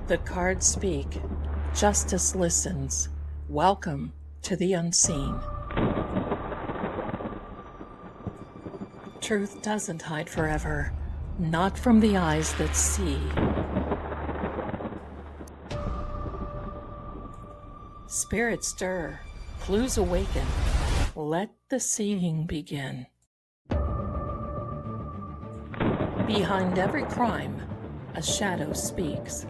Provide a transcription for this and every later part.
The cards speak. Justice listens. Welcome to the unseen. Truth doesn't hide forever, not from the eyes that see. Spirits stir, clues awaken. Let the seeing begin. Behind every crime, a shadow speaks.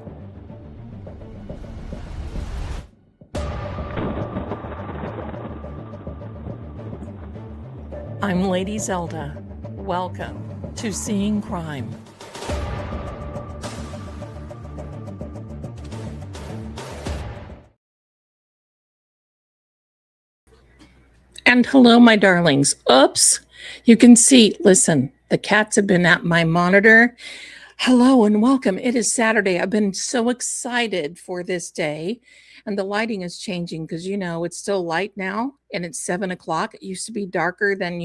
I'm Lady Zelda. Welcome to Seeing Crime. And hello, my darlings. Oops. You can see, listen, the cats have been at my monitor. Hello and welcome. It is Saturday. I've been so excited for this day. And the lighting is changing because, it's still light now and it's 7 o'clock. It used to be darker than,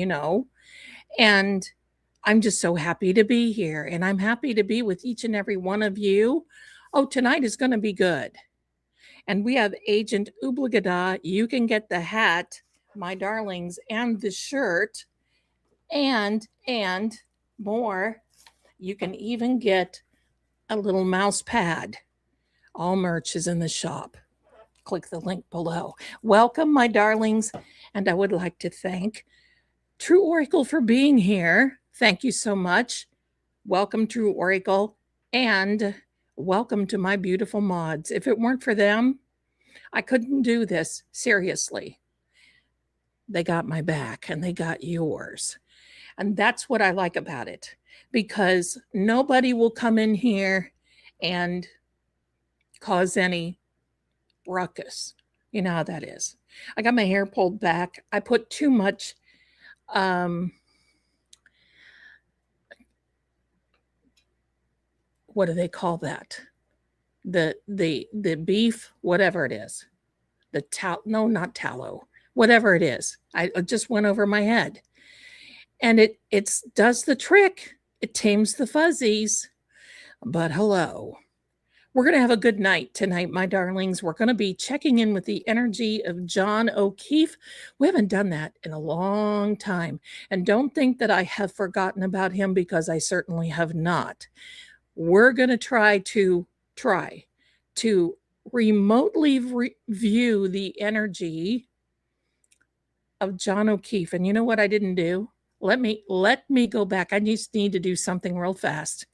And I'm just so happy to be here. And I'm happy to be with each and every one of you. Oh, tonight is going to be good. And we have Agent Oobligada. You can get the hat, my darlings, and the shirt and more. You can even get a little mouse pad. All merch is in the shop. Click the link below. Welcome, my darlings. And I would like to thank True Oracle for being here. Thank you so much. Welcome, True Oracle. And welcome to my beautiful mods. If it weren't for them, I couldn't do this. Seriously. They got my back and they got yours. And that's what I like about it. Because nobody will come in here and cause any ruckus. You know how that is. I got my hair pulled back. I put too much what do they call that? The beef, whatever it is. No, not tallow. Whatever it is. I just went over my head. And it does the trick. It tames the fuzzies. But hello. We're going to have a good night tonight, my darlings. We're going to be checking in with the energy of John O'Keefe. We haven't done that in a long time. And don't think that I have forgotten about him, because I certainly have not. We're going to try to remotely view the energy of John O'Keefe. And you know what I didn't do? Let me go back. I just need to do something real fast,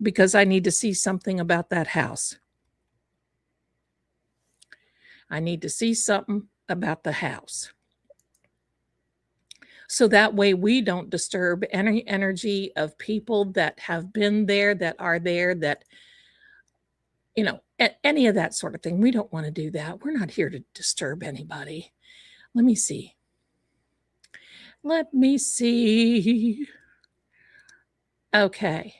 because I need to see something about that house. I need to see something about the house. So that way we don't disturb any energy of people that have been there, that are there, that, any of that sort of thing. We don't want to do that. We're not here to disturb anybody. Let me see. Okay.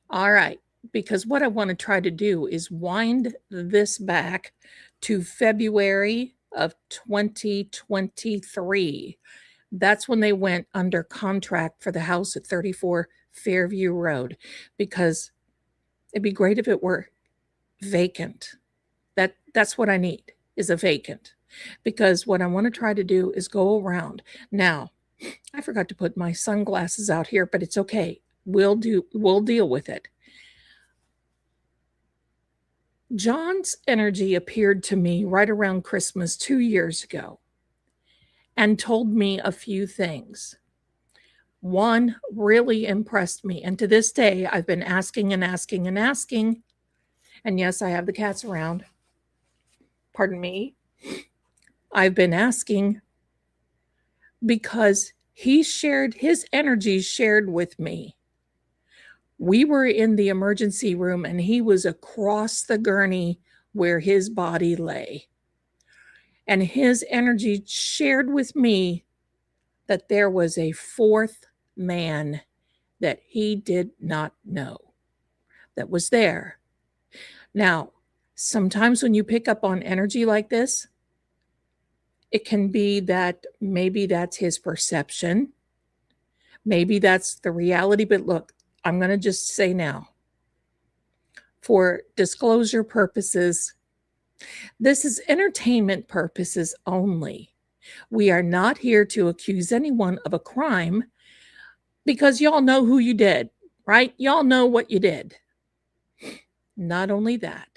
All right, because what I want to try to do is wind this back to February of 2023. That's when they went under contract for the house at 34 Fairview Road, because it'd be great if it were vacant. That's what I need, is a vacant, because what I want to try to do is go around. Now, I forgot to put my sunglasses out here, but it's okay. We'll deal with it. John's energy appeared to me right around Christmas 2 years ago and told me a few things. One really impressed me. And to this day, I've been asking and asking and asking. And yes, I have the cats around. Pardon me. I've been asking because his energy shared with me. We were in the emergency room and he was across the gurney where his body lay. And his energy shared with me that there was a fourth man that he did not know that was there. Now, sometimes when you pick up on energy like this, it can be that maybe that's his perception. Maybe that's the reality. But look, I'm going to just say now, for disclosure purposes. This is entertainment purposes only. We are not here to accuse anyone of a crime because y'all know who you did, right? Y'all know what you did. Not only that,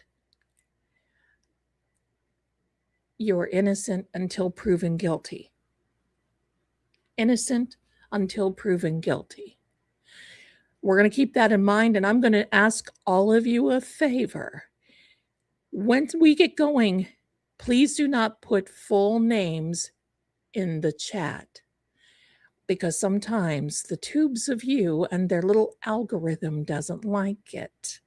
you're innocent until proven guilty. Innocent until proven guilty. We're going to keep that in mind, and I'm going to ask all of you a favor. When we get going, please do not put full names in the chat, because sometimes the tubes of you and their little algorithm doesn't like it.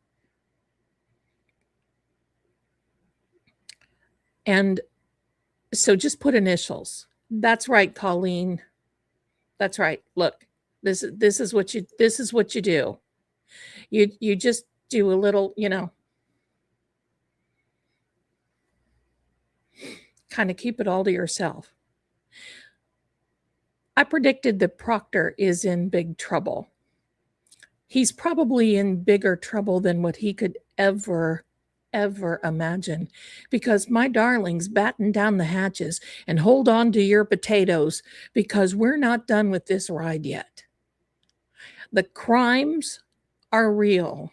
And so just put initials. That's right, Colleen. That's right. Look, this is what you do. You just do a little, kind of keep it all to yourself. I predicted that Proctor is in big trouble. He's probably in bigger trouble than what he could ever imagine, because my darlings, batten down the hatches and hold on to your potatoes, because we're not done with this ride yet. The crimes are real,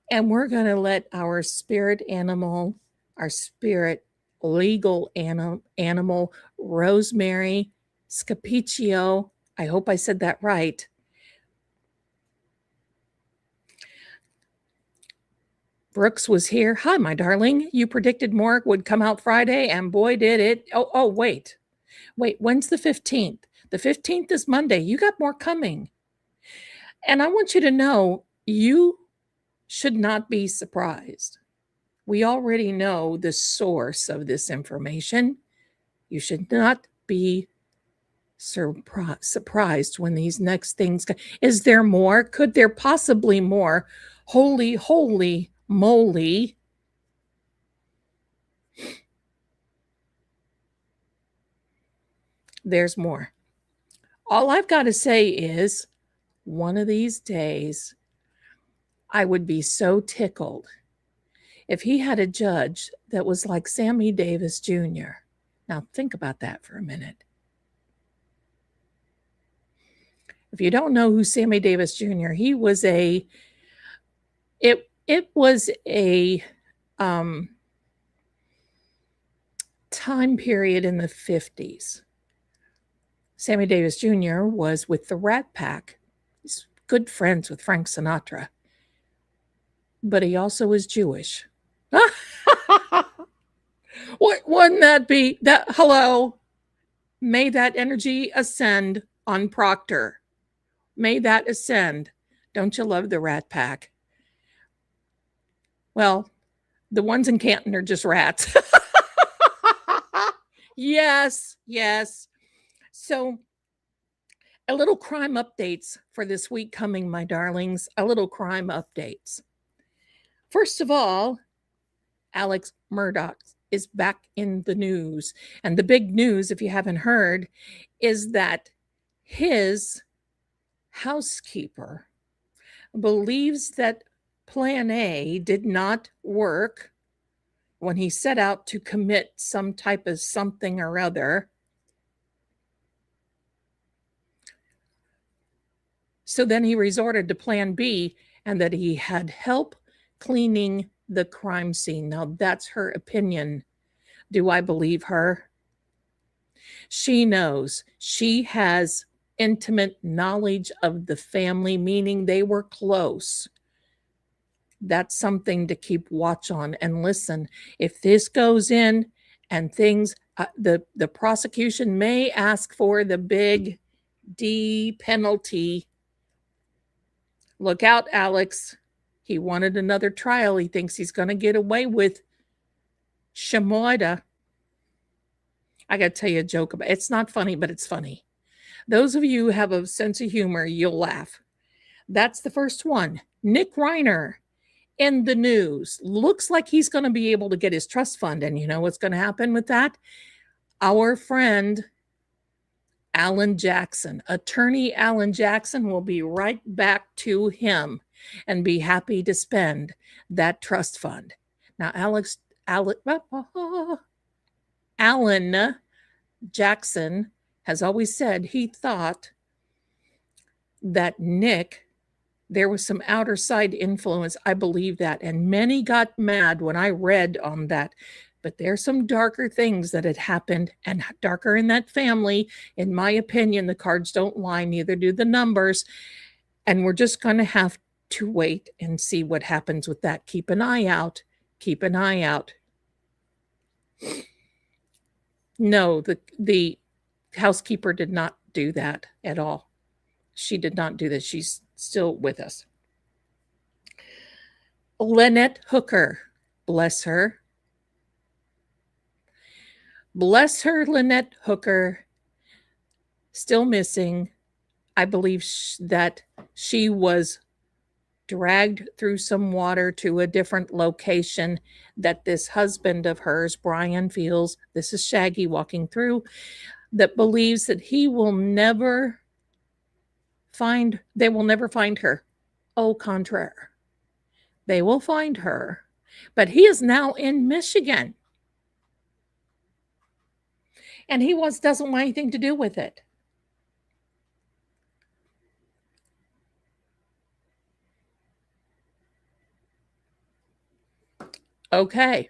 and we're going to let our spirit animal, our spirit legal animal, Rosemary Scapiccio, I hope I said that right. Brooks was here. Hi, my darling. You predicted more would come out Friday, and boy, did it. Oh, wait. When's the 15th? The 15th is Monday. You got more coming. And I want you to know, you should not be surprised. We already know the source of this information. You should not be surprised when these next things come. Is there more? Could there possibly more? Holy moly. There's more. All I've got to say is, one of these days, I would be so tickled if he had a judge that was like Sammy Davis Jr. Now, think about that for a minute. If you don't know who Sammy Davis Jr., he was it was a time period in the 50s. Sammy Davis Jr. was with the Rat Pack. He's good friends with Frank Sinatra. But he also was Jewish. Wouldn't that be that? Hello. May that energy ascend on Proctor. May that ascend. Don't you love the Rat Pack? Well, the ones in Canton are just rats. Yes. So, a little crime updates for this week coming, my darlings. A little crime updates. First of all, Alex Murdaugh is back in the news. And the big news, if you haven't heard, is that his housekeeper believes that Plan A did not work when he set out to commit some type of something or other. So then he resorted to Plan B, and that he had help cleaning the crime scene. Now, that's her opinion. Do I believe her? She knows. She has intimate knowledge of the family, meaning they were close. That's something to keep watch on. And listen, if this goes in and things, the prosecution may ask for the big D penalty. Look out, Alex. He wanted another trial. He thinks he's going to get away with Shamoida. I got to tell you a joke about it. It's not funny, but it's funny. Those of you who have a sense of humor, you'll laugh. That's the first one. Nick Reiner in the news. Looks like he's going to be able to get his trust fund. And you know what's going to happen with that? Our friend Alan Jackson, attorney Alan Jackson, will be right back to him. and be happy to spend that trust fund. Now, Alan Jackson has always said he thought that Nick, there was some outer side influence. I believe that. And many got mad when I read on that. But there's some darker things that had happened and darker in that family. In my opinion, the cards don't lie, neither do the numbers. And we're just going to have to wait and see what happens with that. Keep an eye out. Keep an eye out. No, the housekeeper did not do that at all. She did not do this. She's still with us. Lynette Hooker, bless her. Bless her, Lynette Hooker, still missing. I believe that she was dragged through some water to a different location that this husband of hers, Brian, feels, this is Shaggy walking through, that believes that they will never find her. Au contraire. They will find her. But he is now in Michigan. And he doesn't want anything to do with it. Okay.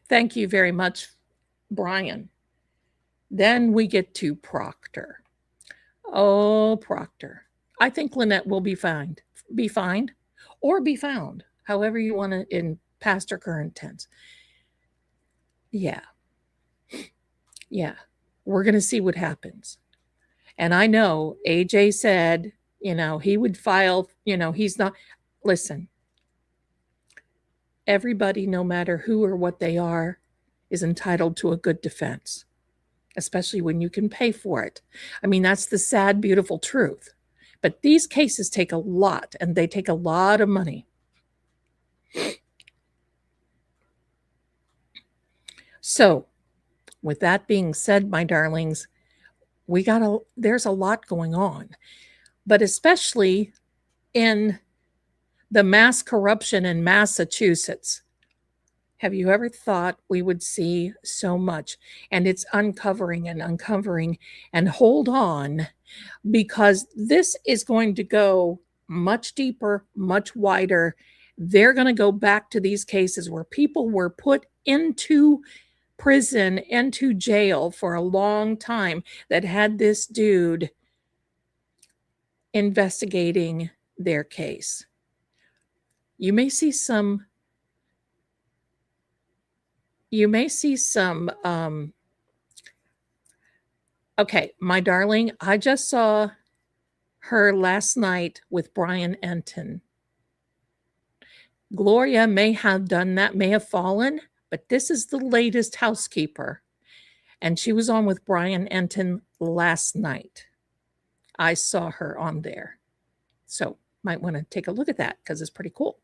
Thank you very much, Brian. Then we get to Proctor. Oh, Proctor. I think Lynette will be fined, or be found, however you want it in past or current tense. Yeah. Yeah. We're going to see what happens. And I know AJ said, he would file, he's not. Listen, everybody, no matter who or what they are, is entitled to a good defense, especially when you can pay for it. I mean, that's the sad, beautiful truth. But these cases take a lot, and they take a lot of money. So, with that being said, my darlings, there's a lot going on, but especially in the mass corruption in Massachusetts. Have you ever thought we would see so much? And it's uncovering and hold on, because this is going to go much deeper, much wider. They're going to go back to these cases where people were put into prison, into jail for a long time, that had this dude investigating their case. You may see some okay, my darling, I just saw her last night with Brian Enton. Gloria may have done that, may have fallen, but this is the latest housekeeper. And she was on with Brian Enton last night. I saw her on there. So might want to take a look at that, because it's pretty cool.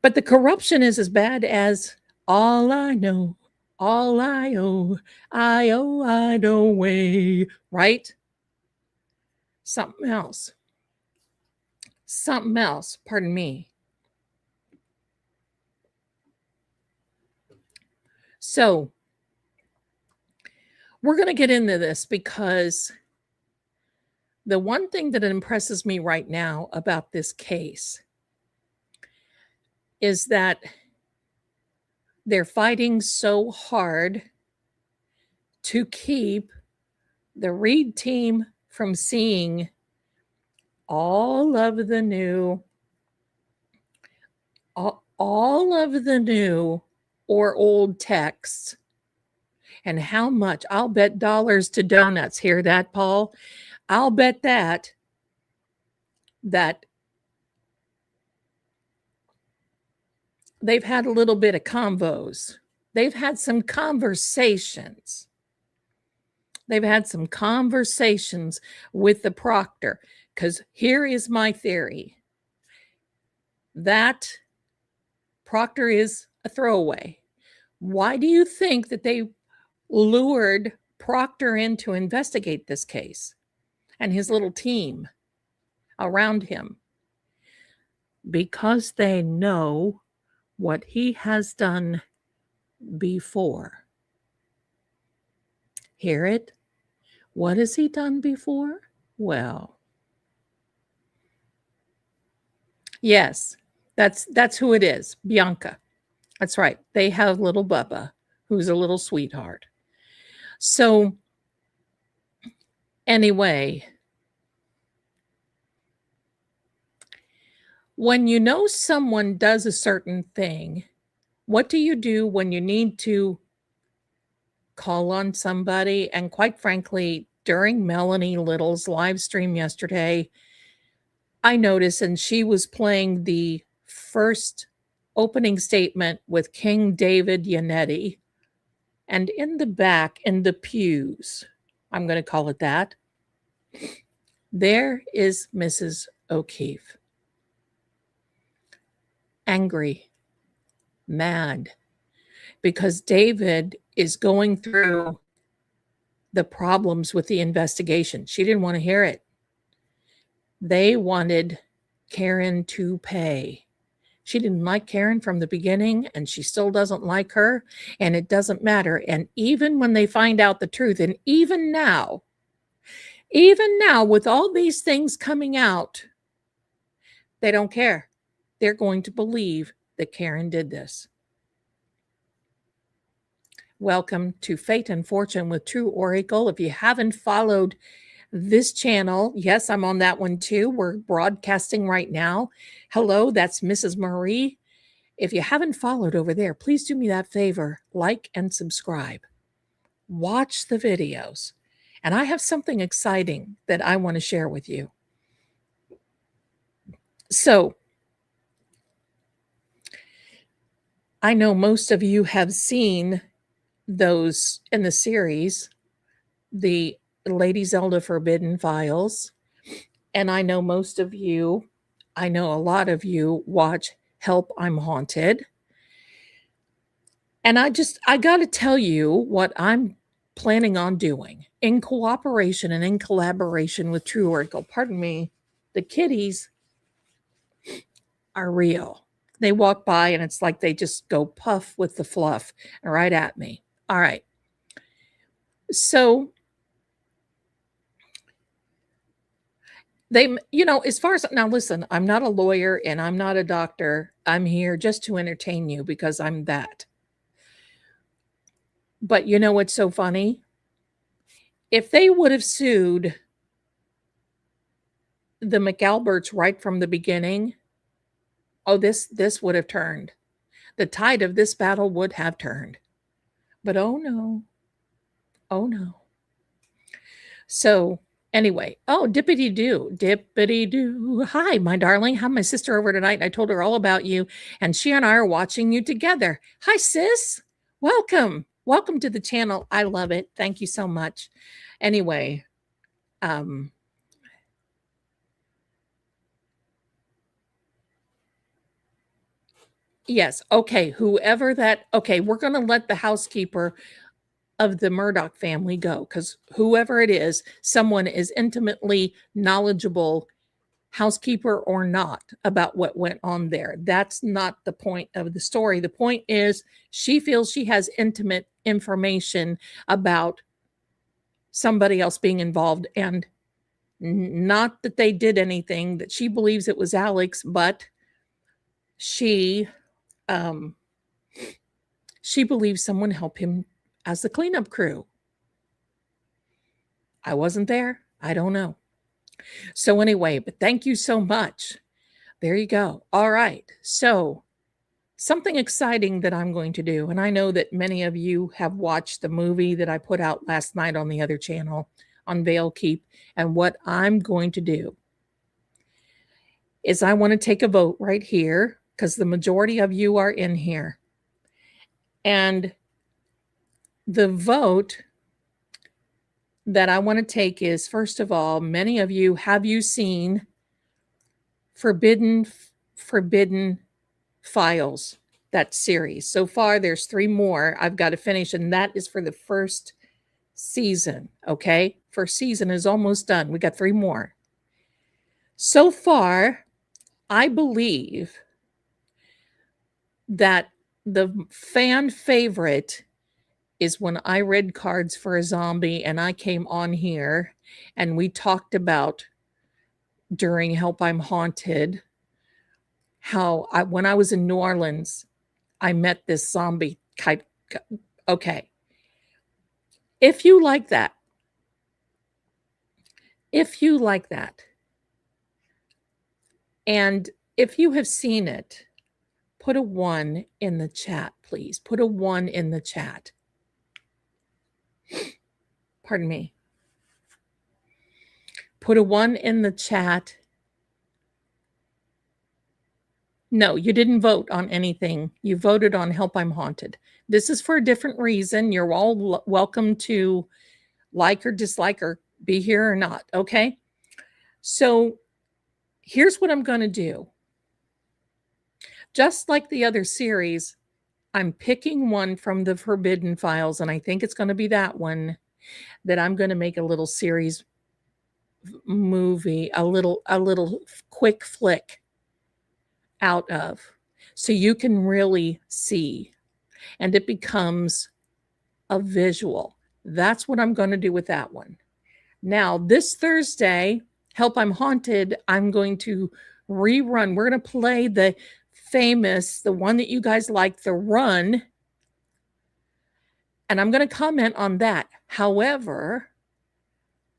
But the corruption is as bad as all I know, all I owe, I don't weigh, right? Something else, pardon me. So we're going to get into this, because the one thing that impresses me right now about this case is that they're fighting so hard to keep the Reed team from seeing all of the new or old texts. And how much? I'll bet dollars to donuts. Hear that, Paul? I'll bet that they've had a little bit of convos. They've had some conversations. They've had some conversations with the proctor, because here is my theory. That proctor is a throwaway. Why do you think that they lured Proctor in to investigate this case and his little team around him? because they know what he has done before. Hear it? What has he done before? Well, yes, that's who it is, Bianca. That's right. They have little Bubba, who's a little sweetheart. So anyway, when you know someone does a certain thing, what do you do when you need to call on somebody? And quite frankly, during Melanie Little's live stream yesterday, I noticed, and she was playing the first opening statement with King David Yannetti. And in the back, in the pews, I'm going to call it that, there is Mrs. O'Keefe. Angry, mad, because David is going through the problems with the investigation. She didn't want to hear it. They wanted Karen to pay. She didn't like Karen from the beginning, and she still doesn't like her, and it doesn't matter. And even when they find out the truth, and even now, with all these things coming out, they don't care. They're going to believe that Karen did this. Welcome to Fate and Fortune with True Oracle. If you haven't followed this channel, yes, I'm on that one too. We're broadcasting right now. Hello, that's Mrs. Marie. If you haven't followed over there, please do me that favor, like and subscribe. Watch the videos. And I have something exciting that I want to share with you. So, I know most of you have seen those in the series, the Lady Zelda Forbidden Files. And I know most of you, I know a lot of you watch Help, I'm Haunted. And I got to tell you what I'm planning on doing in cooperation and in collaboration with True Oracle. Pardon me, the kitties are real. They walk by and it's like they just go puff with the fluff right at me. All right. So they, as far as, now listen, I'm not a lawyer and I'm not a doctor. I'm here just to entertain you because I'm that. But you know what's so funny? If they would have sued the McAlberts right from the beginning, oh, this would have turned. The tide of this battle would have turned. But oh no. Oh no. So anyway, oh, dippity-doo. Hi, my darling. Have my sister over tonight. I told her all about you, and she and I are watching you together. Hi, sis. Welcome. Welcome to the channel. I love it. Thank you so much. Anyway, yes. Okay. Whoever that, okay, we're going to let the housekeeper of the Murdoch family go, because whoever it is, someone is intimately knowledgeable, housekeeper or not, about what went on there. That's not the point of the story. The point is she feels she has intimate information about somebody else being involved, and not that they did anything, that she believes it was Alex, but she believes someone helped him as the cleanup crew. I wasn't there. I don't know. So anyway, but thank you so much. There you go. All right. So something exciting that I'm going to do, and I know that many of you have watched the movie that I put out last night on the other channel on Vale Keep, and what I'm going to do is I want to take a vote right here, because the majority of you are in here. And the vote that I want to take is, first of all, many of you, have you seen Forbidden Files, that series? So far, there's 3 more I've got to finish, and that is for the first season, okay? First season is almost done. We got 3 more. So far, I believe that the fan favorite is when I read cards for a zombie and I came on here and we talked about during Help I'm Haunted how when I was in New Orleans, I met this zombie type. Okay. If you like that, and if you have seen it, put a 1 in the chat, please. Put a 1 in the chat. Pardon me. Put a 1 in the chat. No, you didn't vote on anything. You voted on Help I'm Haunted. This is for a different reason. You're all welcome to like or dislike or be here or not, okay? So here's what I'm going to do. Just like the other series, I'm picking one from the Forbidden Files, and I think it's going to be that one that I'm going to make a little series movie, a little quick flick out of, so you can really see, and it becomes a visual. That's what I'm going to do with that one. Now, this Thursday, Help I'm Haunted, I'm going to rerun. We're going to play the famous, the one that you guys like, The Run, and I'm going to comment on that. However,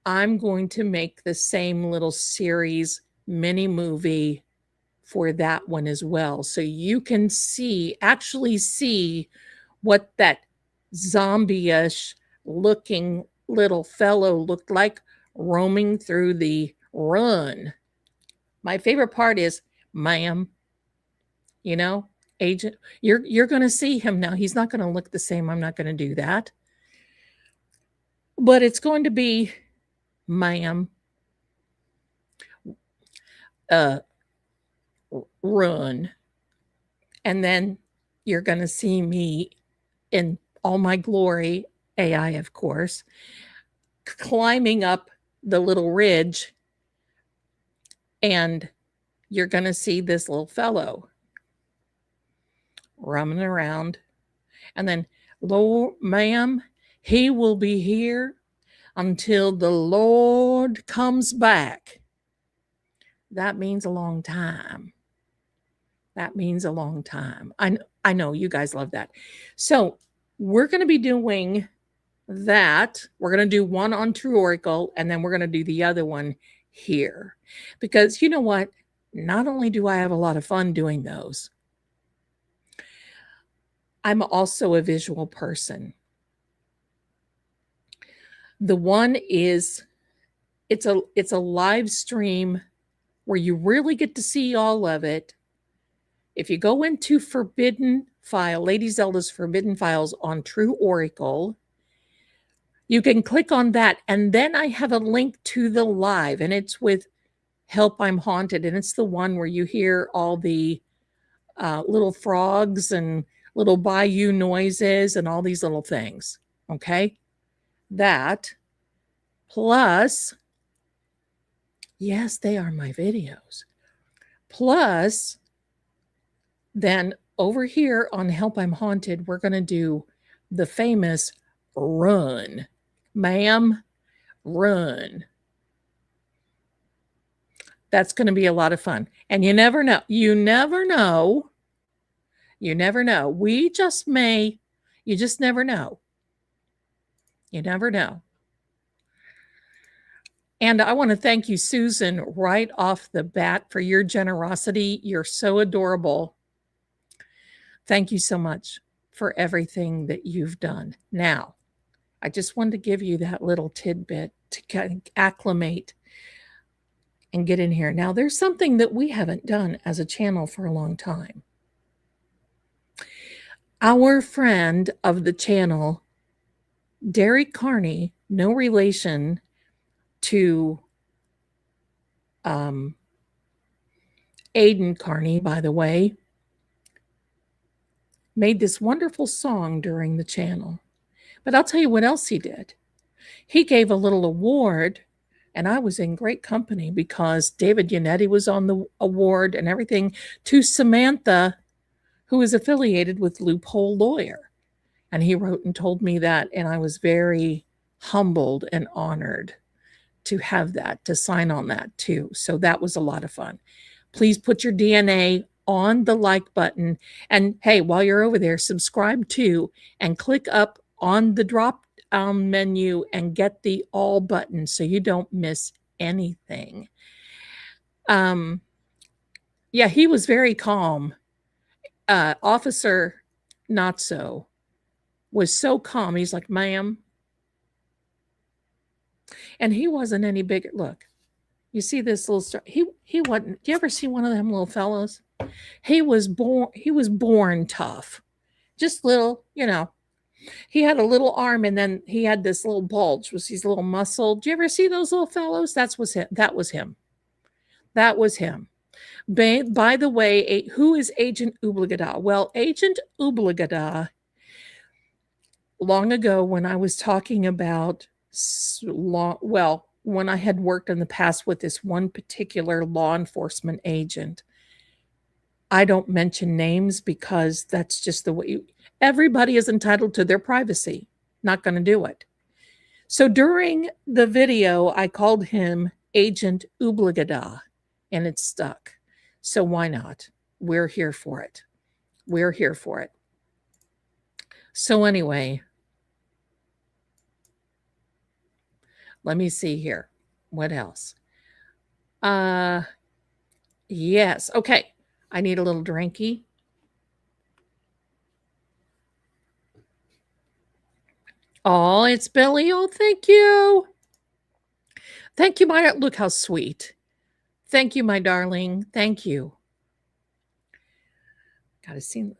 I'm going to make the same little series mini movie for that one as well. So you can actually see what that zombie-ish looking little fellow looked like roaming through the run. My favorite part is, ma'am, you know, agent, you're going to see him now. He's not going to look the same. I'm not going to do that. But it's going to be, ma'am, run. And then you're going to see me in all my glory, AI, of course, climbing up the little ridge. And you're going to see this little fellow roaming around. And then, Lord, ma'am, he will be here until the Lord comes back. That means a long time. That means a long time. I know you guys love that. So we're going to be doing that. We're going to do one on True Oracle, and then we're going to do the other one here. Because you know what? Not only do I have a lot of fun doing those, I'm also a visual person. The one is, it's a live stream where you really get to see all of it. If you go into Forbidden File, Lady Zelda's Forbidden Files on True Oracle, you can click on that. And then I have a link to the live, and it's with Help I'm Haunted. And it's the one where you hear all the little frogs and little bayou noises and all these little things. Okay. That plus, yes, they are my videos. Plus, then over here on Help I'm Haunted, we're going to do the famous run. Ma'am, run. That's going to be a lot of fun. And you never know. You never know. You never know. You just never know. You never know. And I want to thank you, Susan, right off the bat for your generosity. You're so adorable. Thank you so much for everything that you've done. Now, I just wanted to give you that little tidbit to kind of acclimate and get in here. Now, there's something that we haven't done as a channel for a long time. Our friend of the channel, Derek Carney, no relation to Aiden Carney, by the way, made this wonderful song during the channel. But I'll tell you what else he did. He gave a little award, And I was in great company because David Yannetti was on the award and everything, to Samantha, who is affiliated with Loophole Lawyer. And he wrote and told me that, and I was very humbled and honored to have that, to sign on that too. So that was a lot of fun. Please put your DNA on the like button. And hey, while you're over there, subscribe to and click up on the drop menu and get the all button so you don't miss anything. Yeah, he was very calm. Officer Not So was so calm. He's like, ma'am. And he wasn't any bigger. Look, you see this little star. He wasn't. Do you ever see one of them little fellows? He was born tough. Just little, you know. He had a little arm and then he had this little bulge, was his little muscle. Do you ever see those little fellows? That was him. That was him. By the way, who is Agent Oobligada? Well, Agent Oobligada, long ago when I was talking about, when I had worked in the past with this one particular law enforcement agent, I don't mention names because that's just the way everybody is entitled to their privacy. Not going to do it. So during the video, I called him Agent Oobligada, and it stuck. So why not? We're here for it. We're here for it. So anyway, let me see here. What else? Yes. Okay. I need a little drinky. Oh, it's Billy. Oh, thank you. Thank you, my, look how sweet. Thank you, my darling. Thank you. Gotta see,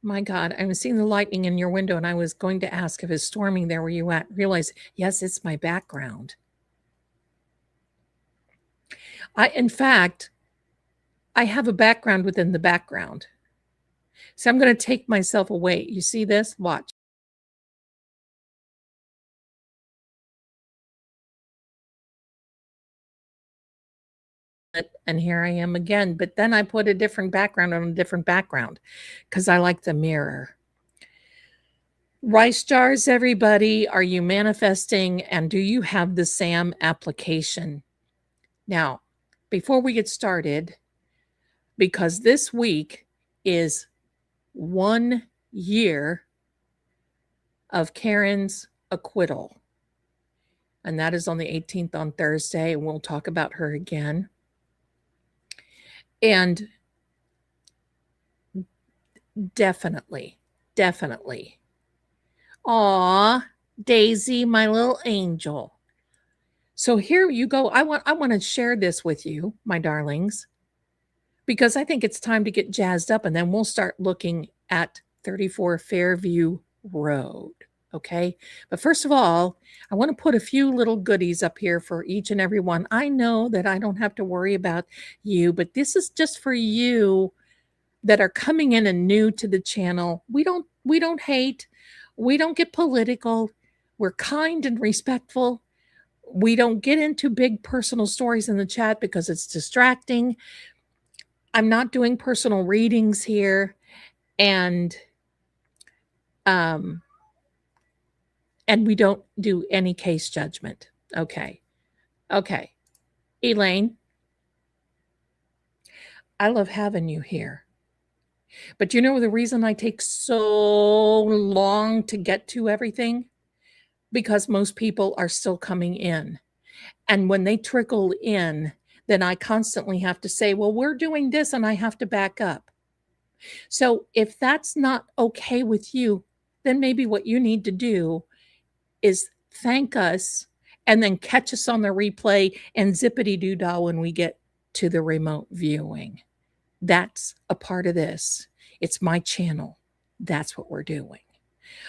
my God, I was seeing the lightning in your window and I was going to ask if it's storming there where you at. Realize, yes, it's my background. In fact, I have a background within the background. So I'm going to take myself away. You see this? Watch. And here I am again. But then I put a different background on a different background because I like the mirror. Rice jars, everybody. Are you manifesting? And do you have the SAM application? Now, before we get started, because this week is 1 year of Karen's acquittal. And that is on the 18th on Thursday. And we'll talk about her again. And definitely. Aw, Daisy, my little angel. So here you go. I want to share this with you, my darlings, because I think it's time to get jazzed up and then we'll start looking at 34 Fairview Road. Okay. But first of all, I want to put a few little goodies up here for each and every one. I know that I don't have to worry about you, but this is just for you that are coming in and new to the channel. We don't hate. We don't get political. We're kind and respectful. We don't get into big personal stories in the chat because it's distracting. I'm not doing personal readings here. And we don't do any case judgment. Okay. Elaine, I love having you here. But you know the reason I take so long to get to everything? Because most people are still coming in. And when they trickle in, then I constantly have to say, well, we're doing this and I have to back up. So if that's not okay with you, then maybe what you need to do is thank us and then catch us on the replay and zippity-doo-dah when we get to the remote viewing. That's a part of this. It's my channel. That's what we're doing.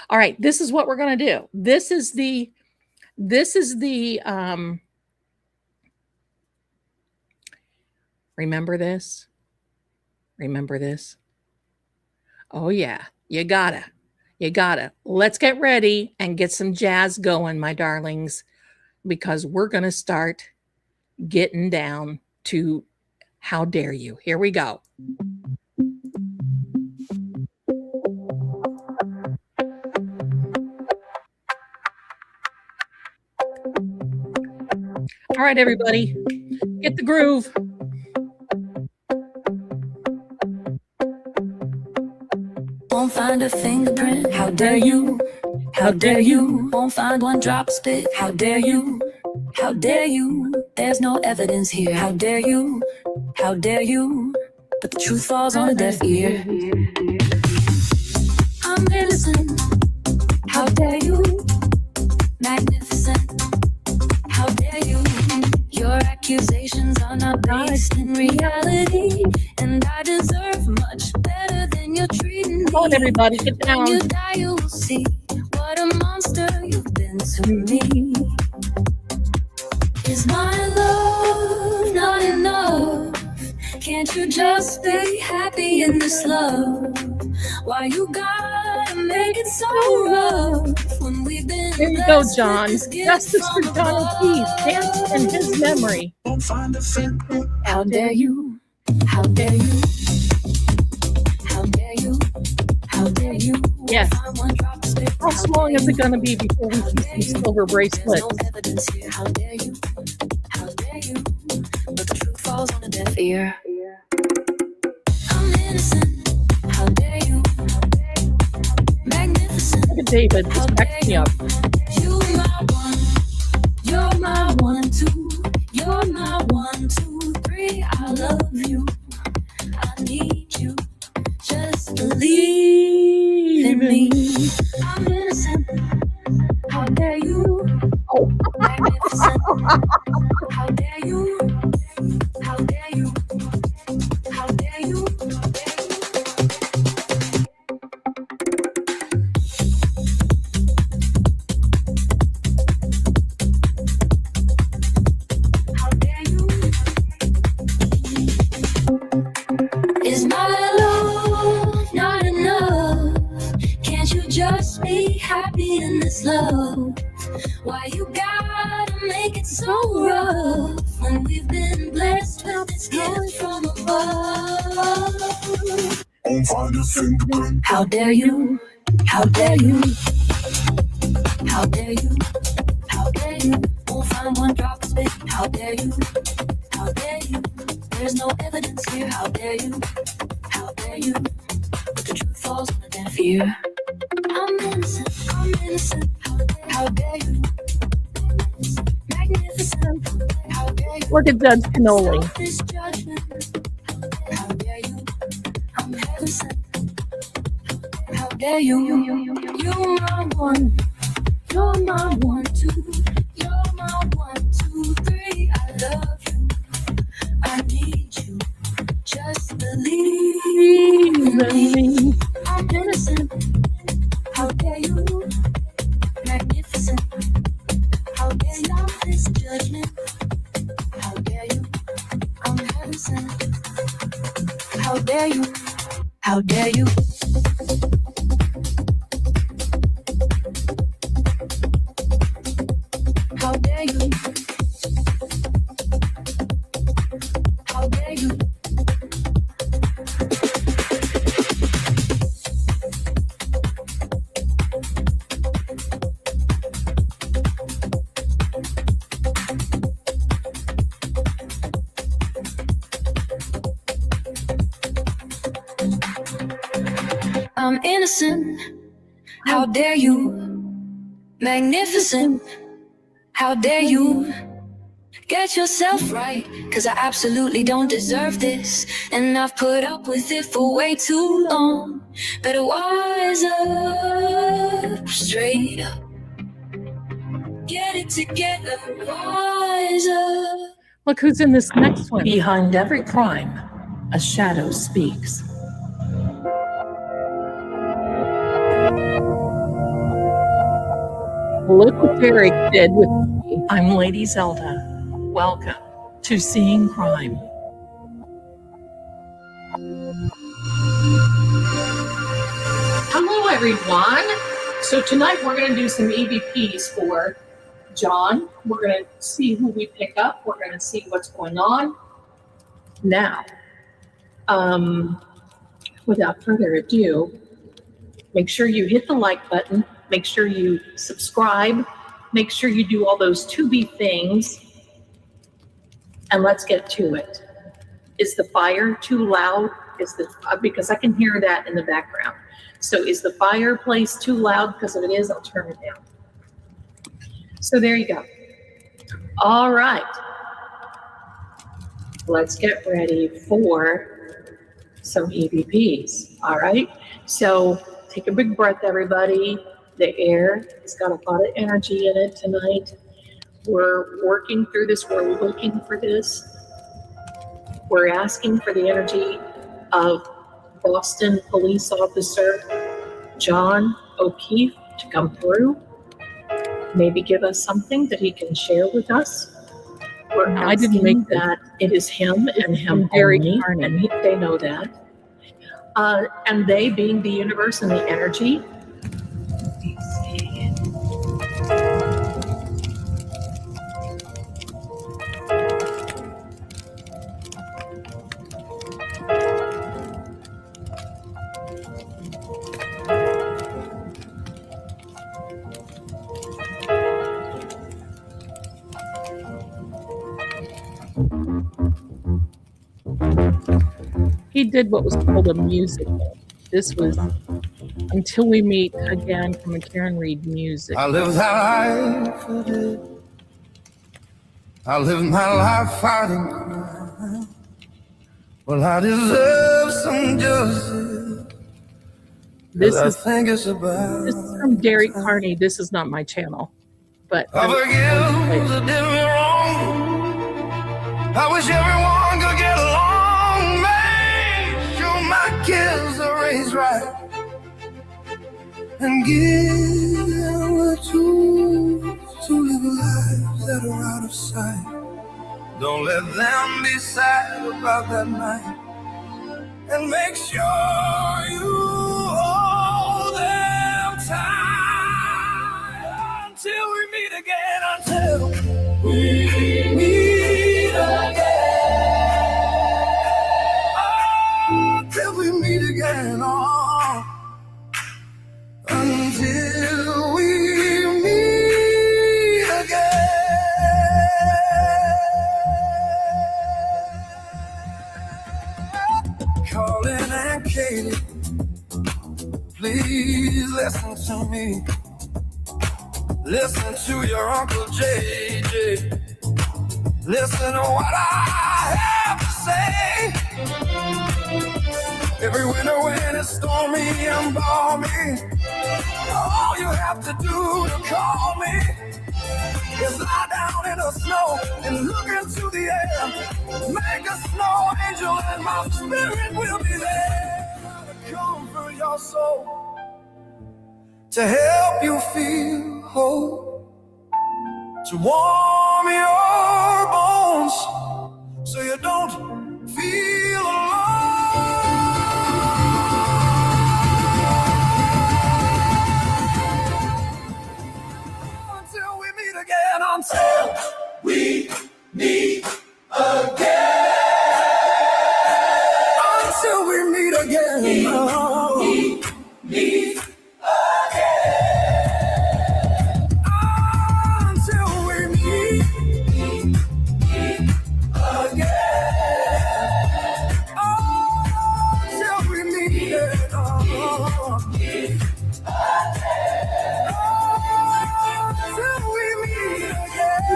All right, this is what we're going to do. This is the remember this? Remember this? Oh yeah, you gotta. Let's get ready and get some jazz going, my darlings. because we're going to start getting down to how dare you. Here we go. All right, everybody, get the groove. Won't find a fingerprint, how dare you? How dare you? Won't find one drop of spit, how dare you? How dare you? There's no evidence here, how dare you? How dare you? But the truth falls on a deaf ear. I'm innocent, how dare you? Magnificent, how dare you? Your accusations are not based in reality, and I deserve much better than you're treating me. Come on, everybody, get down. When you die, you will see what a monster you've been to me. Is my love not enough? Can't you just be happy in this love? Why you gotta make it so rough when we've been? Here you go, John. Justice for John Keith. Dance in his memory. How dare you? How dare you? How dare you? How dare you? Yes. How long is it going to be before we see some silver bracelets? No evidence here. How dare you? How dare you? But the truth falls on a deaf ear. I'm innocent. How dare you? Magnificent. Look at David. Just back me up. You're my one. You're my 1, 2. You're my 1, 2, 3. I love you. I need you. Just believe in me. I'm innocent. How dare you? Magnificent. How dare you? How dare you? How dare you? How dare you? Is my love not enough? Can't you just be happy in this love? Why you gotta make it so rough when we've been blessed with this gift from above? How dare you? How dare you? How dare you? How dare you? Won't find one drop of spit. How dare you? How dare you? There's no evidence here. How dare you? How dare you? But the truth falls on a deaf ear. I'm innocent. I'm innocent. How dare you? Magnificent. How dare you? Look at Judge Cannoli. Selfish judgment. How dare you? I'm heaven sent. How dare you? You're my 1. You're my 1, 2. You're my 1, 2, 3. I love you. I need you. Just believe in me. I'm innocent. How dare you? Magnificent. How dare you? This judgment. How dare you? I'm heaven sent. How dare you? How dare you? How dare you? How dare you? I'm innocent. How dare you? Magnificent. How dare you? Get yourself right, 'cause I absolutely don't deserve this, and I've put up with it for way too long. Better wise up, straight up. Get it together, wise up. Look who's in this next one. Behind every crime, a shadow speaks. Look what Derek did with me. I'm Lady Zelda. Welcome to Seeing Crime. Hello, everyone. So tonight we're going to do some EVPs for John. We're going to see who we pick up. We're going to see what's going on. Now, without further ado, make sure you hit the like button. Make sure you subscribe. Make sure you do all those to-be things. And let's get to it. Is the fire too loud? Because I can hear that in the background. So is the fireplace too loud? Because if it is, I'll turn it down. So there you go. All right. Let's get ready for some EVPs. All right. So take a big breath, everybody. The air has got a lot of energy in it tonight. We're working through this. We're looking for this. We're asking for the energy of Boston police officer John O'Keefe to come through. Maybe give us something that he can share with us. We're I didn't asking make this. that it is him and him Very only, carnage. and they know that. And they being the universe and the energy. He did what was called a musical. This was Until We Meet Again from a Karen Reed music. I live that life for it. I live my life fighting crime. Well, I deserve some justice. This I is think it's about. This is from Derek Carney. This is not my channel, but I forgive that did me wrong. I wish everyone could get along. Make sure my kids are raised right. And give them the tools to live lives that are out of sight. Don't let them be sad about that night. And make sure you hold them tight until we meet again. Until we meet again. Until we meet again. Until we meet again. Colin and Katie, please listen to me. Listen to your Uncle JJ. Listen to what I have to say. Every winter when it's stormy and balmy, all you have to do to call me is lie down in the snow and look into the air. Make a snow angel and my spirit will be there to comfort your soul, to help you feel whole, to warm your bones so you don't feel alone. Until we meet again. Until we meet again. Meet until we meet again. Until we meet again.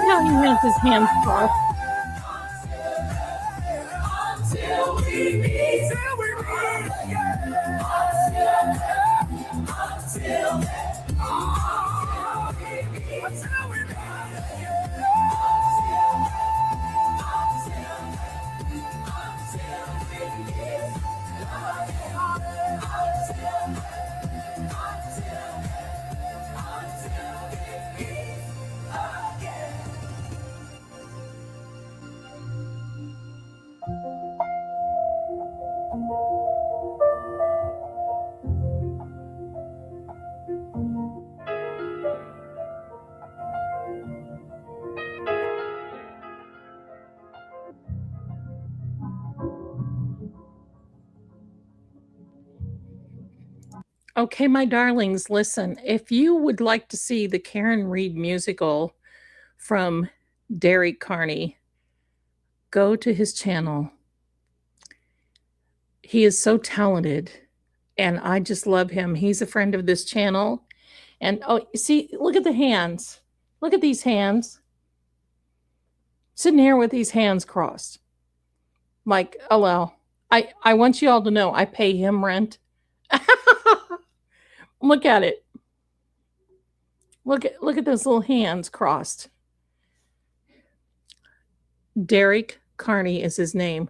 Now he has his hands crossed. Until we meet again. Until we meet Okay, my darlings, listen. If you would like to see the Karen Reed musical from Derek Carney, go to his channel. He is so talented, and I just love him. He's a friend of this channel. And oh, see, look at the hands. Look at these hands. Sitting here with these hands crossed. Like, hello. I want you all to know I pay him rent. Look at it. Look at those little hands crossed. Derek Carney is his name.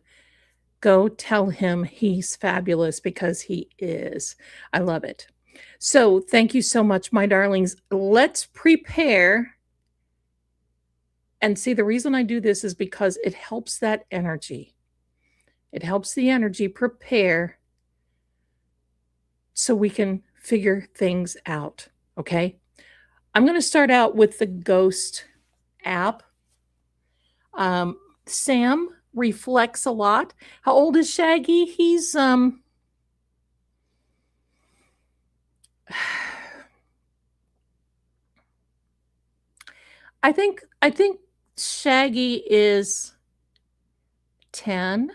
Go tell him he's fabulous, because he is. I love it. So thank you so much, my darlings. Let's prepare. And see, the reason I do this is because it helps that energy. It helps the energy prepare so we can figure things out. Okay. I'm going to start out with the ghost app. Sam reflects a lot. How old is Shaggy? He's I think Shaggy is 10.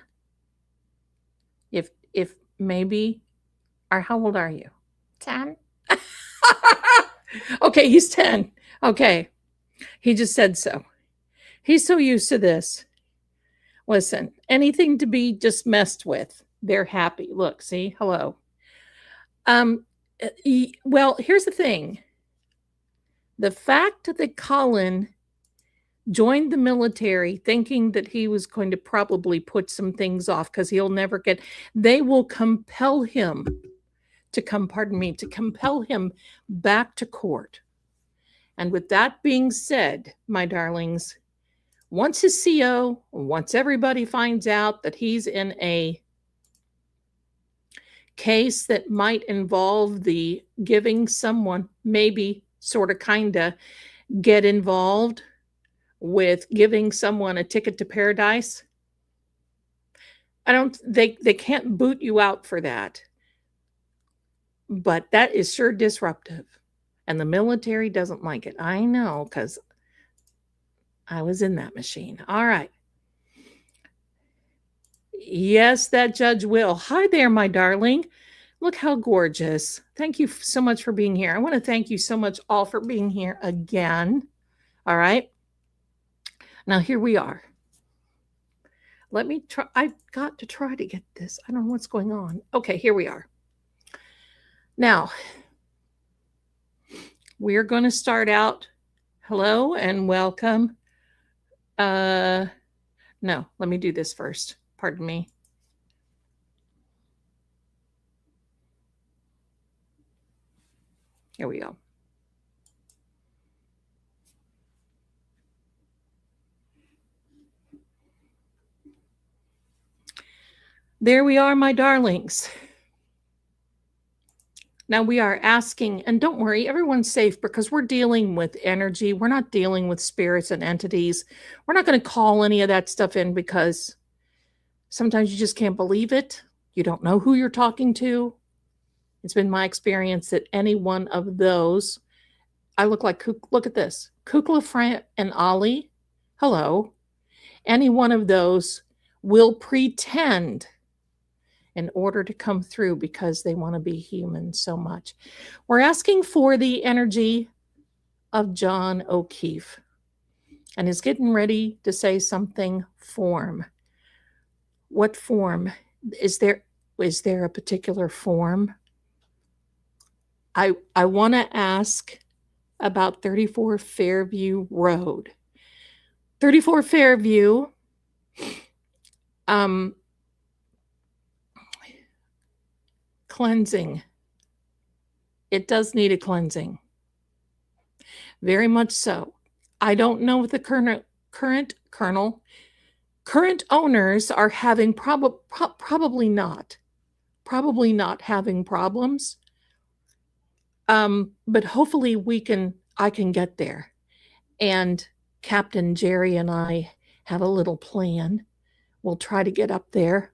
If maybe, or how old are you? 10. Okay, he's 10. Okay. He just said so. He's so used to this. Listen, anything to be just messed with, they're happy. Look, see? Hello. Well, here's the thing. The fact that Colin joined the military thinking that he was going to probably put some things off because he'll never get, they will compel him to come, to compel him back to court. And with that being said, my darlings, once his CO, once everybody finds out that he's in a case that might involve the giving someone, maybe sort of kinda get involved with giving someone a ticket to paradise, they can't boot you out for that. But that is sure disruptive. And the military doesn't like it. I know, because I was in that machine. All right. Yes, that judge will. Hi there, my darling. Look how gorgeous. Thank you so much for being here. I want to thank you so much all for being here again. All right. Now, here we are. Let me try. I've got to try to get this. I don't know what's going on. Okay, here we are. Now, we're going to start out. Hello and welcome. No, let me do this first. Pardon me. Here we go. There we are, my darlings. Now we are asking, and don't worry, everyone's safe because we're dealing with energy. We're not dealing with spirits and entities. We're not going to call any of that stuff in because sometimes you just can't believe it. You don't know who you're talking to. It's been my experience that any one of those, I look like, look at this, Kukla, Fran, and Ollie. Hello. Any one of those will pretend in order to come through because they want to be human so much. We're asking for the energy of John O'Keefe, and he's getting ready to say something. Form. What form? Is there a particular form? I want to ask about 34 Fairview Road. 34 Fairview, cleansing. It does need a cleansing. Very much so. I don't know if the current owners are having probably not having problems. But hopefully I can get there. And Captain Jerry and I have a little plan. We'll try to get up there.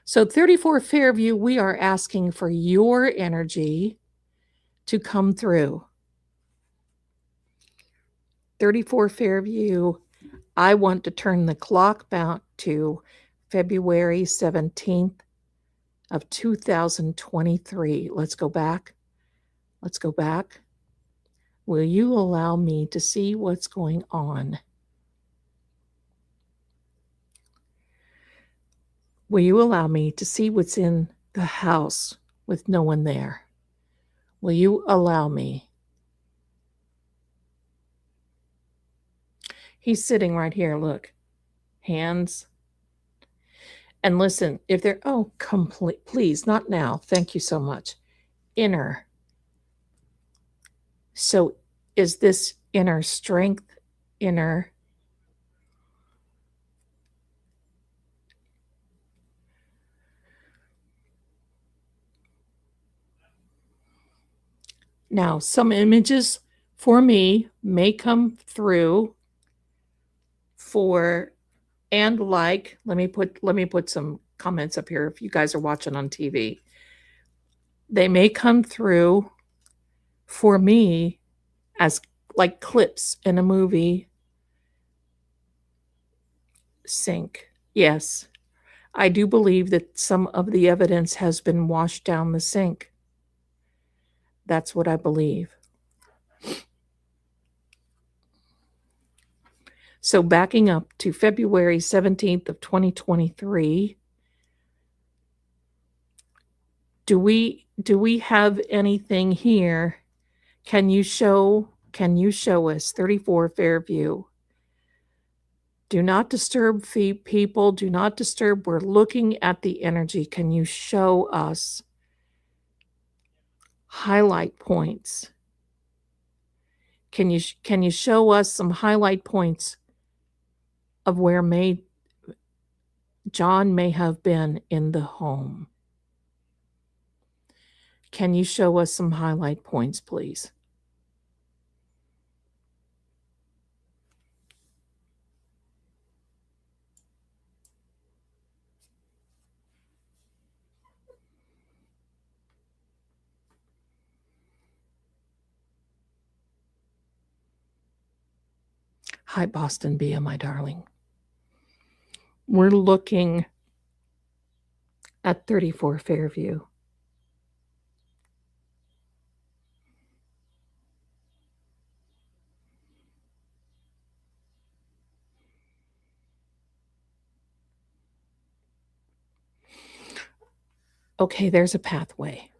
So 34 Fairview, we are asking for your energy to come through. 34 Fairview, I want to turn the clock back to February 17th of 2023. Let's go back. Let's go back. Will you allow me to see what's going on? Will you allow me to see what's in the house with no one there? Will you allow me? He's sitting right here, look. Hands. And listen, if they're, oh, complete, please, not now. Thank you so much. Inner. So is this inner strength, inner? Now, some images for me may come through for, and like, let me put some comments up here if you guys are watching on TV. They may come through for me as like clips in a movie. Sink. Yes. I do believe that some of the evidence has been washed down the sink. That's what I believe. So backing up to February 17th of 2023, do we have anything here? Can you show us 34 Fairview? Do not disturb people. Do not disturb. We're looking at the energy. Can you show us highlight points? Can you show us some highlight points of where John may have been in the home? Can you show us some highlight points, please? Hi, Boston Bia, my darling. We're looking at 34 Fairview. Okay, there's a pathway.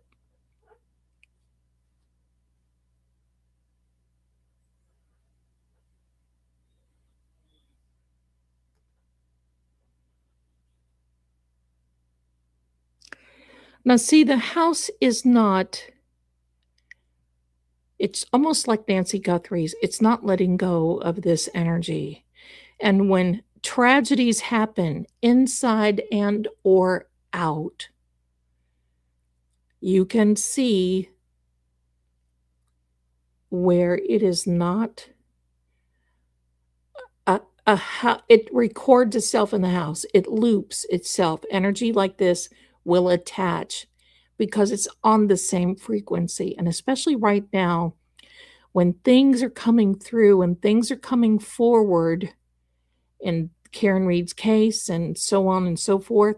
Now, see, the house is not, it's almost like Nancy Guthrie's. It's not letting go of this energy. And when tragedies happen inside and or out, you can see where it is not it records itself in the house. It loops itself. Energy like this will attach because it's on the same frequency. And especially right now, when things are coming through and things are coming forward in Karen Reed's case and so on and so forth,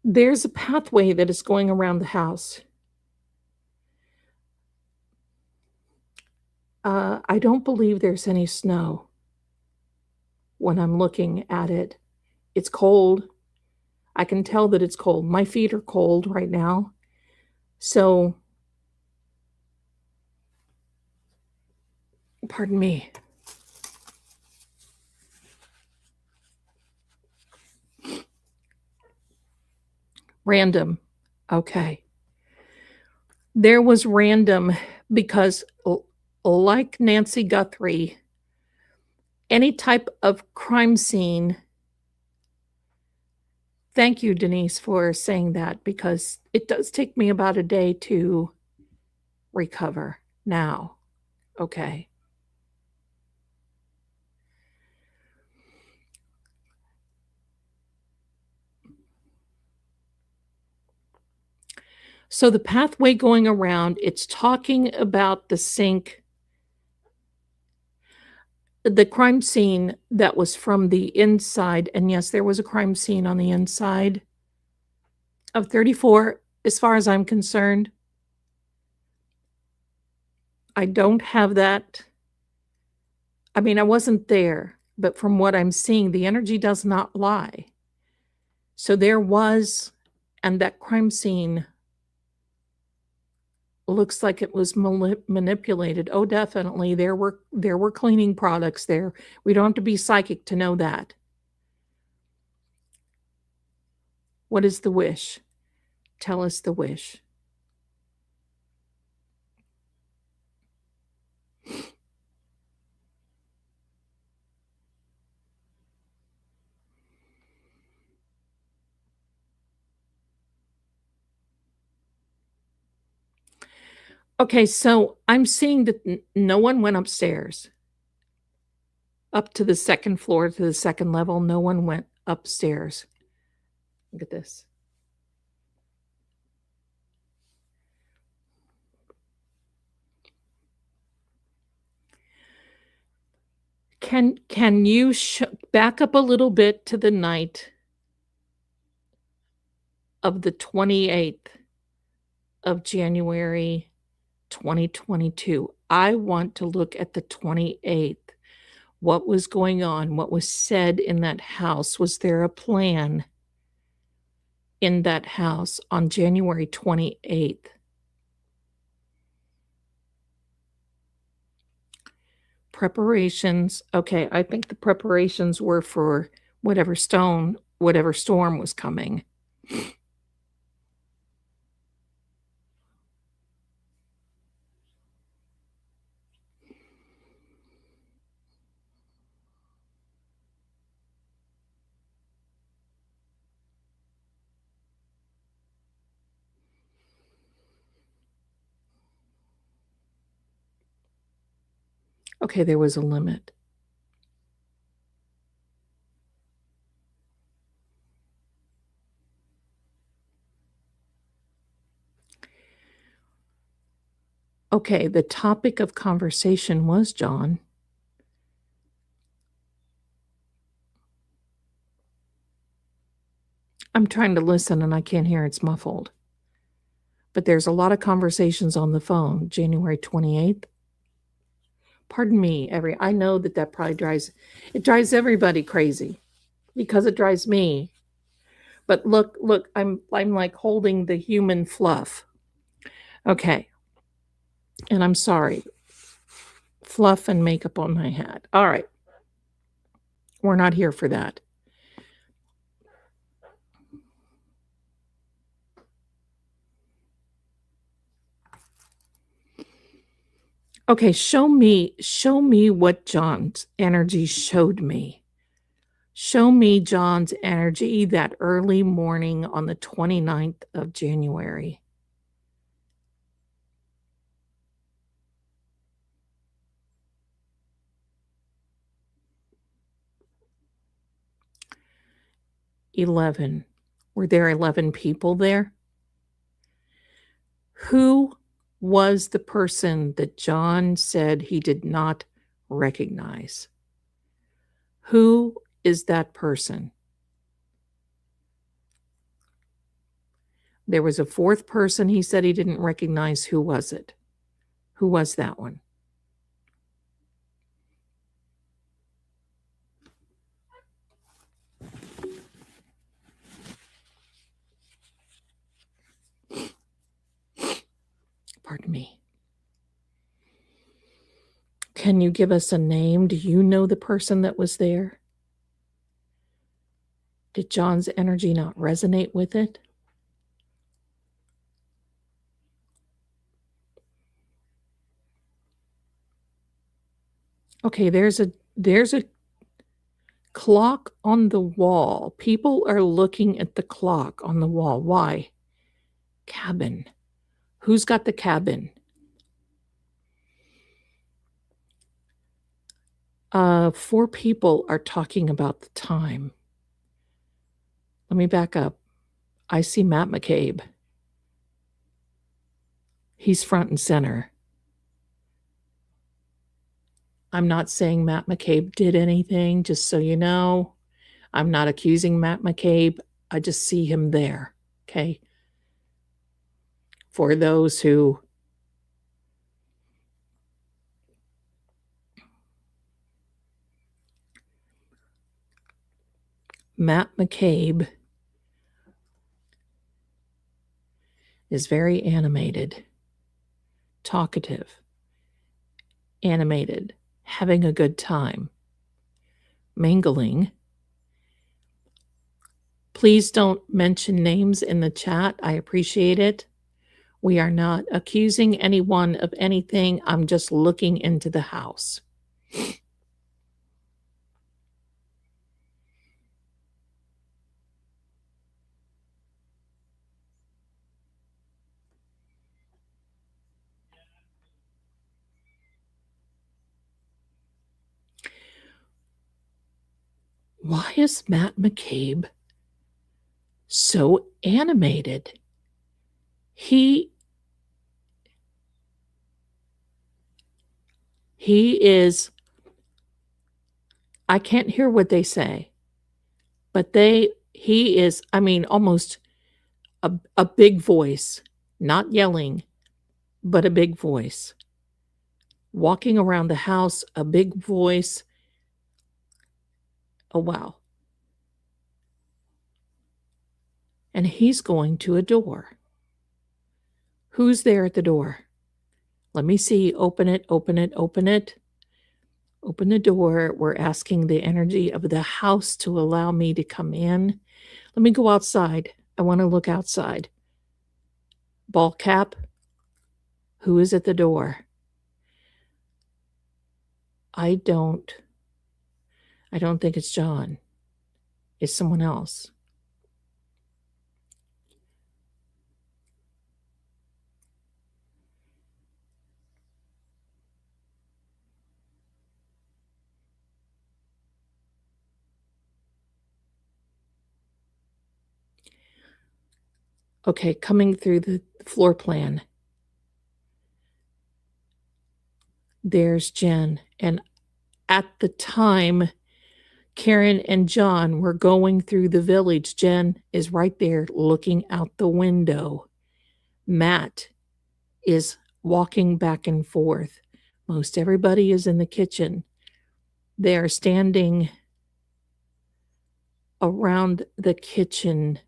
there's a pathway that is going around the house. I don't believe there's any snow when I'm looking at it. It's cold. I can tell that it's cold. My feet are cold right now. So, pardon me. Random. Okay. There was random because, like Nancy Guthrie, any type of crime scene. Thank you, Denise, for saying that, because it does take me about a day to recover now. Okay. So the pathway going around, it's talking about the crime scene that was from the inside. And yes, there was a crime scene on the inside of 34, as far as I'm concerned. I don't have that. I mean, I wasn't there, but from what I'm seeing, the energy does not lie. So there was, and that crime scene looks like it was manipulated. Oh, definitely. There were cleaning products there. We don't have to be psychic to know that. What is the wish? Tell us the wish. Okay, so I'm seeing that no one went upstairs. Up to the second floor, to the second level, no one went upstairs. Look at this. Can you back up a little bit to the night of the 28th of January 2022? I want to look at the 28th. What was going on? What was said in that house? Was there a plan in that house on January 28th? Preparations. Okay, I think the preparations were for whatever storm was coming. Okay, there was a limit. Okay, the topic of conversation was John. I'm trying to listen and I can't hear, it's muffled. But there's a lot of conversations on the phone. January 28th. Pardon me, I know that probably drives everybody crazy because it drives me. But look, I'm like holding the human fluff. Okay. And I'm sorry. Fluff and makeup on my hat. All right. We're not here for that. Okay, show me what John's energy showed me. Show me John's energy that early morning on the 29th of January. $11. Were there 11 people there? Who was the person that John said he did not recognize? Who is that person? There was a fourth person he said he didn't recognize. Who was it? Who was that one? Pardon me. Can you give us a name? Do you know the person that was there? Did John's energy not resonate with it? Okay, there's a clock on the wall. People are looking at the clock on the wall. Why? Cabin. Who's got the cabin? 4 people are talking about the time. Let me back up. I see Matt McCabe. He's front and center. I'm not saying Matt McCabe did anything, just so you know. I'm not accusing Matt McCabe. I just see him there, okay? For those who Matt McCabe is very animated, talkative, animated, having a good time, mingling. Please don't mention names in the chat. I appreciate it. We are not accusing anyone of anything. I'm just looking into the house. Why is Matt McCabe so animated? He is, I can't hear what they say, but he is, I mean, almost a big voice, not yelling, but a big voice. Walking around the house, a big voice. Oh, wow. And he's going to a door. Who's there at the door? Let me see. Open it, open it, open it. Open the door. We're asking the energy of the house to allow me to come in. Let me go outside. I want to look outside. Ball cap. Who is at the door? I don't think it's John. It's someone else. Okay, coming through the floor plan. There's Jen. And at the time Karen and John were going through the village, Jen is right there looking out the window. Matt is walking back and forth. Most everybody is in the kitchen. They are standing around the kitchen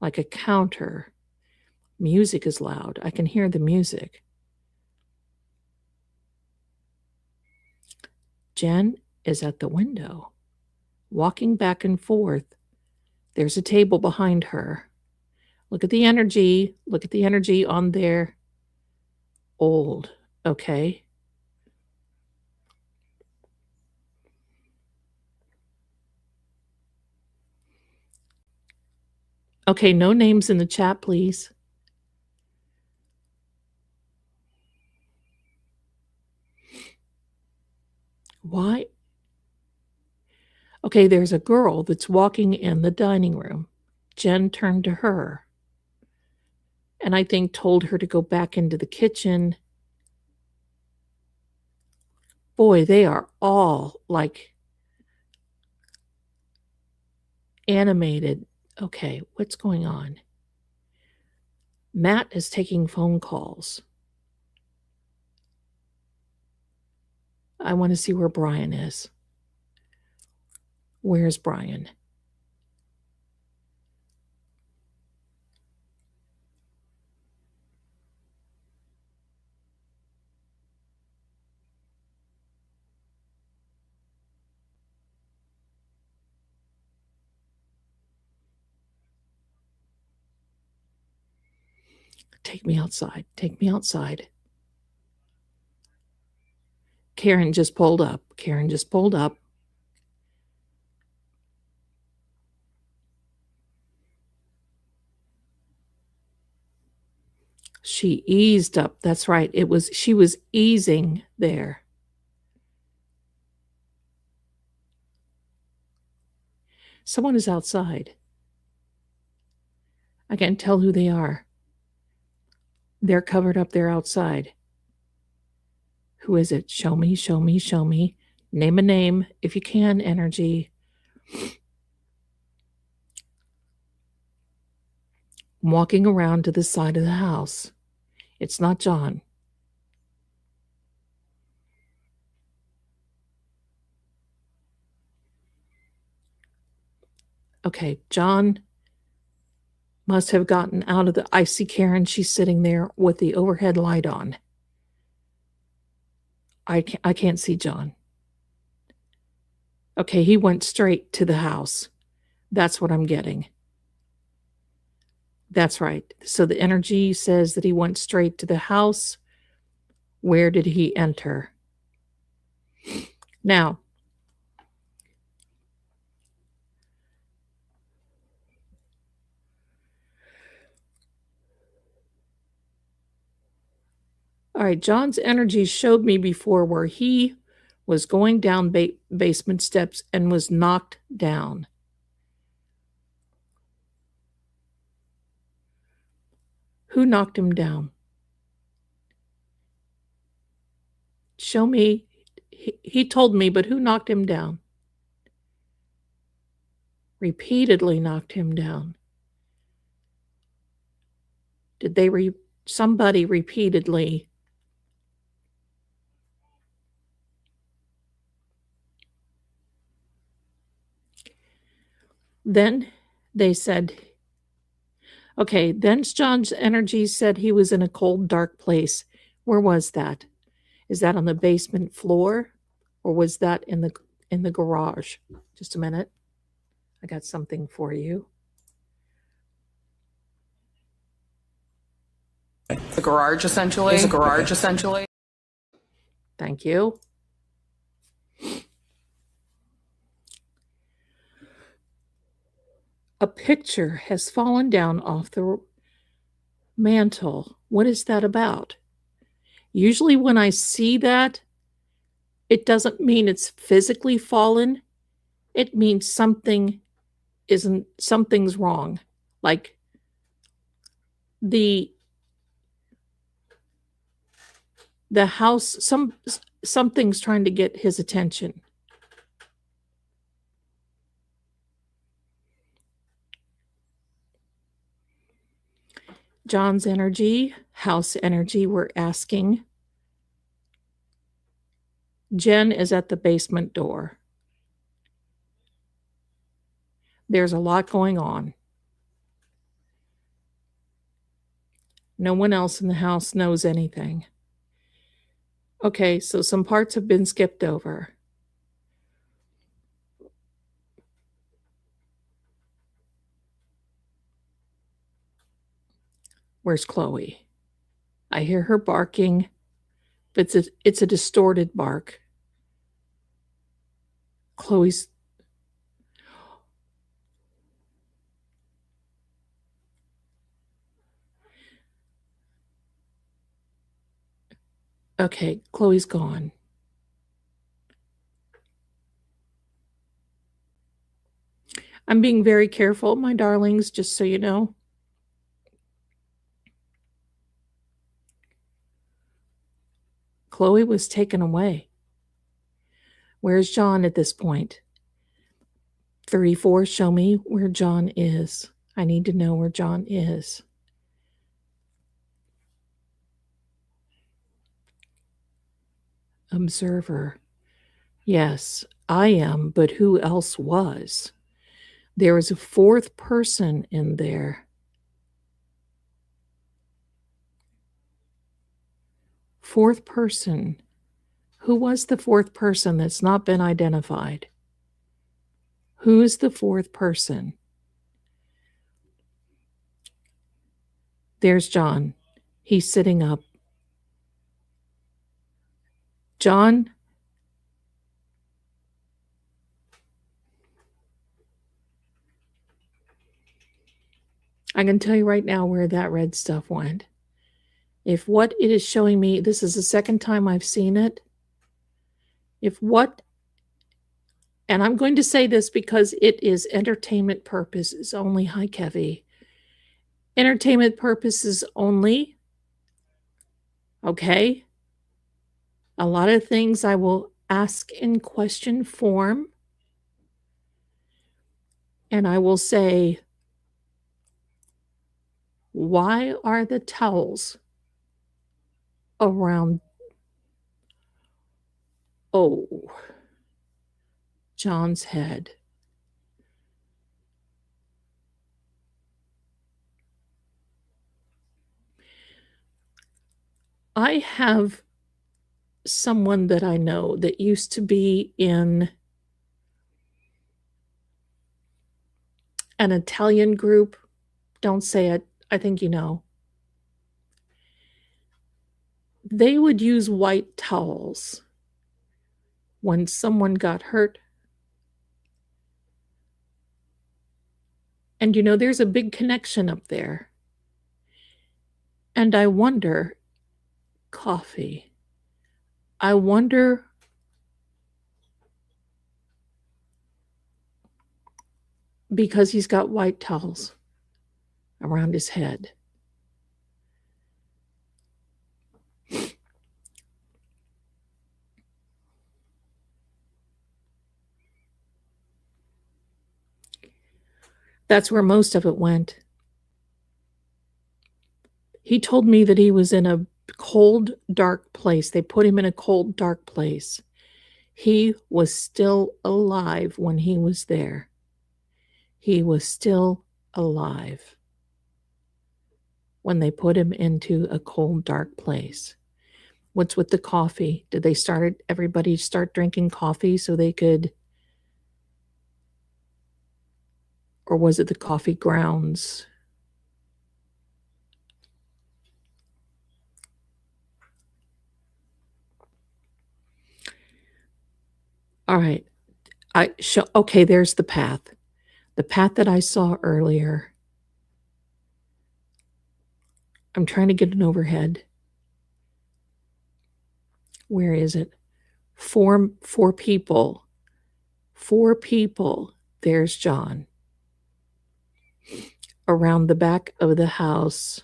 like a counter. Music is loud. I can hear the music. Jen is at the window, walking back and forth. There's a table behind her. Look at the energy. Look at the energy on there. Old. Okay. Okay, no names in the chat, please. Why? Okay, there's a girl that's walking in the dining room. Jen turned to her and I think told her to go back into the kitchen. Boy, they are all like animated. Okay, what's going on? Matt is taking phone calls. I want to see where Brian is. Where's Brian? Take me outside. Take me outside. Karen just pulled up. Karen just pulled up. She eased up. That's right. She was easing there. Someone is outside. I can't tell who they are. They're covered up there outside. Who is it? Show me, show me, show me. Name a name if you can, energy. I'm walking around to the side of the house. It's not John. Okay, John must have gotten out of the... I see Karen. She's sitting there with the overhead light on. I can't see John. Okay, he went straight to the house. That's what I'm getting. That's right. So the energy says that he went straight to the house. Where did he enter? Now, all right, John's energy showed me before where he was going down basement steps and was knocked down. Who knocked him down? Show me. He told me, but who knocked him down? Repeatedly knocked him down. Did they somebody repeatedly? Then they said, okay, then John's energy said he was in a cold, dark place. Where was that? Is that on the basement floor, or was that in the garage? Just a minute. I got something for you. The garage, essentially. Is a garage, essentially. Thank you. A picture has fallen down off the mantle. What is that about? Usually when I see that, it doesn't mean it's physically fallen. It means something's wrong. Like the house, something's trying to get his attention. John's energy, house energy, we're asking. Jen is at the basement door. There's a lot going on. No one else in the house knows anything. Okay, so some parts have been skipped over. Where's Chloe? I hear her barking, but it's a distorted bark. Chloe's... Okay, Chloe's gone. I'm being very careful, my darlings, just so you know. Chloe was taken away. Where's John at this point? 34, show me where John is. I need to know where John is. Observer. Yes, I am, but who else was? There was a fourth person in there. Fourth person. Who was the fourth person that's not been identified? Who is the fourth person? There's John. He's sitting up. John? I can tell you right now where that red stuff went. If what it is showing me, this is the second time I've seen it. If what, and I'm going to say this because it is entertainment purposes only. Hi, Kevy. Entertainment purposes only. Okay? A lot of things I will ask in question form. And I will say, why are the towels around? Oh, John's head. I have someone that I know that used to be in an Italian group. Don't say it. I think you know. They would use white towels when someone got hurt. And you know, there's a big connection up there. And I wonder, coffee, I wonder because he's got white towels around his head. That's where most of it went. He told me that he was in a cold, dark place. They put him in a cold, dark place. He was still alive when he was there. He was still alive when they put him into a cold, dark place. What's with the coffee? Did everybody start drinking coffee so they could, or was it the coffee grounds? All right. Okay, there's the path. The path that I saw earlier. I'm trying to get an overhead. Where is it? Four people. 4 people. There's John. Around the back of the house.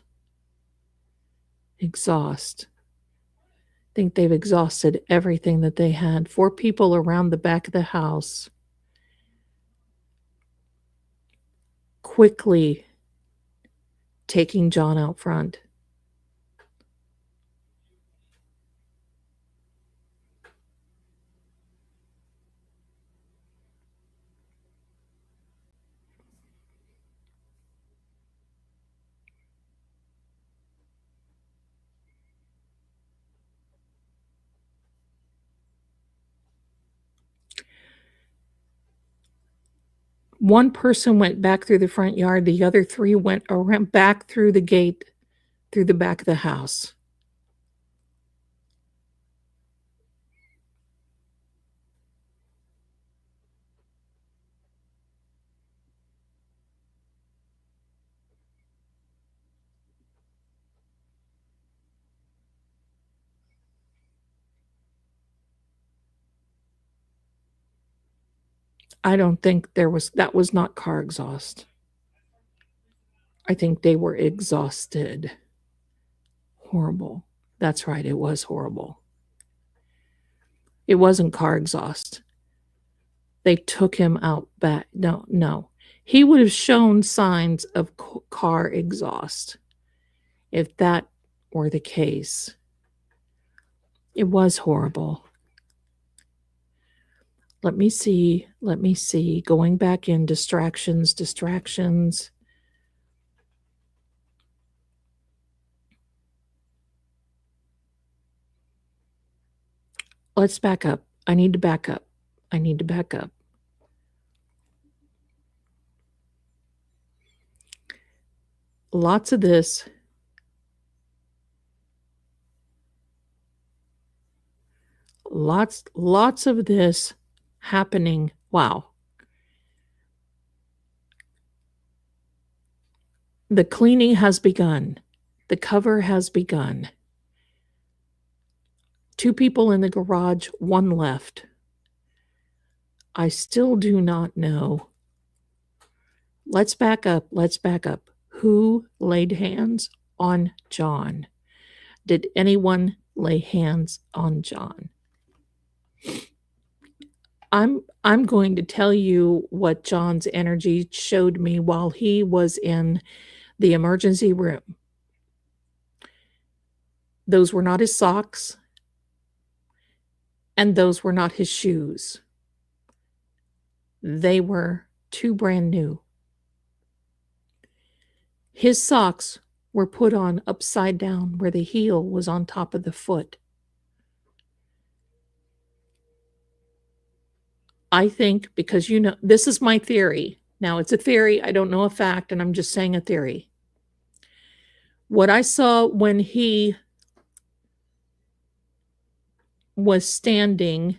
Exhaust. I think they've exhausted everything that they had. 4 people around the back of the house. Quickly taking John out front. One person went back through the front yard. The other 3 went around back through the gate, through the back of the house. I don't think that was not car exhaust. I think they were exhausted. Horrible. That's right, it was horrible. It wasn't car exhaust. They took him out back. No. He would have shown signs of car exhaust if that were the case. It was horrible. Let me see. Going back in, distractions. Let's back up. I need to back up. Lots of this. Lots of this happening. Wow. The cleaning has begun. The cover has begun. 2 people in the garage, 1 left. I still do not know. Let's back up. Who laid hands on John? Did anyone lay hands on John? I'm going to tell you what John's energy showed me while he was in the emergency room. Those were not his socks, and those were not his shoes. They were two brand new. His socks were put on upside down where the heel was on top of the foot. I think, because this is my theory. Now, it's a theory. I don't know a fact, and I'm just saying a theory. What I saw when he was standing,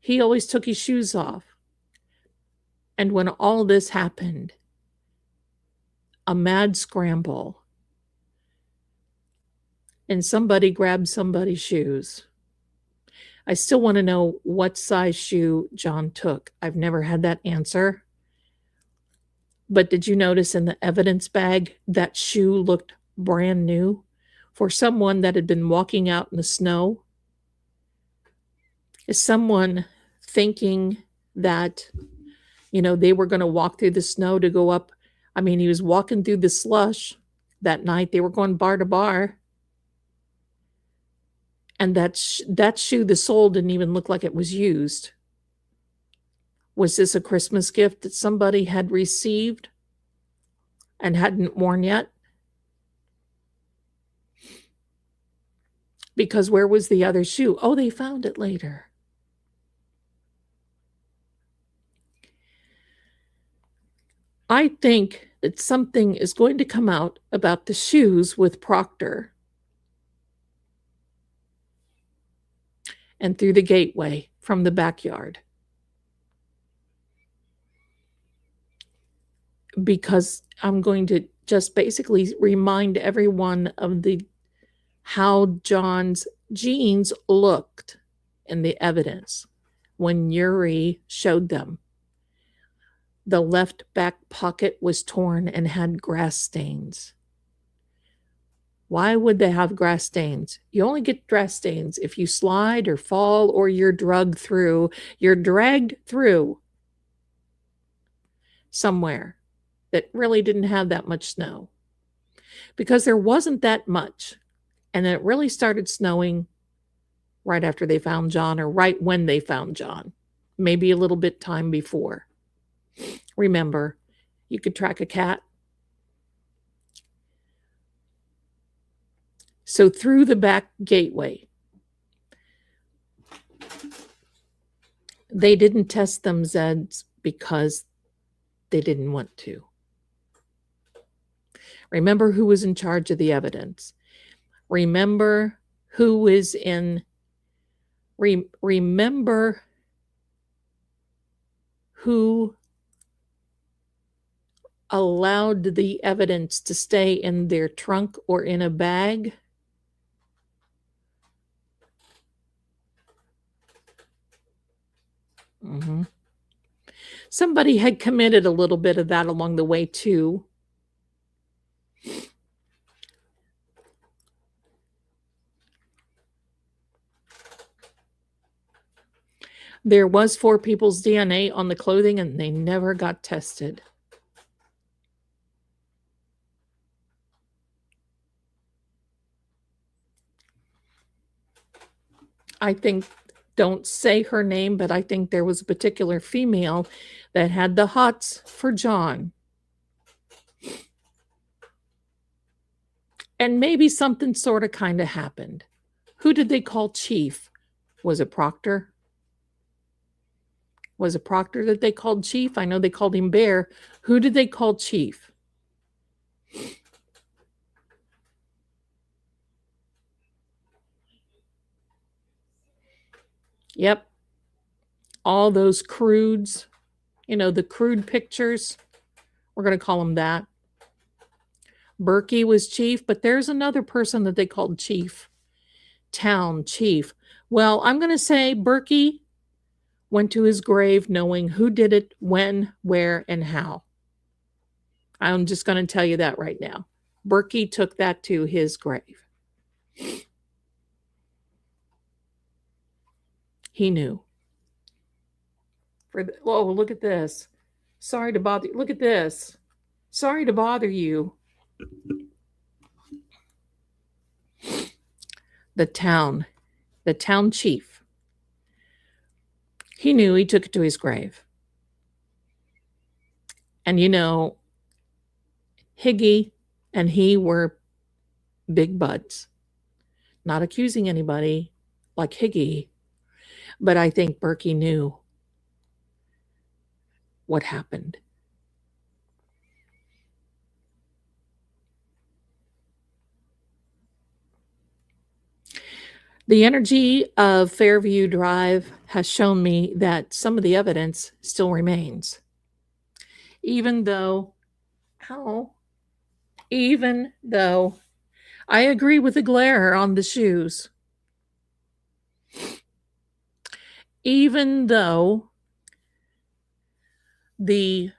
he always took his shoes off. And when all this happened, a mad scramble, and somebody grabbed somebody's shoes. I still want to know what size shoe John took. I've never had that answer. But did you notice in the evidence bag that shoe looked brand new for someone that had been walking out in the snow? Is someone thinking that, they were going to walk through the snow to go up? I mean, he was walking through the slush that night. They were going bar to bar. And that shoe, the sole didn't even look like it was used. Was this a Christmas gift that somebody had received and hadn't worn yet? Because where was the other shoe? Oh, they found it later. I think that something is going to come out about the shoes with Proctor and through the gateway from the backyard. Because I'm going to just basically remind everyone of how John's jeans looked in the evidence when Yuri showed them. The left back pocket was torn and had grass stains. Why would they have grass stains? You only get grass stains if you slide or fall or you're dragged through somewhere that really didn't have that much snow. Because there wasn't that much. And then it really started snowing right after they found John, or right when they found John. Maybe a little bit time before. Remember, you could track a cat. So through the back gateway, they didn't test them Zeds because they didn't want to. Remember who was in charge of the evidence. Remember who is in. Remember who allowed the evidence to stay in their trunk or in a bag. Somebody had committed a little bit of that along the way too. There was 4 people's DNA on the clothing and they never got tested. I think, don't say her name, but I think there was a particular female that had the hots for John. And maybe something sort of kind of happened. Who did they call chief? Was it Proctor? Was it Proctor that they called chief? I know they called him Bear. Who did they call chief? Yep. All those crudes, the crude pictures. We're going to call them that. Berkey was chief, but there's another person that they called chief. Town chief. Well, I'm going to say Berkey went to his grave knowing who did it, when, where, and how. I'm just going to tell you that right now. Berkey took that to his grave. He knew. Oh, look at this. Sorry to bother you. Look at this. Sorry to bother you. The town chief. He knew. He took it to his grave. And Higgy and he were big buds. Not accusing anybody like Higgy, but I think Berkey knew what happened. The energy of Fairview Drive has shown me that some of the evidence still remains. Even though I agree with the glare on the shoes. Even though the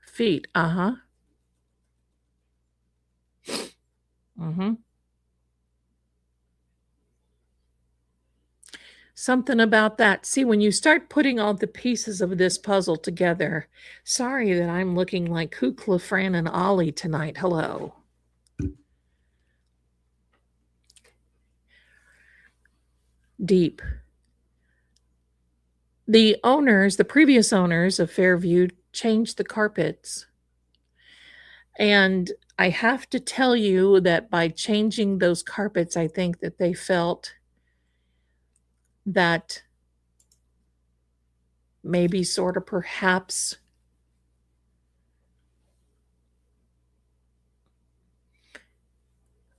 feet, Something about that. See, when you start putting all the pieces of this puzzle together, sorry that I'm looking like Kukla, Fran, and Ollie tonight. Hello. Deep. The previous owners of Fairview changed the carpets. And I have to tell you that by changing those carpets, I think that they felt that maybe sort of perhaps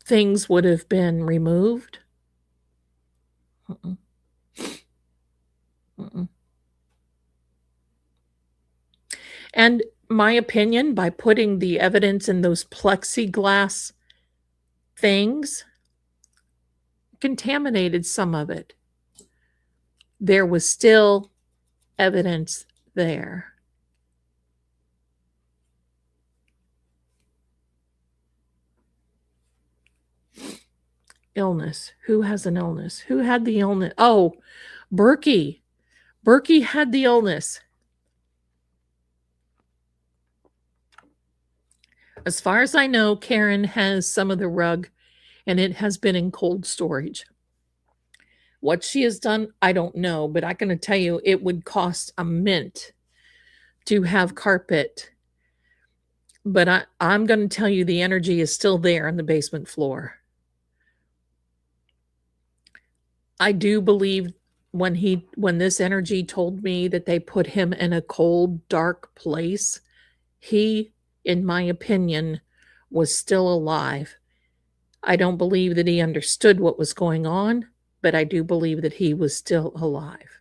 things would have been removed. And my opinion, by putting the evidence in those plexiglass things, contaminated some of it. There was still evidence there. Illness. Who has an illness? Who had the illness? Oh, Berkey. Berkey had the illness. As far as I know, Karen has some of the rug, and it has been in cold storage. What she has done, I don't know, but I can tell you it would cost a mint to have carpet. But I'm going to tell you the energy is still there on the basement floor. I do believe when this energy told me that they put him in a cold, dark place, he, in my opinion, was still alive. I don't believe that he understood what was going on, but I do believe that he was still alive.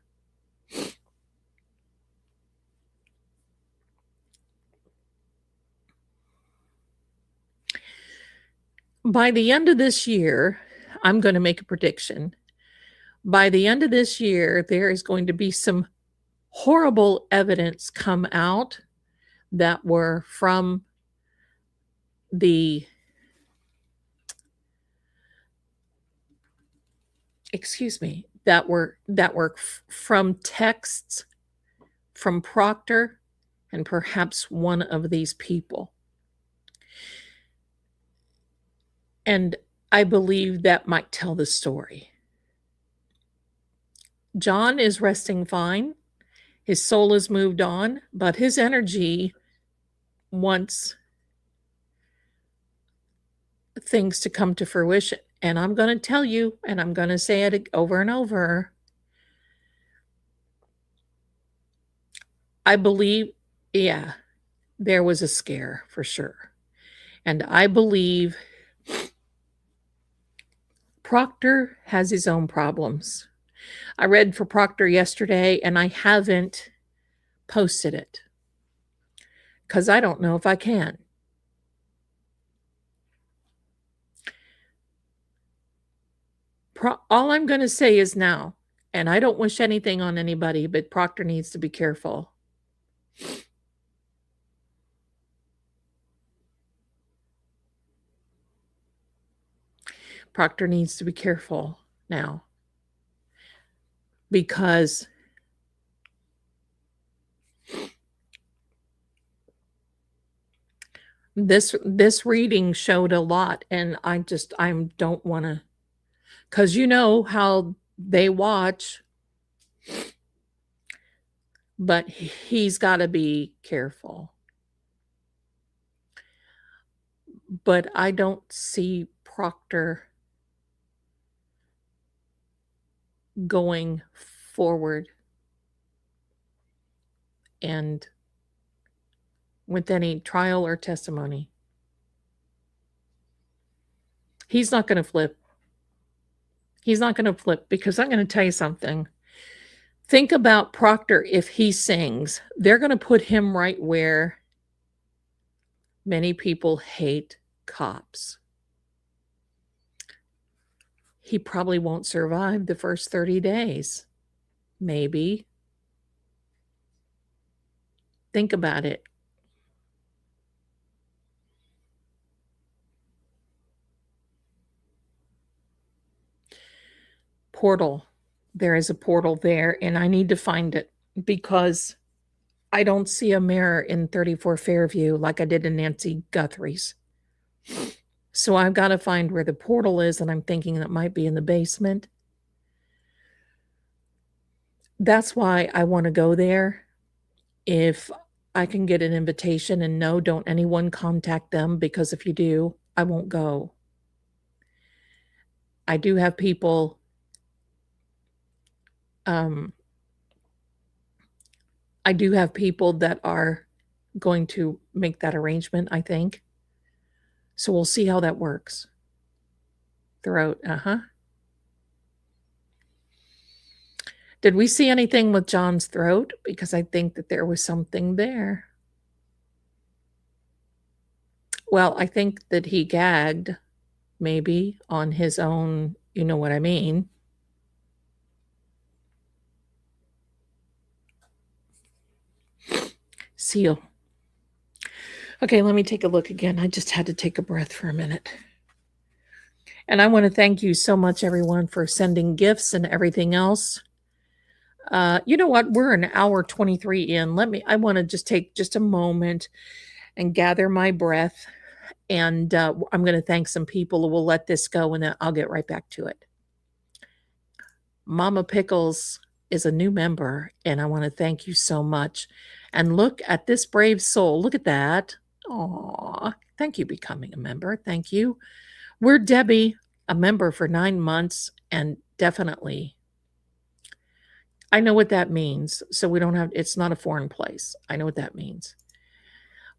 By the end of this year, I'm going to make a prediction. By the end of this year, there is going to be some horrible evidence come out that were from from texts from Proctor and perhaps one of these people. And I believe that might tell the story. John is resting fine. His soul has moved on, but his energy wants things to come to fruition. And I'm going to tell you, and I'm going to say it over and over. I believe, there was a scare for sure. And I believe Proctor has his own problems. I read for Proctor yesterday, and I haven't posted it because I don't know if I can. All I'm going to say is now, and I don't wish anything on anybody, but Proctor needs to be careful. Proctor needs to be careful now because this reading showed a lot, and I don't want to, because you know how they watch, but he's got to be careful. But I don't see Proctor going forward and with any trial or testimony. He's not going to flip. He's not going to flip, because I'm going to tell you something. Think about Proctor. If he sings, they're going to put him right where many people hate cops. He probably won't survive the first 30 days. Maybe. Think about it. Portal. There is a portal there, and I need to find it because I don't see a mirror in 34 Fairview like I did in Nancy Guthrie's. So I've got to find where the portal is, and I'm thinking that might be in the basement. That's why I want to go there. If I can get an invitation, and no, don't anyone contact them, because if you do, I won't go. I do have people that are going to make that arrangement, I think. So we'll see how that works. Throat, Did we see anything with John's throat? Because I think that there was something there. Well, I think that he gagged, maybe, on his own, you know what I mean. Seal. Okay, let me take a look again. I just had to take a breath for a minute. And I want to thank you so much, everyone, for sending gifts and everything else. You know what? We're an hour 23 in. I want to just take just a moment and gather my breath. And I'm going to thank some people. We'll let this go, and then I'll get right back to it. Mama Pickles is a new member, and I want to thank you so much. And look at this brave soul. Look at that. Aw, thank you for becoming a member. Thank you. We're Debbie, a member for 9 months, and definitely, I know what that means. So we don't have, it's not a foreign place. I know what that means.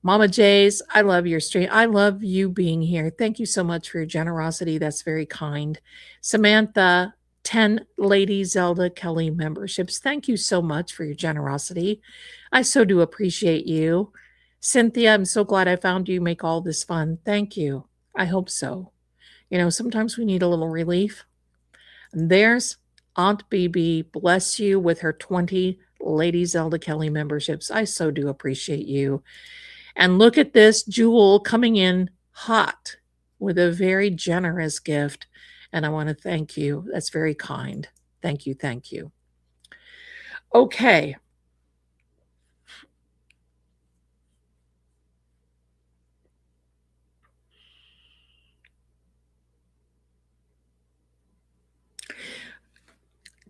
Mama Jays, I love your stream. I love you being here. Thank you so much for your generosity. That's very kind. Samantha, 10 Lady Zelda Kelly memberships. Thank you so much for your generosity. I so do appreciate you. Cynthia, I'm so glad I found you. Make all this fun. Thank you. I hope so. You know, sometimes we need a little relief. And there's Aunt BB, bless you, with her 20 Lady Zelda Kelly memberships. I so do appreciate you. And look at this, Jewel coming in hot with a very generous gift. And I want to thank you. That's very kind. Thank you. Thank you. Okay.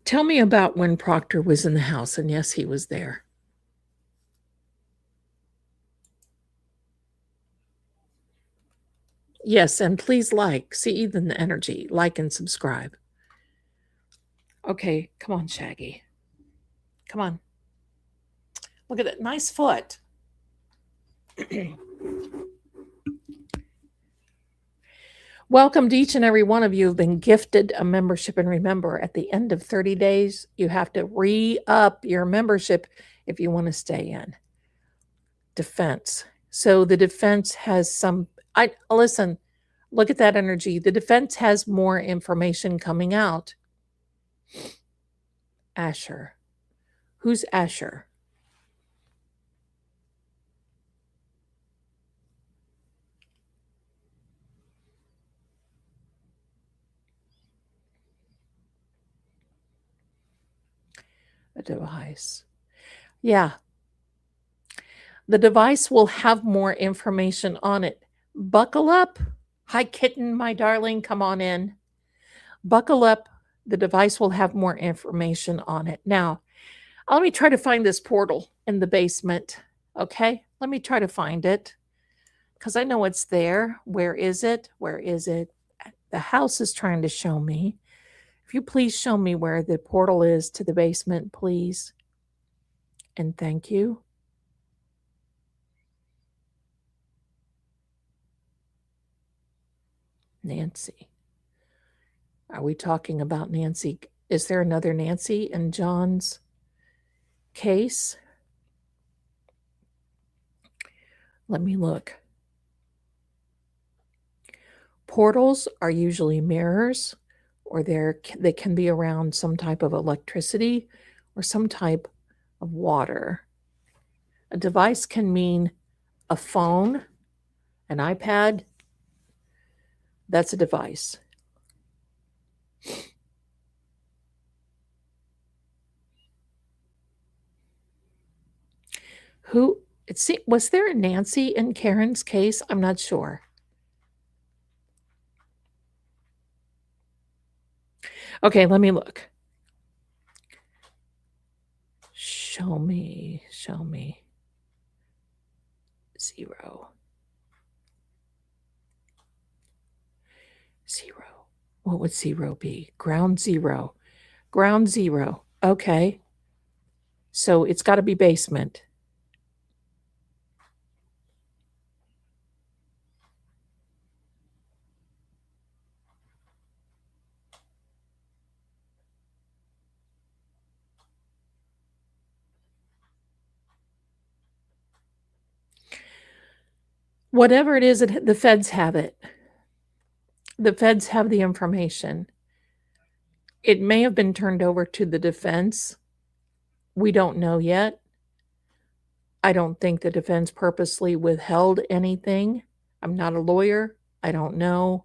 Tell me about when Proctor was in the house. And yes, he was there. Yes, and please see even the energy, like and subscribe. Okay, come on, Shaggy. Come on. Look at that nice foot. Welcome to each and every one of you who've been gifted a membership. And remember, at the end of 30 days, you have to re-up your membership if you want to stay in. Defense. So the defense has listen, look at that energy. The defense has more information coming out. Asher. Who's Asher? A device. Yeah. The device will have more information on it. Buckle up. Hi, kitten, my darling. Come on in. Buckle up. The device will have more information on it. Now, let me try to find this portal in the basement. Okay? Let me try to find it because I know it's there. Where is it? Where is it? The house is trying to show me. If you please show me where the portal is to the basement, please. And thank you. Nancy. Are we talking about Nancy? Is there another Nancy in John's case? Let me look. Portals are usually mirrors, or they can be around some type of electricity or some type of water. A device can mean a phone, an iPad. That's a device. Was there a Nancy in Karen's case? I'm not sure. Okay, let me look. Show me. 0. What would 0 be? Ground zero. Okay. So it's got to be basement. Whatever it is, the feds have it. The feds have the information. It may have been turned over to the defense. We don't know yet. I don't think the defense purposely withheld anything. I'm not a lawyer. I don't know.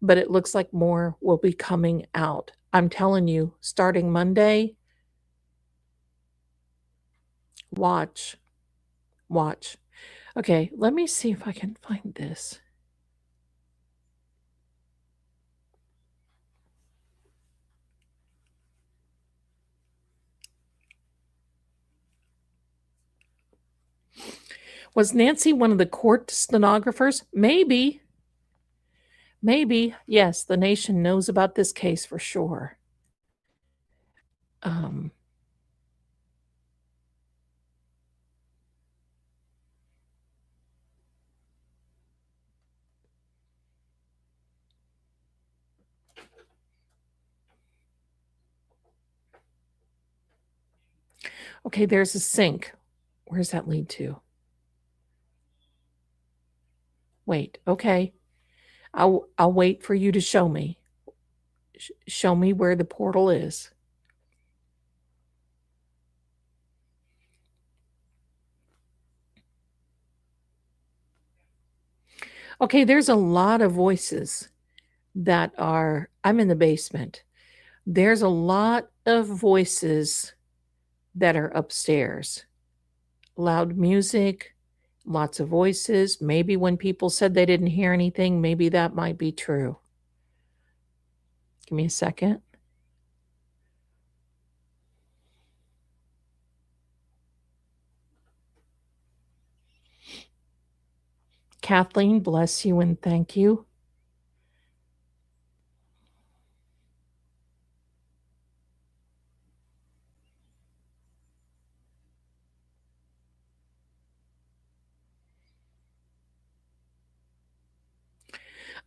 But it looks like more will be coming out. I'm telling you, starting Monday, watch. Okay, let me see if I can find this. Was Nancy one of the court stenographers? Maybe. Yes, the nation knows about this case for sure. Okay, there's a sink. Where does that lead to? Wait, okay. I'll wait for you to show me. Show me where the portal is. Okay, there's a lot of voices that are, I'm in the basement. There's a lot of voices that are upstairs. Loud music, lots of voices. Maybe when people said they didn't hear anything, maybe that might be true. Give me a second. Kathleen, bless you and thank you.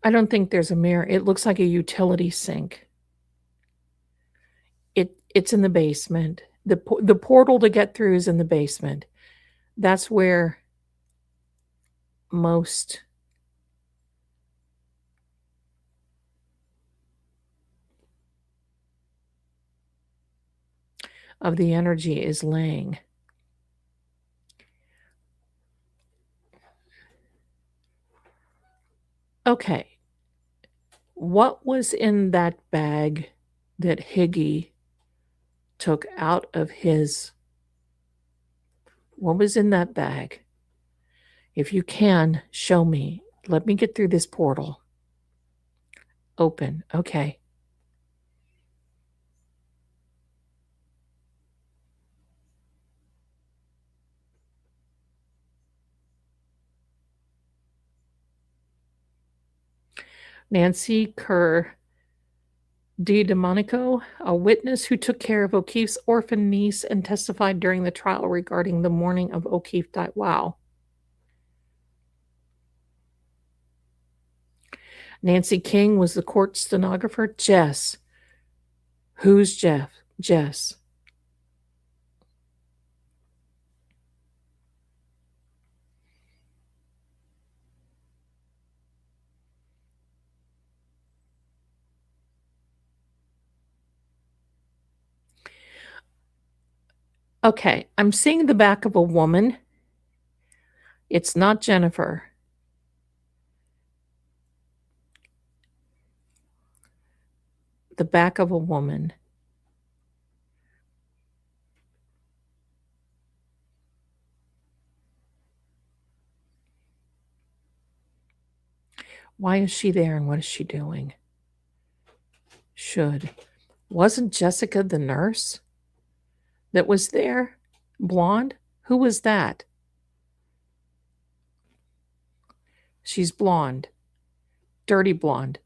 I don't think there's a mirror. It looks like a utility sink. It's in the basement. The portal to get through is in the basement. That's where most of the energy is laying. Okay. What was in that bag that Higgy took out of his. What was in that bag? If you can, show me. Let me get through this portal. Open. Okay. Nancy Kerr DiDomenico, a witness who took care of O'Keefe's orphan niece and testified during the trial regarding the morning of O'Keefe died. Wow. Nancy King was the court stenographer. Jess. Who's Jeff? Jess. Okay, I'm seeing the back of a woman. It's not Jennifer. The back of a woman. Why is she there and what is she doing? Should. Wasn't Jessica the nurse that was there? Blonde? Who was that? She's blonde. Dirty blonde.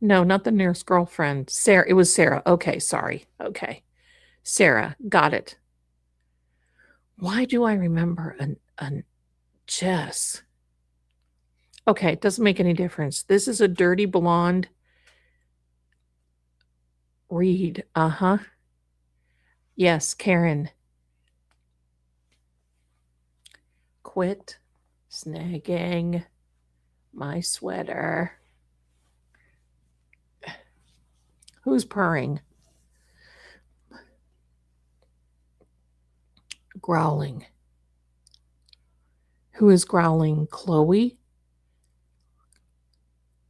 No, not the nurse girlfriend. Sarah. It was Sarah. Okay, sorry. Okay. Sarah. Got it. Why do I remember an Jess? Okay, it doesn't make any difference. This is a dirty blonde. Reed. Uh-huh. Yes, Karen. Quit snagging my sweater. Who's purring? Growling. Who is growling? Chloe?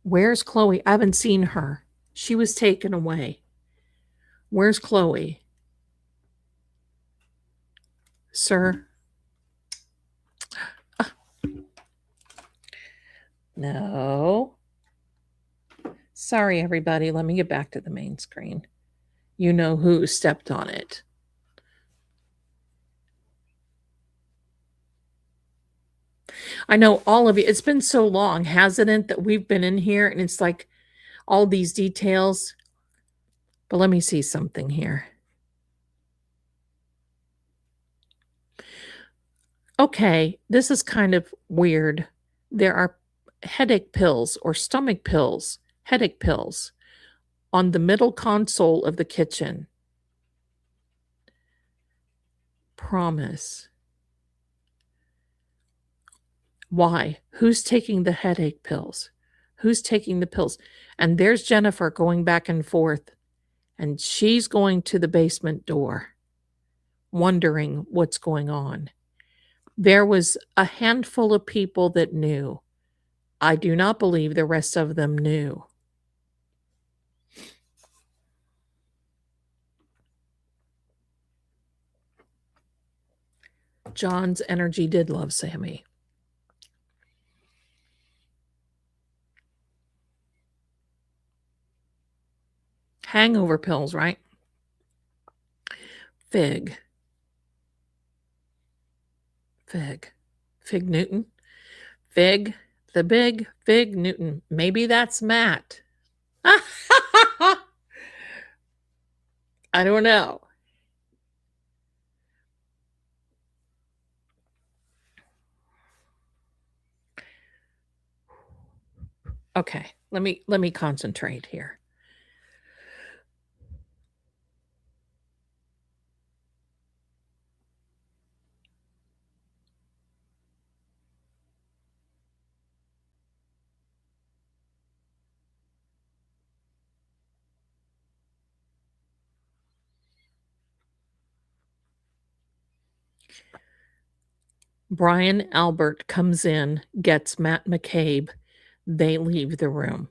Where's Chloe? I haven't seen her. She was taken away. Where's Chloe? Sir? No. Sorry, everybody. Let me get back to the main screen. You know who stepped on it. I know all of you. It's been so long, hasn't it, that we've been in here and it's like all these details. But let me see something here. Okay, this is kind of weird. There are headache pills or stomach pills, headache pills on the middle console of the kitchen. Promise. Why? Who's taking the headache pills? Who's taking the pills? And there's Jennifer going back and forth, and she's going to the basement door, wondering what's going on. There was a handful of people that knew. I do not believe the rest of them knew. John's energy did love Sammy. Hangover pills, right? Fig Newton. Fig, the big Fig Newton. Maybe that's Matt. I don't know. Okay, let me concentrate here. Brian Albert comes in, gets Matt McCabe. They leave the room.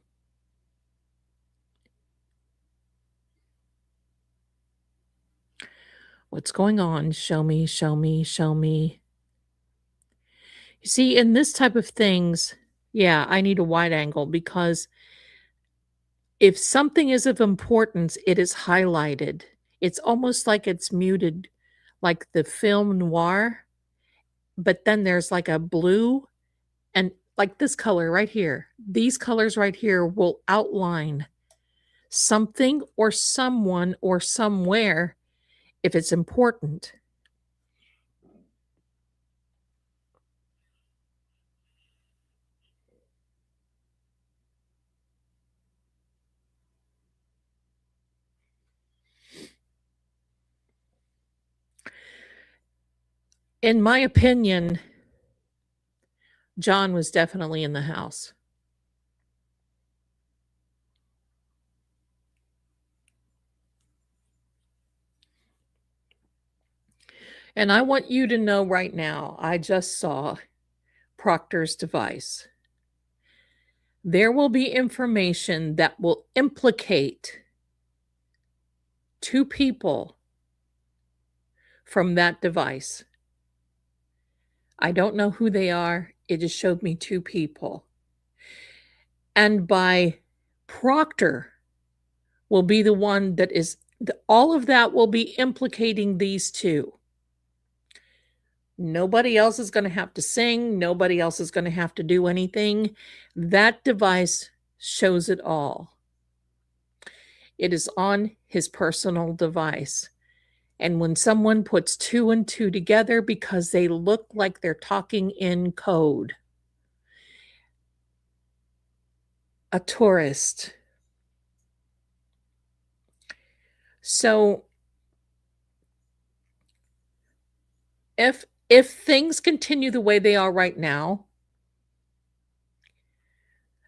What's going on? Show me, show me, show me. You see, in this type of things, yeah, I need a wide angle because if something is of importance, it is highlighted. It's almost like it's muted, like the film noir, but then there's like a blue and like this color right here. These colors right here will outline something or someone or somewhere if it's important. In my opinion, John was definitely in the house. And I want you to know right now, I just saw Proctor's device. There will be information that will implicate two people from that device. I don't know who they are. It just showed me two people. And by Proctor will be the one that is, all of that will be implicating these two. Nobody else is going to have to sing. Nobody else is going to have to do anything. That device shows it all. It is on his personal device. And when someone puts two and two together because they look like they're talking in code, a tourist. So if things continue the way they are right now,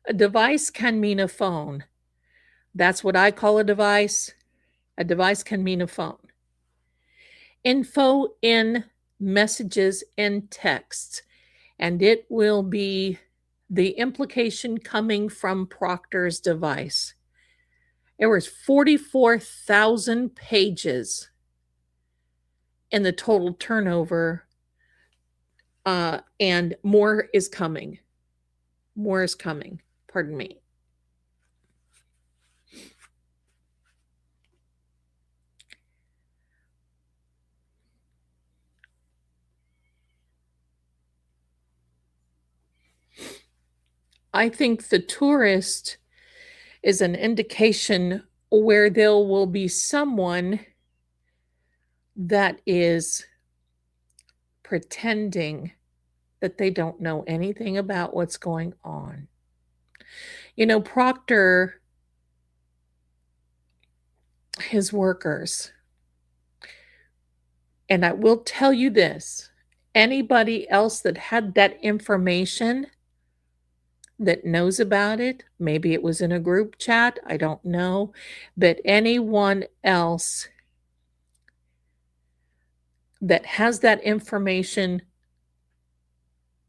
a device can mean a phone. That's what I call a device. A device can mean a phone. Info in messages and texts, and it will be the implication coming from Proctor's device. There was 44,000 pages in the total turnover, and more is coming. More is coming. Pardon me. I think the tourist is an indication where there will be someone that is pretending that they don't know anything about what's going on. You know, Proctor, his workers, and I will tell you this, anybody else that had that information that knows about it, maybe it was in a group chat, I don't know, but anyone else that has that information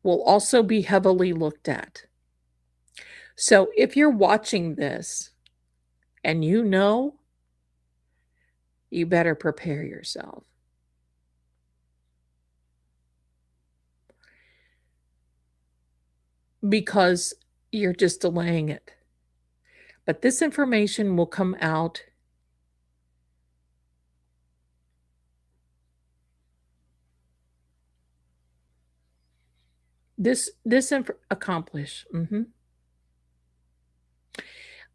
will also be heavily looked at. So if you're watching this and you know, you better prepare yourself. Because you're just delaying it. But this information will come out accomplish.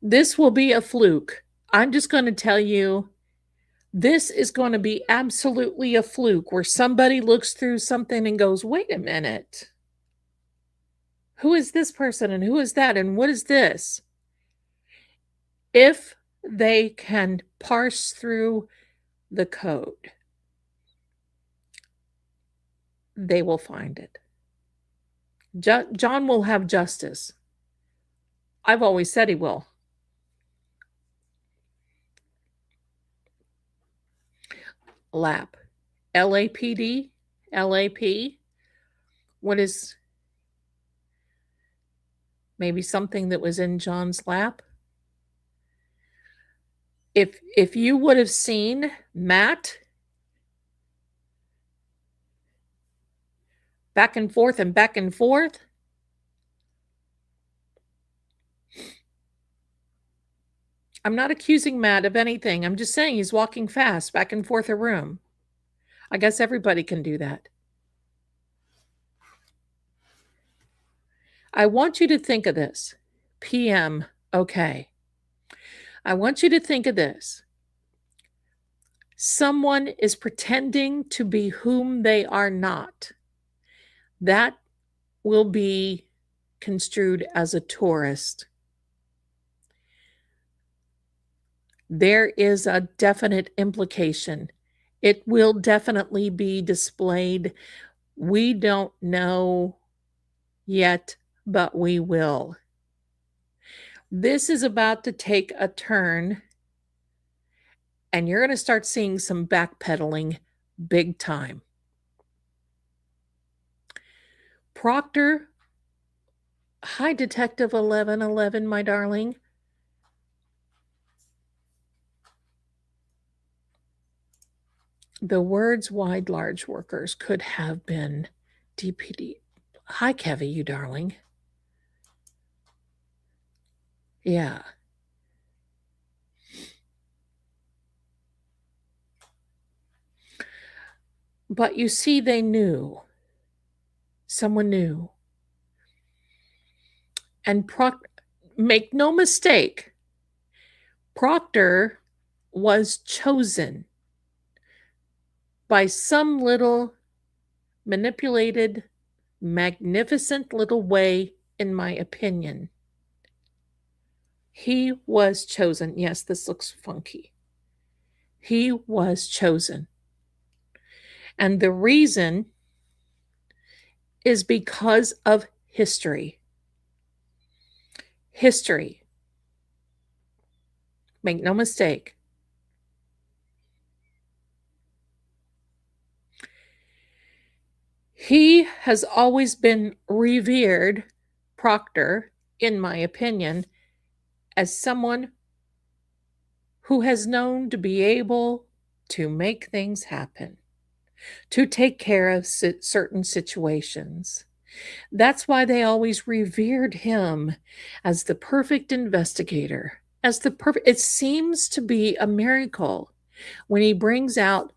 This will be a fluke. I'm just going to tell you, this is going to be absolutely a fluke where somebody looks through something and goes, wait a minute. Who is this person and who is that and what is this? If they can parse through the code, they will find it. John will have justice. I've always said he will. LAP. LAPD. LAP. What is maybe something that was in John's lap? If you would have seen Matt back and forth and back and forth, I'm not accusing Matt of anything. I'm just saying he's walking fast back and forth a room. I guess everybody can do that. I want you to think of this. PM, okay. I want you to think of this. Someone is pretending to be whom they are not. That will be construed as a tourist. There is a definite implication. It will definitely be displayed. We don't know yet, but we will. This is about to take a turn, and you're going to start seeing some backpedaling big time. Proctor, hi, Detective 1111, my darling. The words wide large workers could have been DPD. Hi, Kevy, you darling. Yeah. But you see, they knew. Someone knew. And make no mistake, Proctor was chosen by some little manipulated, magnificent little way, in my opinion. He was chosen. Yes, this looks funky. He was chosen. And the reason is because of history. History. Make no mistake. He has always been revered, Proctor, in my opinion, as someone who has known to be able to make things happen, to take care of certain situations. That's why they always revered him as the perfect investigator, as the perfect. It seems to be a miracle when he brings out,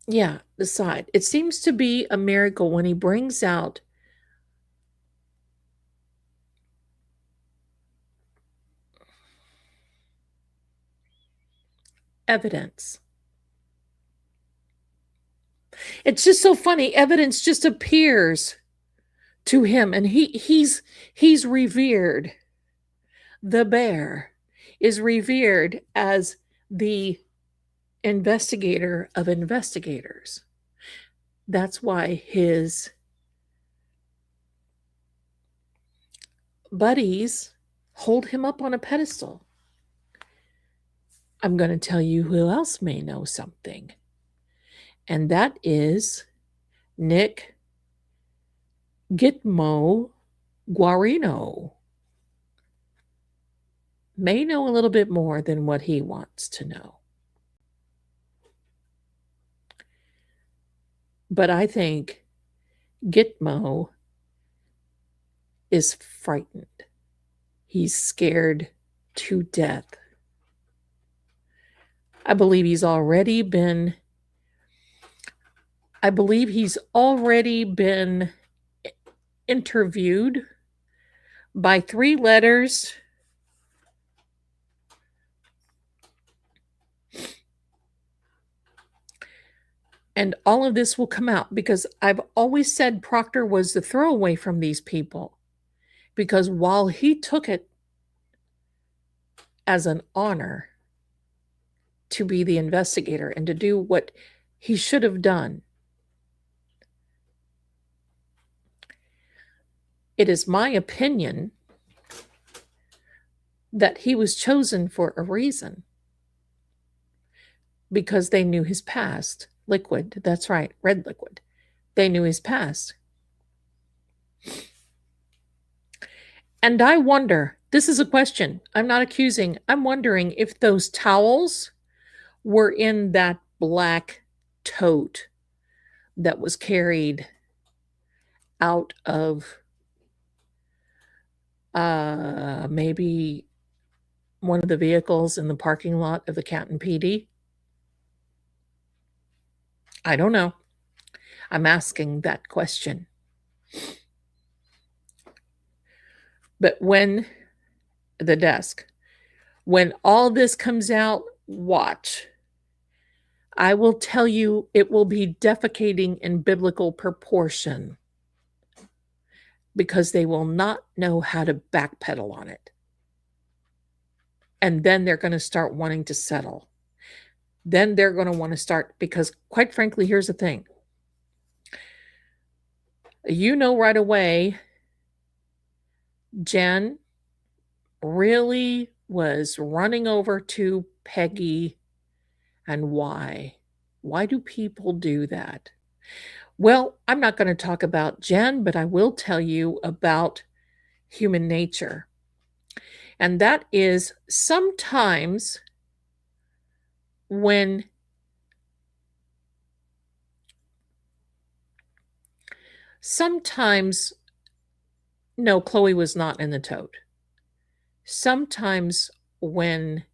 the side. It seems to be a miracle when he brings out evidence. It's just so funny. Evidence just appears to him, and he's revered. The bear is revered as the investigator of investigators. That's why his buddies hold him up on a pedestal. I'm going to tell you who else may know something. And that is Nick Gitmo Guarino. May know a little bit more than what he wants to know. But I think Gitmo is frightened. He's scared to death. I believe he's already been interviewed by 3 letters. And all of this will come out because I've always said Proctor was the throwaway from these people. Because while he took it as an honor to be the investigator and to do what he should have done, it is my opinion that he was chosen for a reason. Because they knew his past. Liquid, that's right, red liquid. They knew his past. And I wonder, this is a question. I'm not accusing. I'm wondering if those towels were in that black tote that was carried out of maybe one of the vehicles in the parking lot of the Canton PD. I don't know. I'm asking that question. But when the desk, when all this comes out, watch. I will tell you it will be defecating in biblical proportion because they will not know how to backpedal on it. And then they're going to start wanting to settle. Then they're going to want to start, because quite frankly, here's the thing. You know right away, Jen really was running over to Peggy. And why? Why do people do that? Well, I'm not going to talk about Jen, but I will tell you about human nature. And that is sometimes when no, Chloe was not in the tote. Sometimes when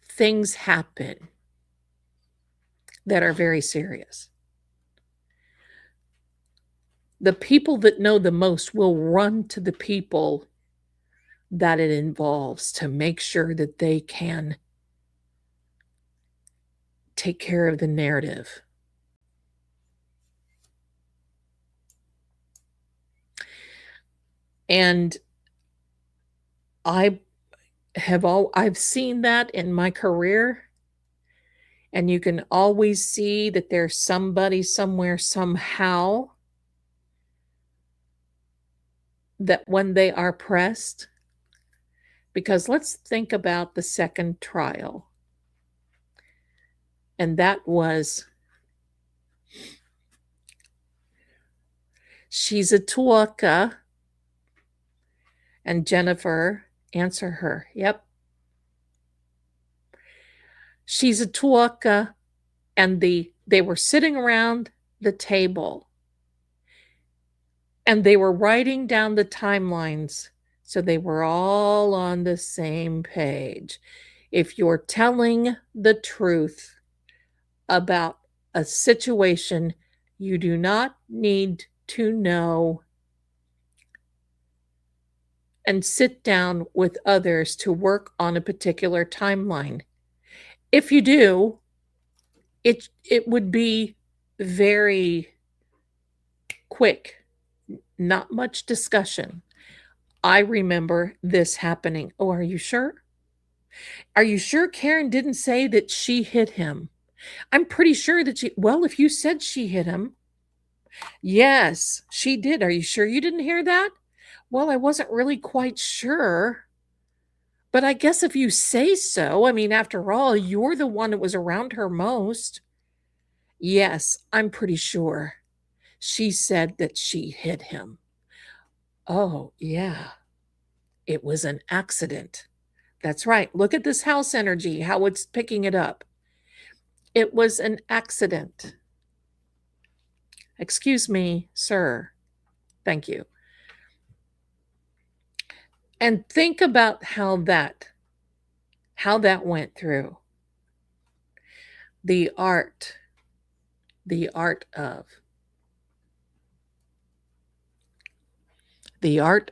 things happen that are very serious, the people that know the most will run to the people that it involves to make sure that they can take care of the narrative. And I've seen that in my career, and you can always see that there's somebody somewhere somehow that when they are pressed, because let's think about the second trial. And that was, she's a Tuaka, and Jennifer, answer her. Yep. She's a Tuaka, and they were sitting around the table, and they were writing down the timelines, so they were all on the same page. If you're telling the truth about a situation, you do not need to know and sit down with others to work on a particular timeline. If you do, it would be very quick, not much discussion. I remember this happening. Oh, are you sure? Are you sure Karen didn't say that she hit him? I'm pretty sure that well, if you said she hit him, yes, she did. Are you sure you didn't hear that? Well, I wasn't really quite sure. But I guess if you say so, I mean, after all, you're the one that was around her most. Yes, I'm pretty sure. She said that she hit him. Oh, yeah. It was an accident. That's right. Look at this house energy, how it's picking it up. It was an accident. Excuse me, sir. Thank you. And think about how that went through. The art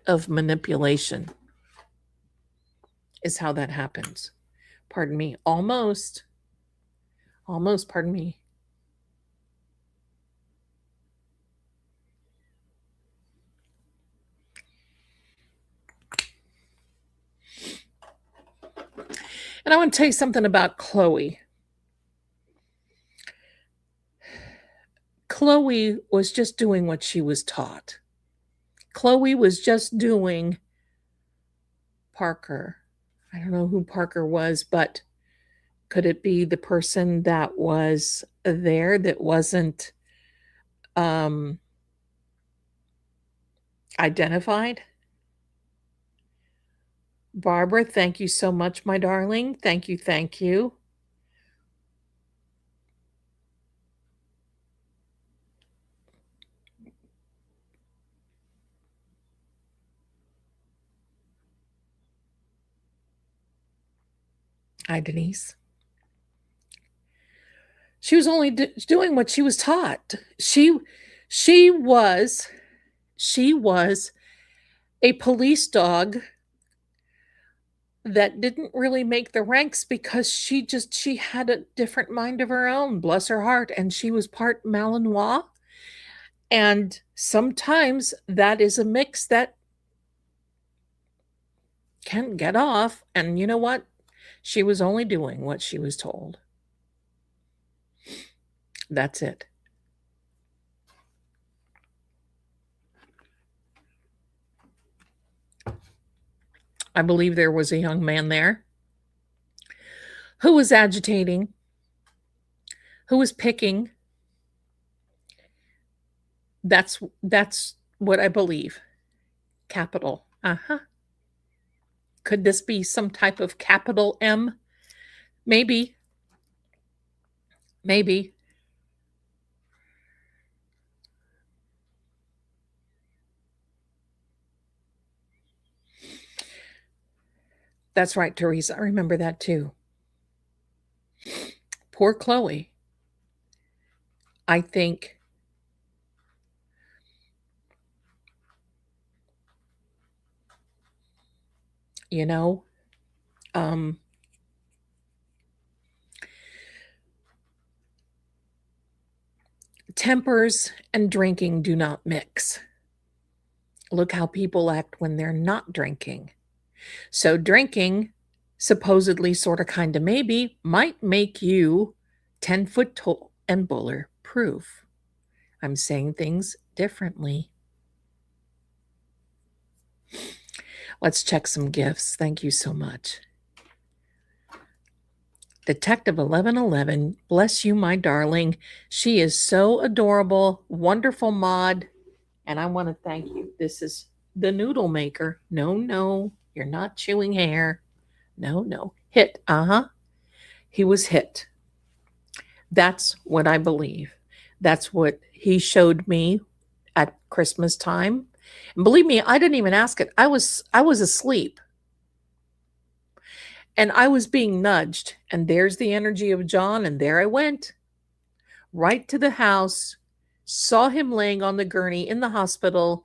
of manipulation is how that happens. Pardon me. Almost, pardon me. And I want to tell you something about Chloe. Chloe was just doing what she was taught. Chloe was just doing Parker. I don't know who Parker was, but Could it be the person that was there that wasn't identified? Barbara, thank you so much, my darling. Thank you, thank you. Hi, Denise. She was only doing what she was taught. She was a police dog that didn't really make the ranks because she had a different mind of her own, bless her heart, and she was part Malinois. And sometimes that is a mix that can get off. And you know what? She was only doing what she was told. That's it. I believe there was a young man there who was agitating, who was picking. That's what I believe. Capital. Uh-huh. Could this be some type of capital M? Maybe. Maybe. That's right, Teresa. I remember that too. Poor Chloe. I think tempers and drinking do not mix. Look how people act when they're not drinking. So drinking, supposedly, sort of, kind of, maybe, might make you 10-foot tall and bulletproof. I'm saying things differently. Let's check some gifts. Thank you so much. Detective 1111, bless you, my darling. She is so adorable, wonderful mod, and I want to thank you. This is the noodle maker. No, you're not chewing hair. No. Hit. He was hit. That's what I believe. That's what he showed me at Christmas time. And believe me, I didn't even ask it. I was asleep. And I was being nudged. And there's the energy of John. And there I went. Right to the house. Saw him laying on the gurney in the hospital.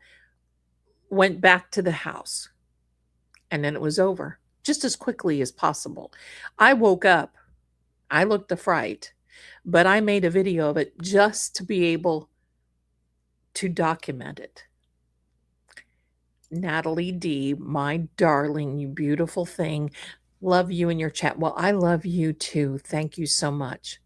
Went back to the house. And then it was over. Just as quickly as possible. I woke up. I looked a fright. But I made a video of it just to be able to document it. Natalie D, my darling, you beautiful thing. Love you in your chat. Well, I love you too. Thank you so much.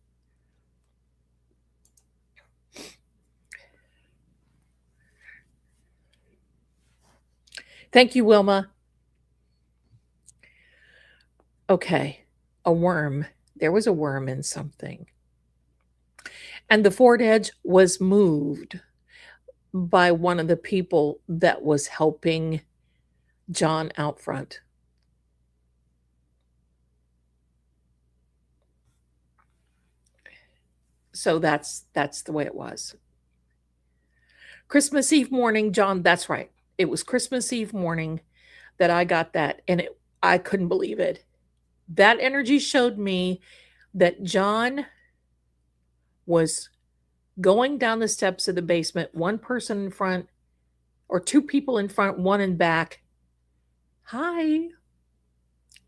Thank you, Wilma. Okay, a worm. There was a worm in something. And the forward edge was moved by one of the people that was helping John out front. So that's the way it was. Christmas Eve morning, John, that's right. It was Christmas Eve morning that I got that, and I couldn't believe it. That energy showed me that John was going down the steps of the basement, one person in front, or two people in front, one in back. Hi.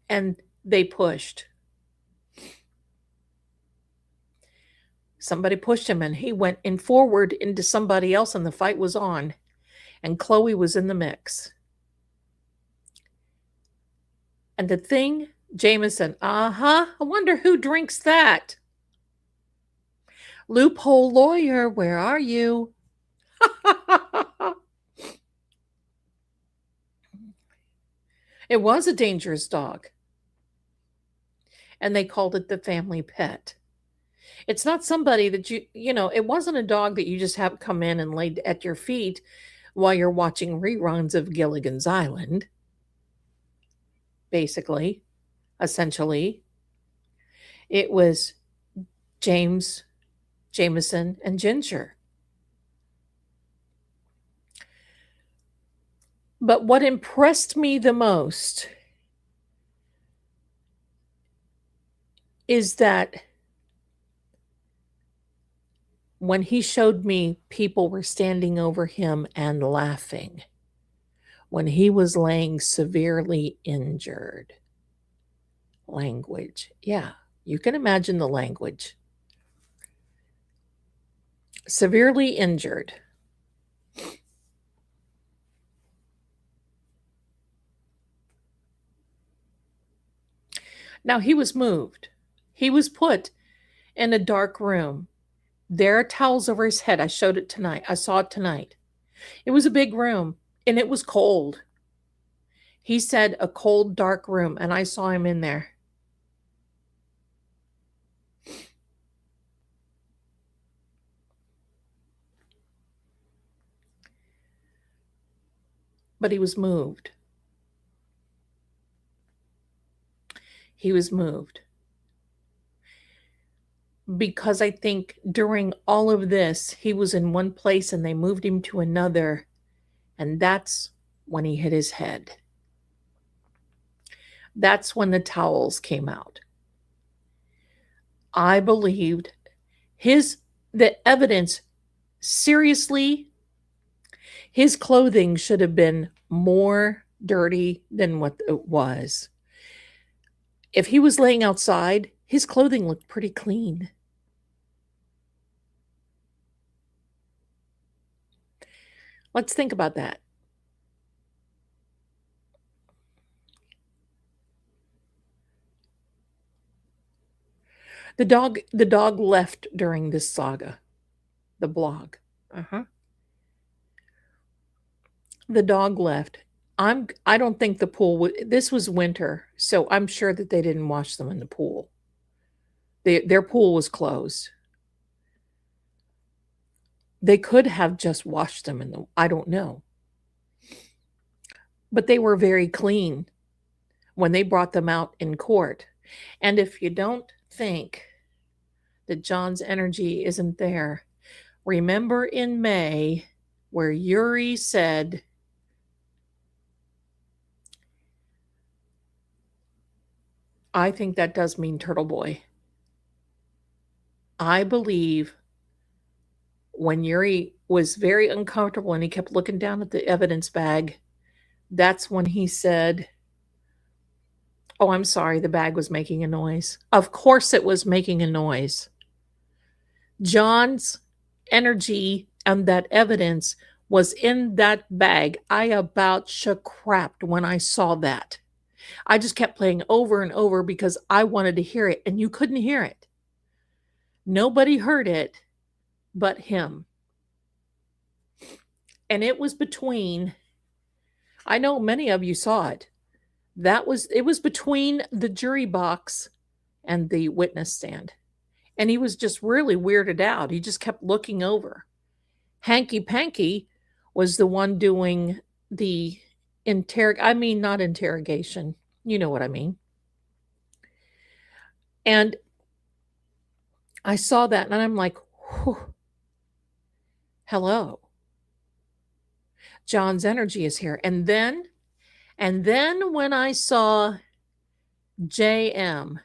And they pushed. Somebody pushed him and he went in forward into somebody else and the fight was on. And Chloe was in the mix. And the thing, Jameson, I wonder who drinks that. Loophole lawyer, where are you? It was a dangerous dog. and they called it the family pet. It's not somebody that it wasn't a dog that you just have come in and laid at your feet while you're watching reruns of Gilligan's Island, basically, essentially. It was James, Jameson, and Ginger. But what impressed me the most is that when he showed me people were standing over him and laughing when he was laying severely injured. Language. Yeah, you can imagine the language. Severely injured. Now, he was moved. He was put in a dark room. There are towels over his head. I showed it tonight. I saw it tonight. It was a big room, and it was cold. He said a cold, dark room, and I saw him in there. But he was moved. He was moved. Because I think during all of this, he was in one place and they moved him to another, and that's when he hit his head. That's when the towels came out. I believed the evidence, seriously, his clothing should have been more dirty than what it was. If he was laying outside, his clothing looked pretty clean. Let's think about that. The dog left during this saga. The blog. The dog left. I don't think the pool this was winter, so I'm sure that they didn't wash them in the pool. Their pool was closed. They could have just washed them I don't know. But they were very clean when they brought them out in court. And if you don't think that John's energy isn't there, remember in May where Yuri said, I think that does mean Turtle Boy. I believe when Yuri was very uncomfortable and he kept looking down at the evidence bag, that's when he said, oh, I'm sorry, the bag was making a noise. Of course it was making a noise. John's energy and that evidence was in that bag. I about shook crap when I saw that. I just kept playing over and over because I wanted to hear it, and you couldn't hear it. Nobody heard it but him. And it was between, I know many of you saw it. It was between the jury box and the witness stand. And he was just really weirded out. He just kept looking over. Hanky Panky was the one doing the not interrogation. You know what I mean. And I saw that and I'm like, whew, hello. John's energy is here. And then when I saw JM,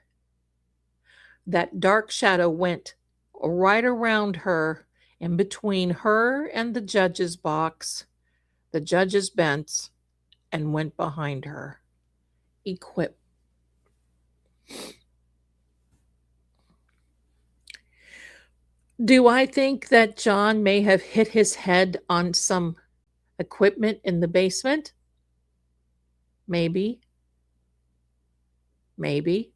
that dark shadow went right around her, in between her and the judge's box, the judge's bench, and went behind her. Equip. Do I think that John may have hit his head on some equipment in the basement? Maybe. Maybe.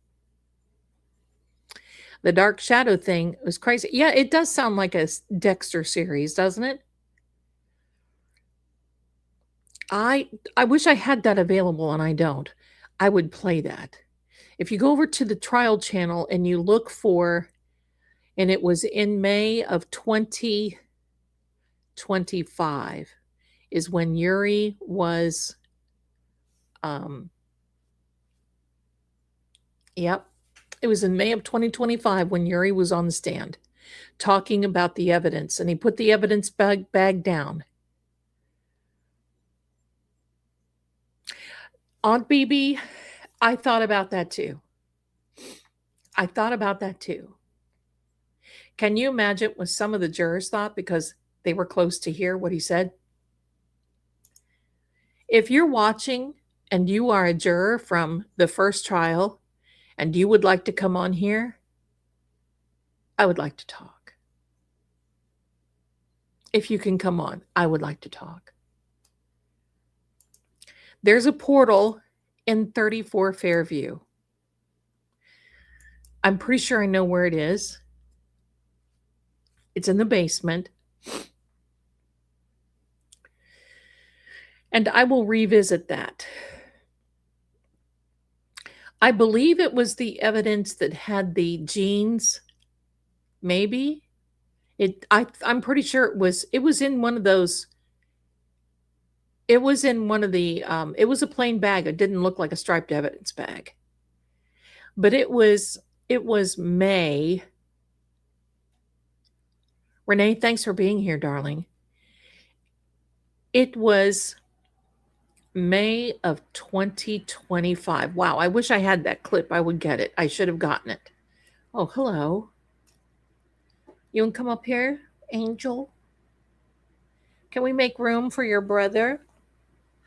The dark shadow thing was crazy. Yeah, it does sound like a Dexter series, doesn't it? I wish I had that available, and I don't. I would play that. If you go over to the trial channel and you look for, and it was in May of 2025 is when Yuri was, yep, it was in May of 2025 when Yuri was on the stand talking about the evidence, and he put the evidence bag down. Aunt BB, I thought about that too. Can you imagine what some of the jurors thought because they were close to hear what he said? If you're watching and you are a juror from the first trial and you would like to come on here, I would like to talk. If you can come on, I would like to talk. There's a portal in 34 Fairview. I'm pretty sure I know where it is. It's in the basement. And I will revisit that. I believe it was the evidence that had the genes. Maybe. I'm pretty sure it was in one of those. It was in one of the, it was a plain bag. It didn't look like a striped evidence bag. But it was May. Renee, thanks for being here, darling. It was May of 2025. Wow, I wish I had that clip. I would get it. I should have gotten it. Oh, hello. You can come up here, Angel? Can we make room for your brother?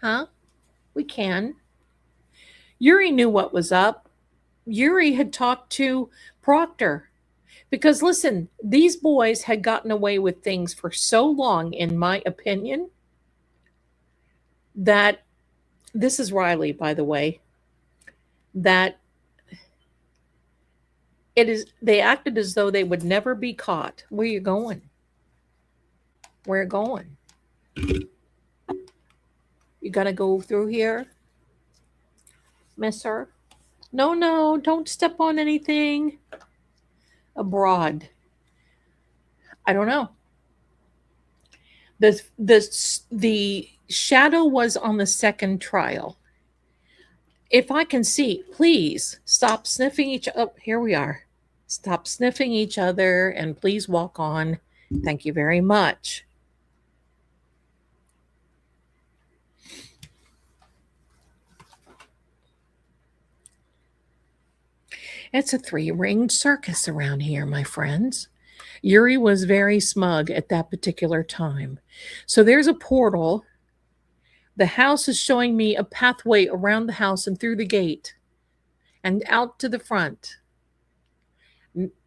Huh? We can. Yuri knew what was up. Yuri had talked to Proctor. Because listen, these boys had gotten away with things for so long, in my opinion, that this is Riley, by the way, that they acted as though they would never be caught. Where you going? Where you going? You gotta go through here, mister? No, don't step on anything. Abroad. I don't know. The shadow was on the second trial. If I can see, please stop sniffing each other. Oh, here we are. Stop sniffing each other and please walk on. Thank you very much. It's a three-ringed circus around here, my friends. Yuri was very smug at that particular time. So there's a portal. The house is showing me a pathway around the house and through the gate and out to the front.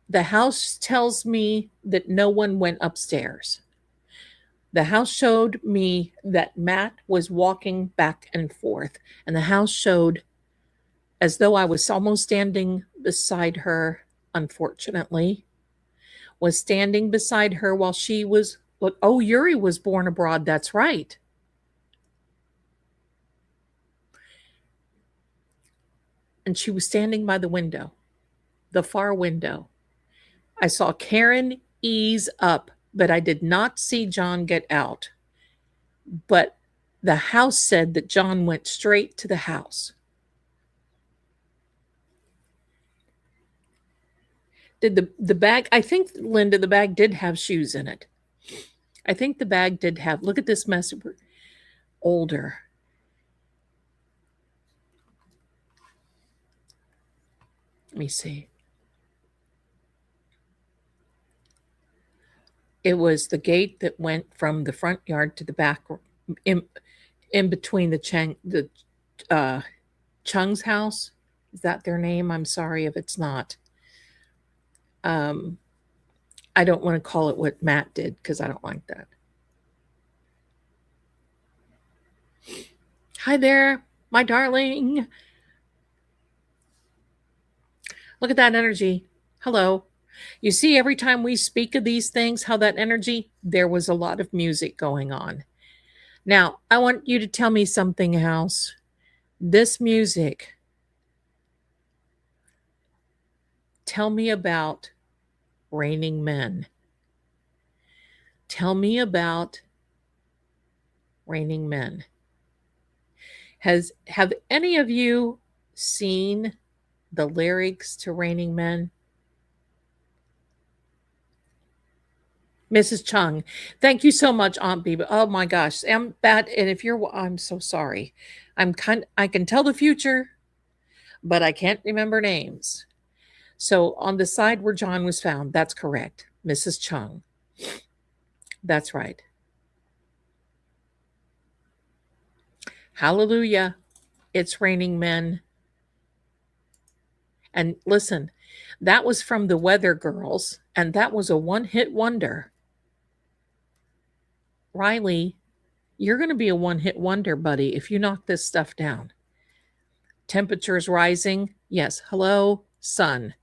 The house tells me that no one went upstairs. The house showed me that Matt was walking back and forth, and the house showed as though I was almost standing beside her, unfortunately, was standing beside her while she was, oh, Yuri was born abroad. That's right. And she was standing by the window, the far window. I saw Karen ease up, but I did not see John get out. But the house said that John went straight to the house. Did the bag, I think, Linda, the bag did have shoes in it. I think the bag did have, look at this mess, older. Let me see. It was the gate that went from the front yard to the back, in between the Chung's house. Is that their name? I'm sorry if it's not. I don't want to call it what Matt did because I don't like that. Hi there, my darling. Look at that energy. Hello. You see, every time we speak of these things, how that energy, there was a lot of music going on. Now, I want you to tell me something, House. This music, Tell me about raining men. Tell me about raining men. Have any of you seen the lyrics to Raining Men? Mrs. Chung, thank you so much, Aunt Biba. Oh my gosh, and if I'm so sorry. I can tell the future, but I can't remember names. So on the side where John was found, that's correct, Mrs. Chung. That's right. Hallelujah. It's raining men. And listen, that was from the Weather Girls, and that was a one-hit wonder. Riley, you're going to be a one-hit wonder, buddy, if you knock this stuff down. Temperatures rising. Yes. Hello, sun.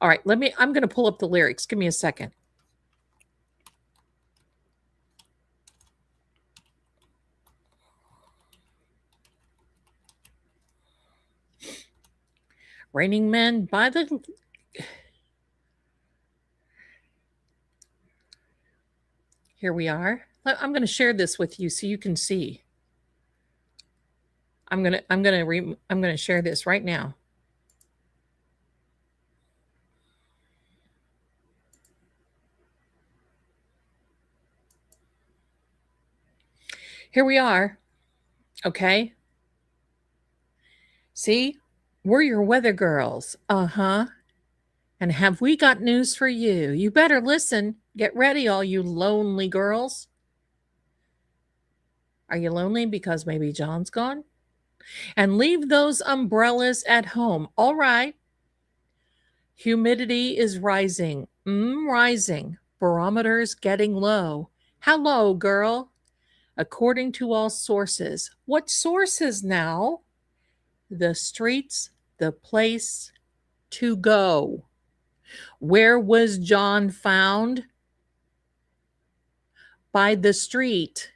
All right, I'm going to pull up the lyrics. Give me a second. Raining Men by the... Here we are. I'm going to share this with you so you can see. I'm going to share this right now. Here we are. Okay. See? We're your weather girls. Uh-huh. And have we got news for you? You better listen. Get ready, all you lonely girls. Are you lonely because maybe John's gone? And leave those umbrellas at home. All right. Humidity is rising. Rising. Barometers getting low. How low, girl? According to all sources. What sources now? The streets, the place to go. Where was John found? By the street.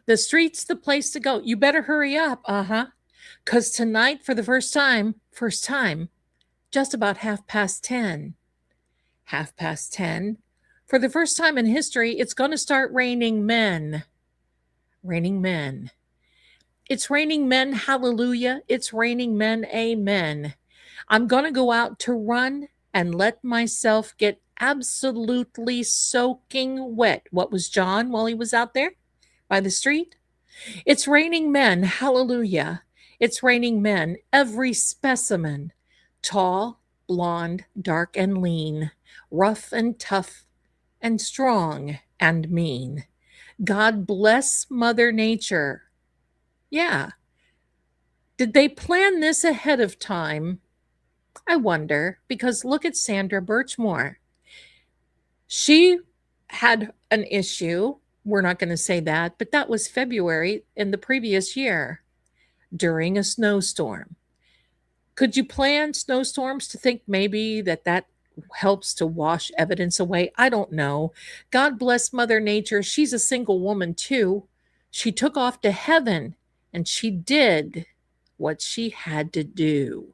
The street's the place to go. You better hurry up. Because tonight, for the first time, just about 10:30. 10:30. For the first time in history, it's going to start raining men. Raining men. It's raining men, hallelujah. It's raining men, amen. I'm going to go out to run and let myself get absolutely soaking wet. What was John while he was out there by the street? It's raining men, hallelujah. It's raining men, every specimen. Tall, blonde, dark and lean, rough and tough, and strong and mean. God bless Mother Nature. Yeah. Did they plan this ahead of time? I wonder, because look at Sandra Birchmore. She had an issue. We're not going to say that, but that was February in the previous year during a snowstorm. Could you plan snowstorms to think maybe that helps to wash evidence away? I don't know. God bless Mother Nature. She's a single woman too. She took off to heaven and she did what she had to do.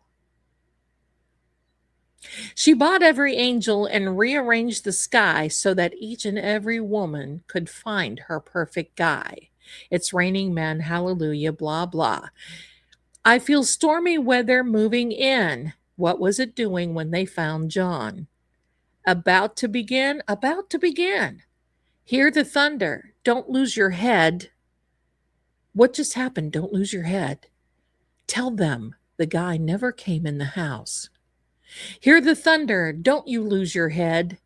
She bought every angel and rearranged the sky so that each and every woman could find her perfect guy. It's raining men, hallelujah, blah, blah. I feel stormy weather moving in. What was it doing when they found John? About to begin. Hear the thunder. Don't lose your head. What just happened? Don't lose your head. Tell them the guy never came in the house. Hear the thunder. Don't you lose your head.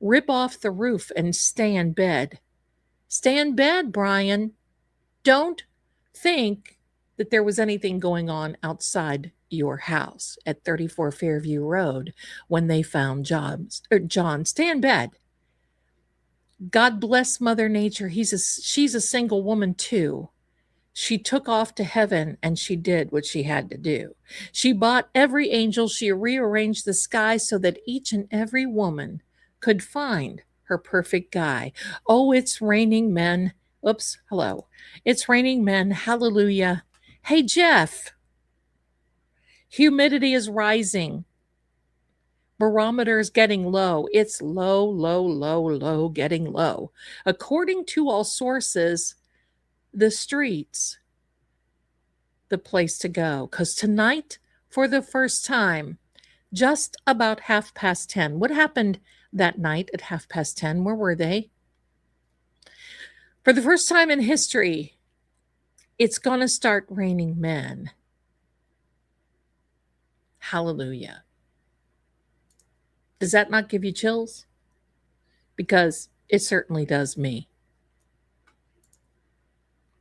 Rip off the roof and stay in bed. Stay in bed, Brian. Don't think that there was anything going on outside your house at 34 Fairview Road when they found John. Stay in bed. God bless Mother Nature. She's a single woman too. She took off to heaven and she did what she had to do. She bought every angel. She rearranged the sky so that each and every woman could find her perfect guy. Oh, it's raining men. Oops, hello. It's raining men. Hallelujah. Hey, Jeff. Humidity is rising. barometer is getting low. It's low, low, low, low, getting low. According to all sources, the streets, the place to go. Because tonight, for the first time, just about 10:30. What happened that night at 10:30? Where were they? For the first time in history, it's going to start raining men. Hallelujah. Does that not give you chills? Because it certainly does me.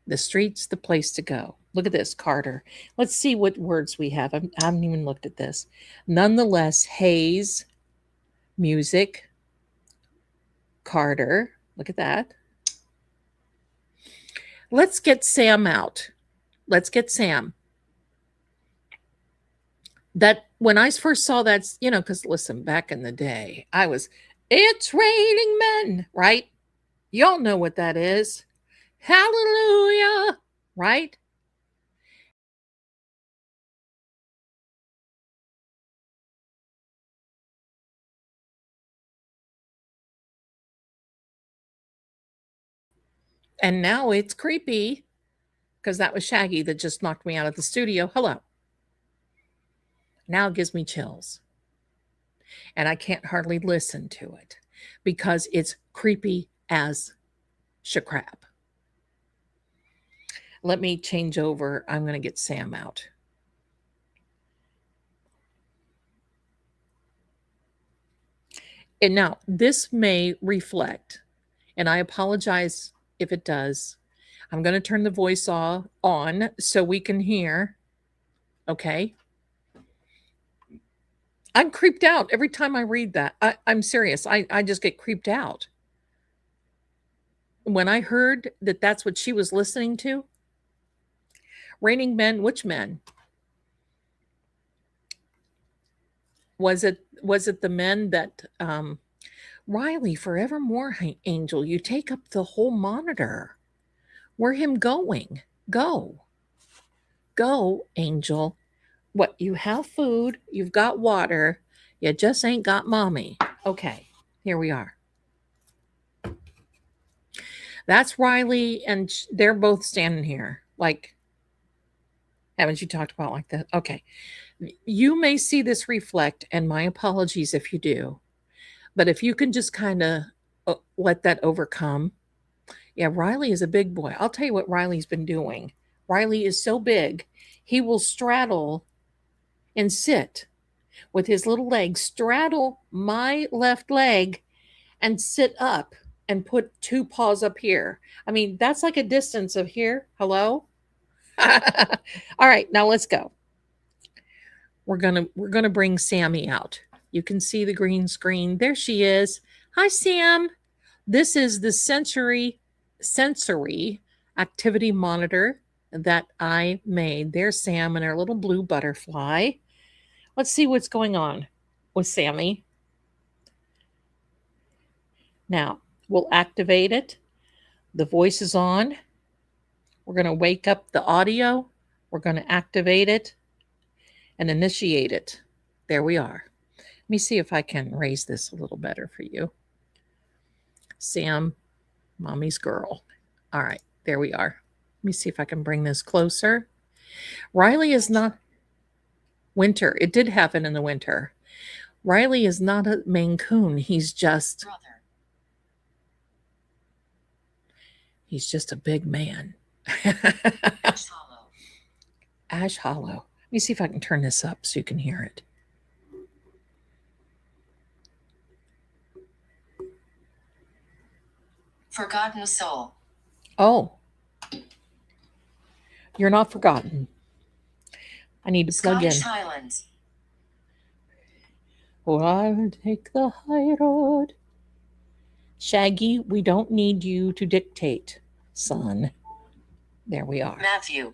The street's the place to go. Look at this, Carter. Let's see what words we have. I haven't even looked at this. Nonetheless, haze, music, Carter. Look at that. Let's get Sam out. Let's get Sam. That when I first saw that, because listen, back in the day, it's raining men, right? Y'all know what that is. Hallelujah, right? And now it's creepy because that was Shaggy that just knocked me out of the studio. Hello. Now it gives me chills. And I can't hardly listen to it because it's creepy as shacrap. Let me change over. I'm going to get Sam out. And now this may reflect, and I apologize if it does. I'm going to turn the voice on so we can hear. Okay. I'm creeped out every time I read that. I'm serious. I just get creeped out. When I heard that that's what she was listening to, raining men, which men? Was it the men that Riley, forevermore, Angel, you take up the whole monitor. Where him going? Go, Angel. What, you have food, you've got water, you just ain't got mommy. Okay, here we are. That's Riley, and they're both standing here. Like, haven't you talked about like that? Okay. You may see this reflect, and my apologies if you do. But if you can just kind of let that overcome. Yeah, Riley is a big boy. I'll tell you what Riley's been doing. Riley is so big, he will straddle and sit with his little legs, straddle my left leg and sit up and put two paws up here. I mean, that's like a distance of here. Hello? All right, now let's go. We're gonna bring Sammy out. You can see the green screen. There she is. Hi, Sam. This is the sensory activity monitor that I made. There's Sam and her little blue butterfly. Let's see what's going on with Sammy. Now, we'll activate it. The voice is on. We're going to wake up the audio. We're going to activate it and initiate it. There we are. Let me see if I can raise this a little better for you. Sam, mommy's girl. All right, there we are. Let me see if I can bring this closer. Riley is not winter. It did happen in the winter. Riley is not a Maine Coon. He's just a big man. Ash Hollow. Let me see if I can turn this up so you can hear it. Forgotten soul. Oh. You're not forgotten. I need to plug in. Scottish Highlands. Oh, I'll take the high road. Shaggy, we don't need you to dictate, son. There we are. Matthew.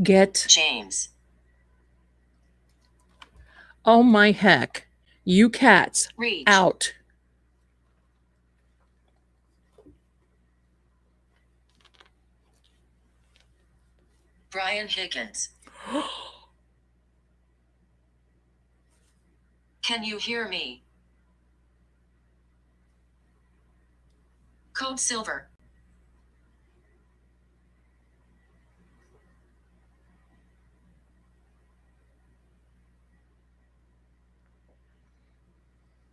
Get. James. Oh my heck. You cats. Reach. Out. Brian Higgins. Can you hear me? Code silver.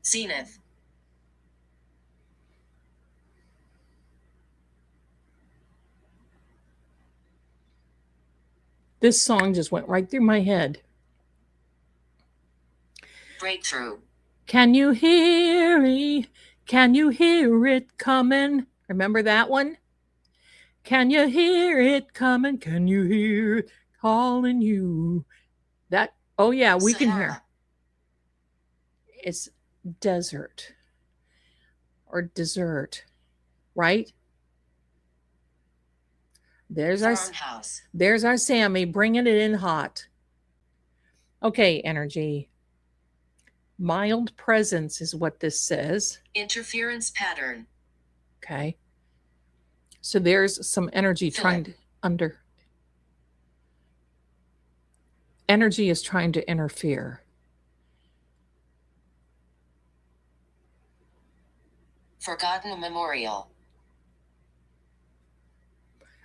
Zenith. This song just went right through my head. Breakthrough. Can you hear me? Can you hear it coming? Remember that one? Can you hear it coming? Can you hear it calling you? That, oh yeah, we can hear. Sahara. It's desert or dessert, right? There's Farmhouse. our Sammy bringing it in hot. Okay, energy. Mild presence is what this says. Interference pattern. Okay. So there's some energy trying to energy is trying to interfere. Forgotten memorial.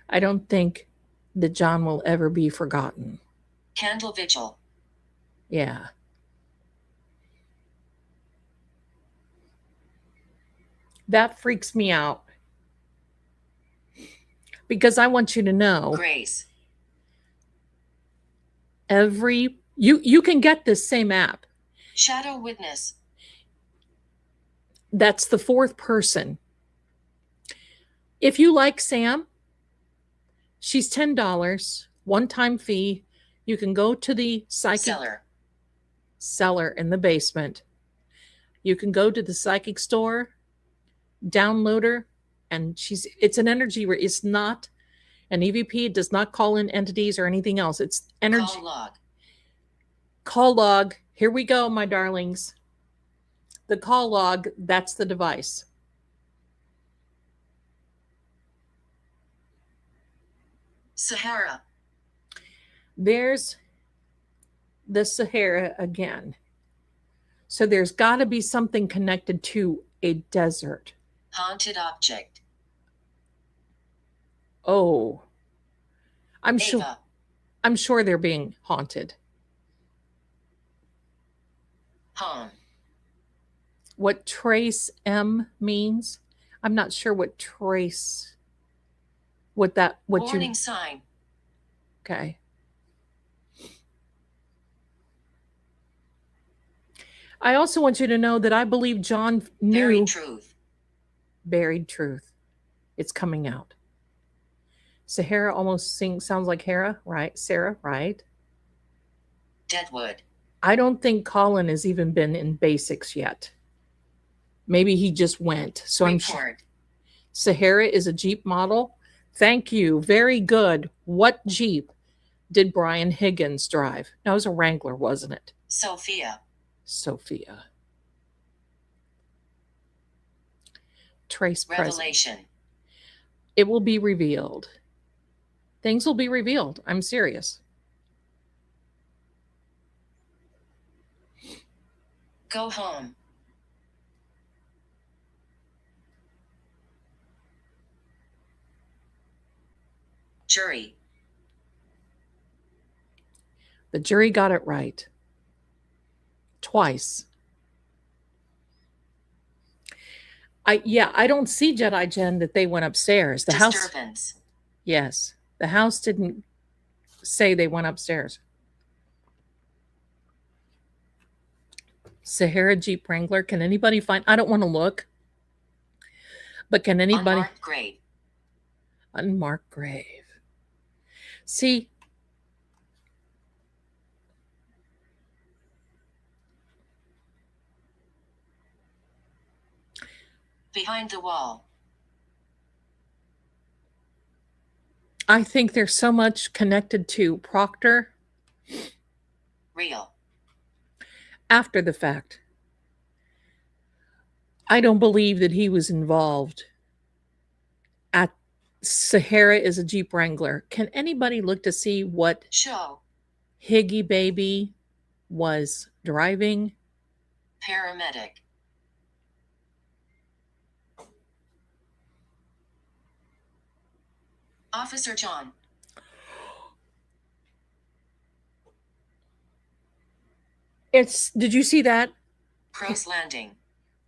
I don't think that John will ever be forgotten. Candle vigil. Yeah. That freaks me out. Because I want you to know Grace. you can get this same app. Shadow witness. That's the fourth person. If you like Sam, she's $10, one-time fee. You can go to the psychic cellar in the basement. You can go to the psychic store, download her, and it's an energy where it's not an EVP. It does not call in entities or anything else. It's energy. Call log. Call log. Here we go, my darlings. The call log, that's the device. Sahara. There's the Sahara again. So there's got to be something connected to a desert. Haunted object. Oh, I'm Ava. sure they're being haunted. Home. What trace M means, I'm not sure what trace, Warning sign. Okay. I also want you to know that I believe John knew. Buried truth. Buried truth. It's coming out. Sahara almost sounds like Hera, right? Sarah, right? Deadwood. I don't think Colin has even been in basics yet. Maybe he just went. So I'm sure. Sahara is a Jeep model. Thank you. Very good. What Jeep did Brian Higgins drive? No, it was a Wrangler, wasn't it? Sophia. Trace Revelation. present. It will be revealed. Things will be revealed. I'm serious. Go home. Jury. The jury got it right. Twice. I don't see Jedi Jen that they went upstairs. The Disturbance. house. Yes. The house didn't say they went upstairs. Sahara Jeep Wrangler. Can anybody find? I don't want to look. But can anybody? Unmarked grave. Unmarked grave. See, behind the wall. I think there's so much connected to Proctor. Real. After the fact. I don't believe that he was involved. At Sahara is a Jeep Wrangler. Can anybody look to see what Show. Higgy Baby was driving? Paramedic. Officer John. Did you see that? Crosse Landing.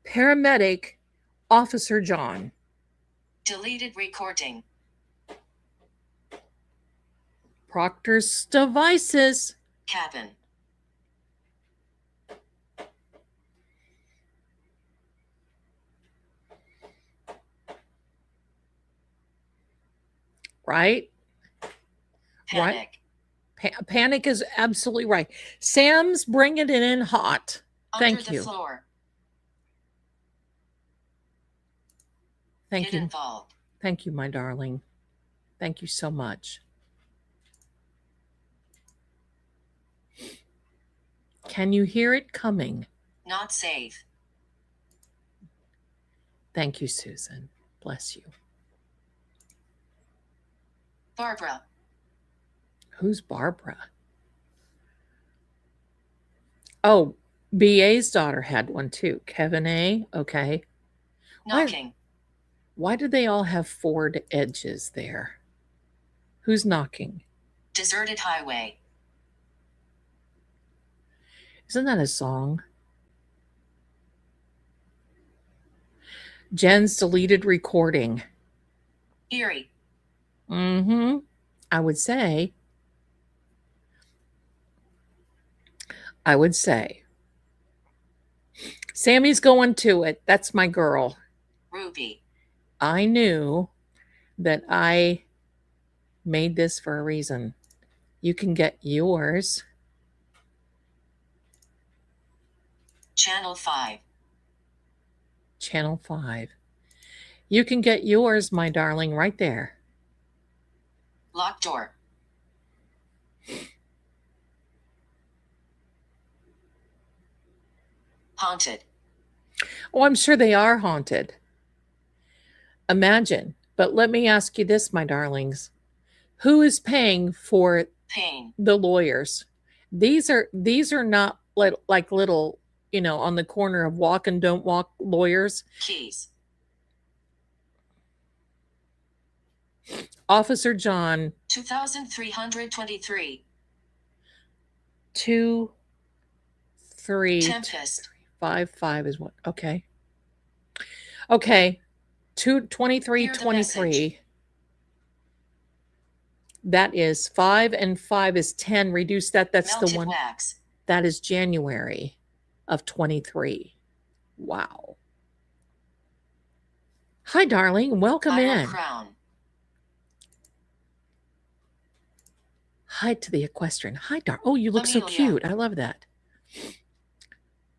Paramedic, Officer John. Deleted recording. Proctor's devices. Cabin. Right? Panic. Panic is absolutely right. Sam's bringing it in hot. Thank Under you. the floor. Thank Get you. involved. Thank you, my darling. Thank you so much. Can you hear it coming? Not safe. Thank you, Susan. Bless you. Barbara. Who's Barbara? Oh, BA's daughter had one too. Kevin A. Okay. Knocking. Why do they all have forward edges there? Who's knocking? Deserted highway. Isn't that a song? Jen's deleted recording. Erie. Mm-hmm. I would say. Sammy's going to it. That's my girl. Ruby. I knew that I made this for a reason. You can get yours. Channel 5. Channel 5. You can get yours, my darling, right there. Locked door. Haunted. Oh, I'm sure they are haunted. Imagine. But let me ask you this, my darlings. Who is paying for Pain. the lawyers? These are not like little, on the corner of walk and don't walk lawyers. Keys. Officer John. 2323. 2, 3, Tempest. 5, 5 is what? Okay. 23, 23. That is 5 and 5 is 10. Reduce that. That's Melted the one. wax. That is January of 23. Wow. Hi, darling. Welcome Viral in. crown. Hi to the equestrian. Hi, oh, you look so Amelia. cute. I love that.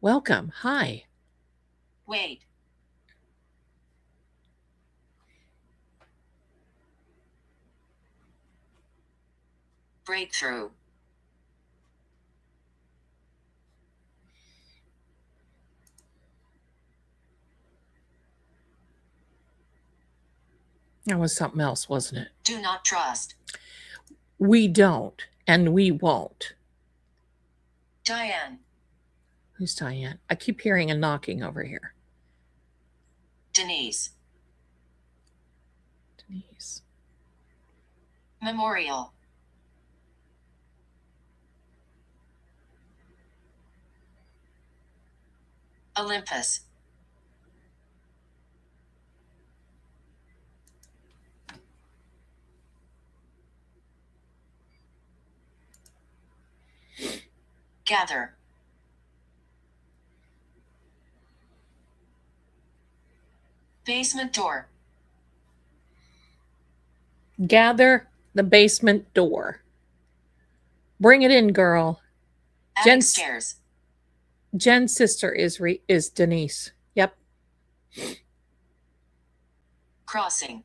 Welcome. Hi. Wait. Breakthrough. That was something else, wasn't it? Do not trust. We don't, and we won't. Diane. Who's Diane? I keep hearing a knocking over here. Denise. Denise. Memorial. Olympus. Gather. Basement door. Gather the basement door. Bring it in, girl. Attic Jen's- stairs. Jen's sister is Denise. Yep. Crossing.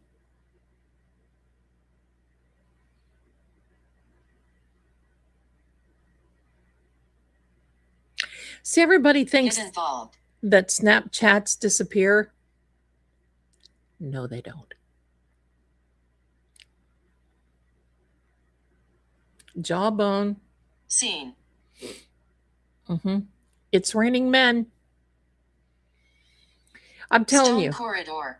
See, everybody thinks Get involved. that Snapchats disappear. No, they don't. Jawbone. Scene. Mm-hmm. It's raining men. I'm telling Stone you. corridor.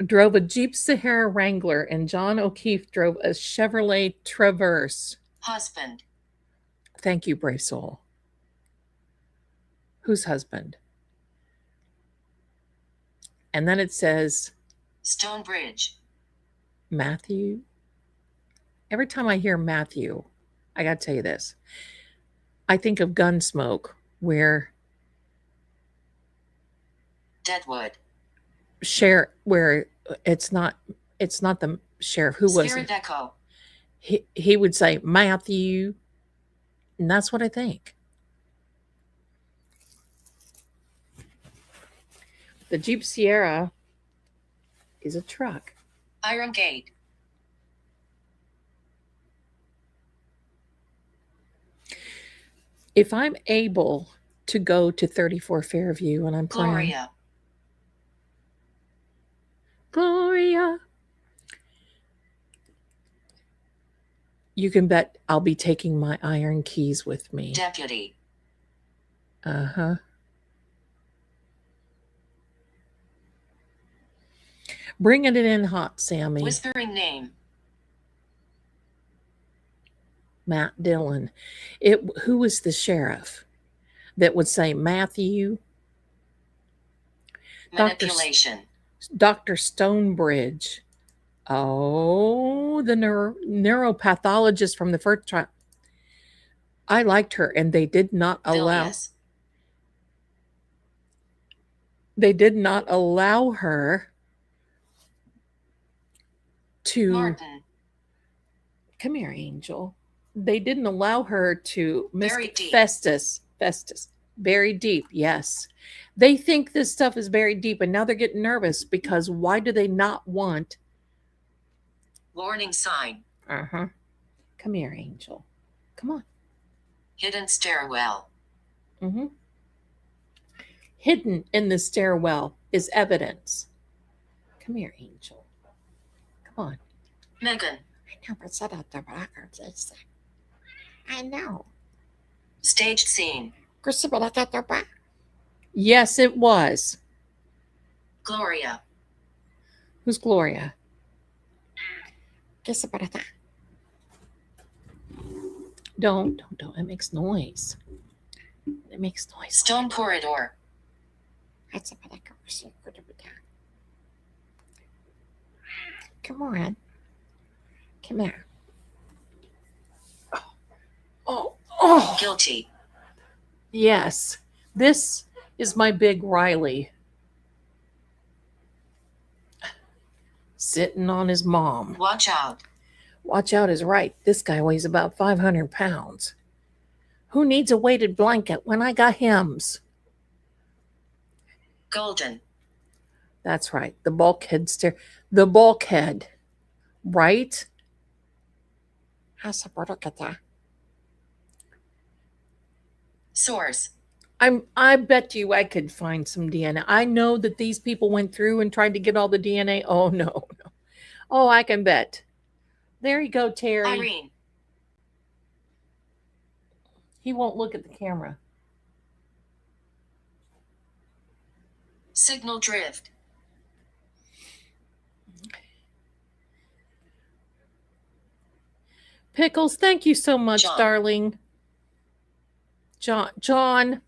Drove a Jeep Sahara Wrangler, and John O'Keefe drove a Chevrolet Traverse. Husband. Thank you, brave soul. Whose husband? And then it says Stone bridge. Matthew. Every time I hear Matthew, I got to tell you this. I think of Gunsmoke, where Deadwood. where it's not the sheriff. Who was Spirit it? echo. He would say Matthew, and that's what I think. The Jeep Sierra is a truck. Iron gate. If I'm able to go to 34 Fairview and I'm praying, Gloria, you can bet I'll be taking my iron keys with me. Deputy. Uh-huh. Bringing it in hot, Sammy. Whispering name. Matt Dillon. Who was the sheriff that would say Matthew? Manipulation. Dr. Stonebridge. Oh, the neuropathologist from the first trial. I liked her, and they did not allow. They did not allow her to. Martin. Come here, Angel. They didn't allow her to miss deep. Festus. Buried deep, yes. They think this stuff is buried deep, and now they're getting nervous because why do they not want? Warning sign. Uh-huh. Come here, Angel. Come on. Hidden stairwell. Mm-hmm. Hidden in the stairwell is evidence. Come here, Angel. Come on. Megan. I know, but set out the records. I know. Staged scene. Yes, it was. Gloria. Who's Gloria? Don't. It makes noise. It makes noise. Stone corridor. Come on. Come here. Oh. Guilty. Yes. This is my big Riley. Sitting on his mom. Watch out. Watch out is right. This guy weighs about 500 pounds. Who needs a weighted blanket when I got hymns? Golden. That's right. The bulkhead stair. The bulkhead. Right? Source. I bet you I could find some DNA. I know that these people went through and tried to get all the DNA. Oh, no. Oh, I can bet. There you go, Terry. Irene. He won't look at the camera. Signal drift. Pickles, thank you so much, John. darling. John.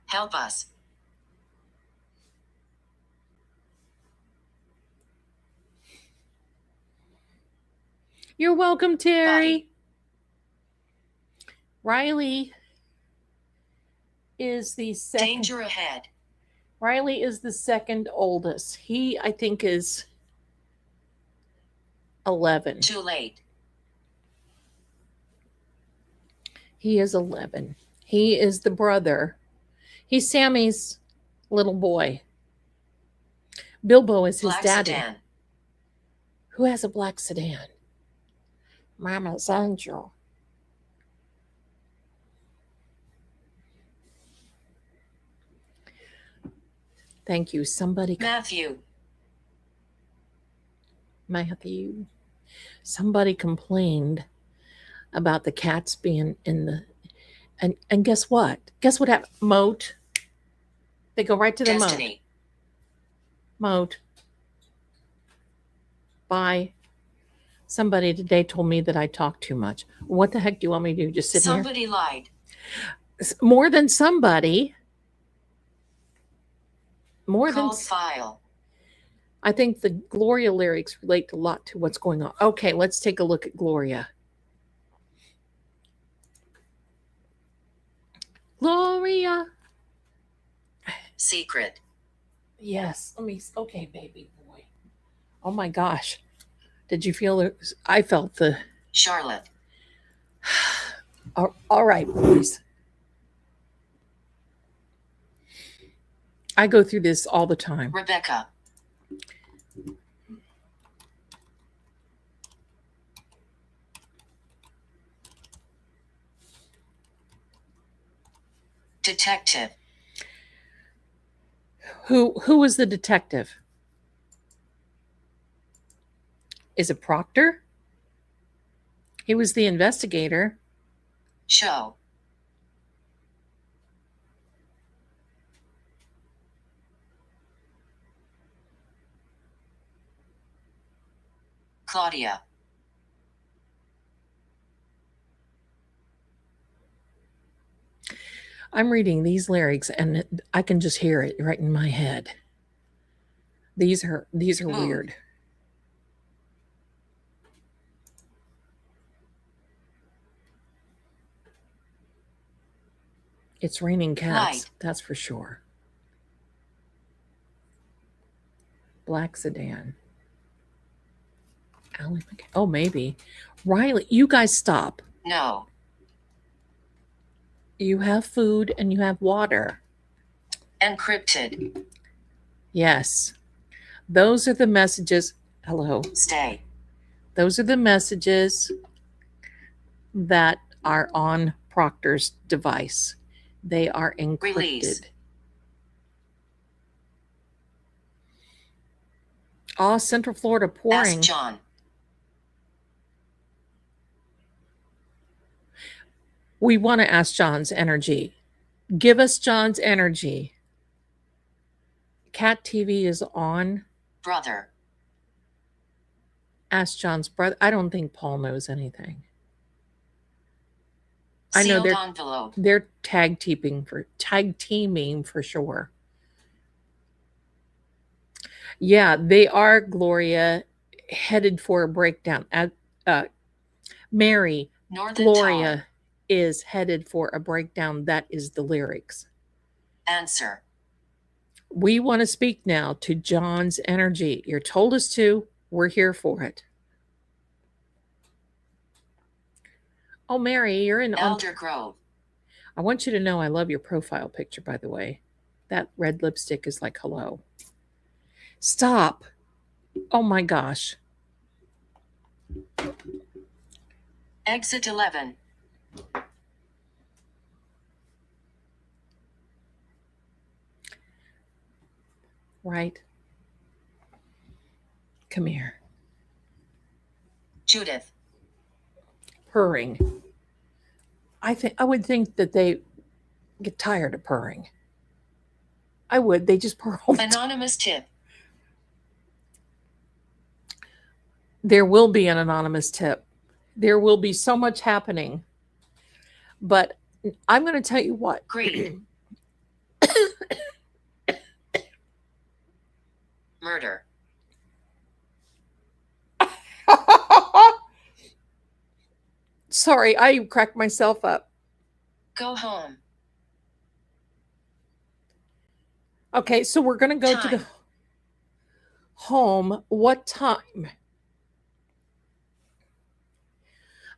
Help us. You're welcome, Terry. Buddy. Riley is the second. Danger ahead. Riley is the second oldest. He, I think, is 11. Too late. He is 11. He is the brother. He's Sammy's little boy. Bilbo is his Black daddy. sedan. Who has a black sedan? Mama's Angel. Thank you. Somebody. Matthew. Somebody complained about the cats being in the. And guess what? Guess what happened? Moat. They go right to the Destiny. mode. Bye. Somebody today told me that I talk too much. What the heck do you want me to do? Just sit Somebody lied. here? More than somebody. More Called than file. I think the Gloria lyrics relate a lot to what's going on. Okay, let's take a look at Gloria. Gloria. Secret. Yes. Okay, baby boy. Oh my gosh. Did you feel it? I felt the. Charlotte. All right, boys. I go through this all the time. Rebecca. Detective. Who was the detective? Is it Proctor? He was the investigator. Show. Claudia. I'm reading these lyrics and I can just hear it right in my head. These are weird. It's raining cats, Light. that's for sure. Black sedan. Oh, maybe. Riley, you guys stop. No. You have food and you have water. Encrypted. Yes. Those are the messages. Hello. Stay. Those are the messages that are on Proctor's device. They are encrypted. Release. Oh, Central Florida pouring. Ask John. We want to ask John's energy. Give us John's energy. Cat TV is on. Brother. Ask John's brother. I don't think Paul knows anything. Sealed I know envelope. they're tag teaming for sure. Yeah, they are, Gloria, headed for a breakdown. Mary, Northern Gloria Town. is headed for a breakdown. That is the lyrics. Answer. We want to speak now to John's energy. You're told us to. We're here for it. Oh, Mary, you're in Elder Grove. I want you to know I love your profile picture, by the way. That red lipstick is like hello. Stop. Oh my gosh. Exit 11. Right. Come here. Judith. Purring. I would think that they get tired of purring. I would. They just purr all the time. Anonymous tip. There will be an anonymous tip. There will be so much happening. But I'm going to tell you what. Greed. Murder. Sorry, I cracked myself up. Go home. Okay, so we're going to go to the home. What time?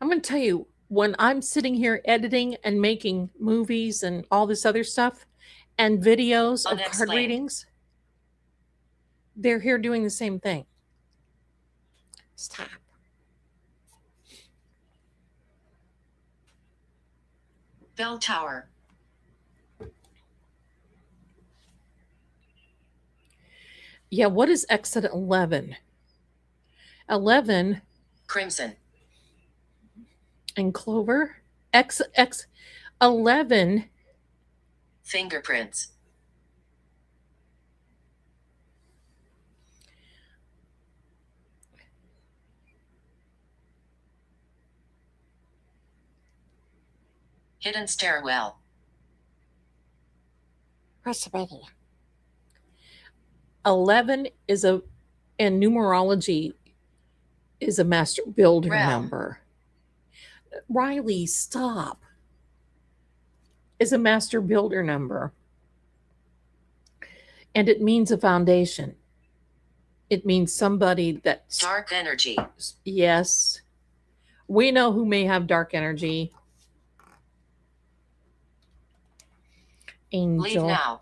I'm going to tell you, when I'm sitting here editing and making movies and all this other stuff and videos of card readings, they're here doing the same thing. Stop. Bell Tower. Yeah, what is exit 11? 11. Crimson. And Clover. X 11. Fingerprints. Hidden stairwell. Press the button. 11 is in numerology, is a master builder Realm. number. Riley, stop. Is a master builder number. And it means a foundation. It means somebody that's Dark energy. yes. We know who may have dark energy. Angel. Leave now.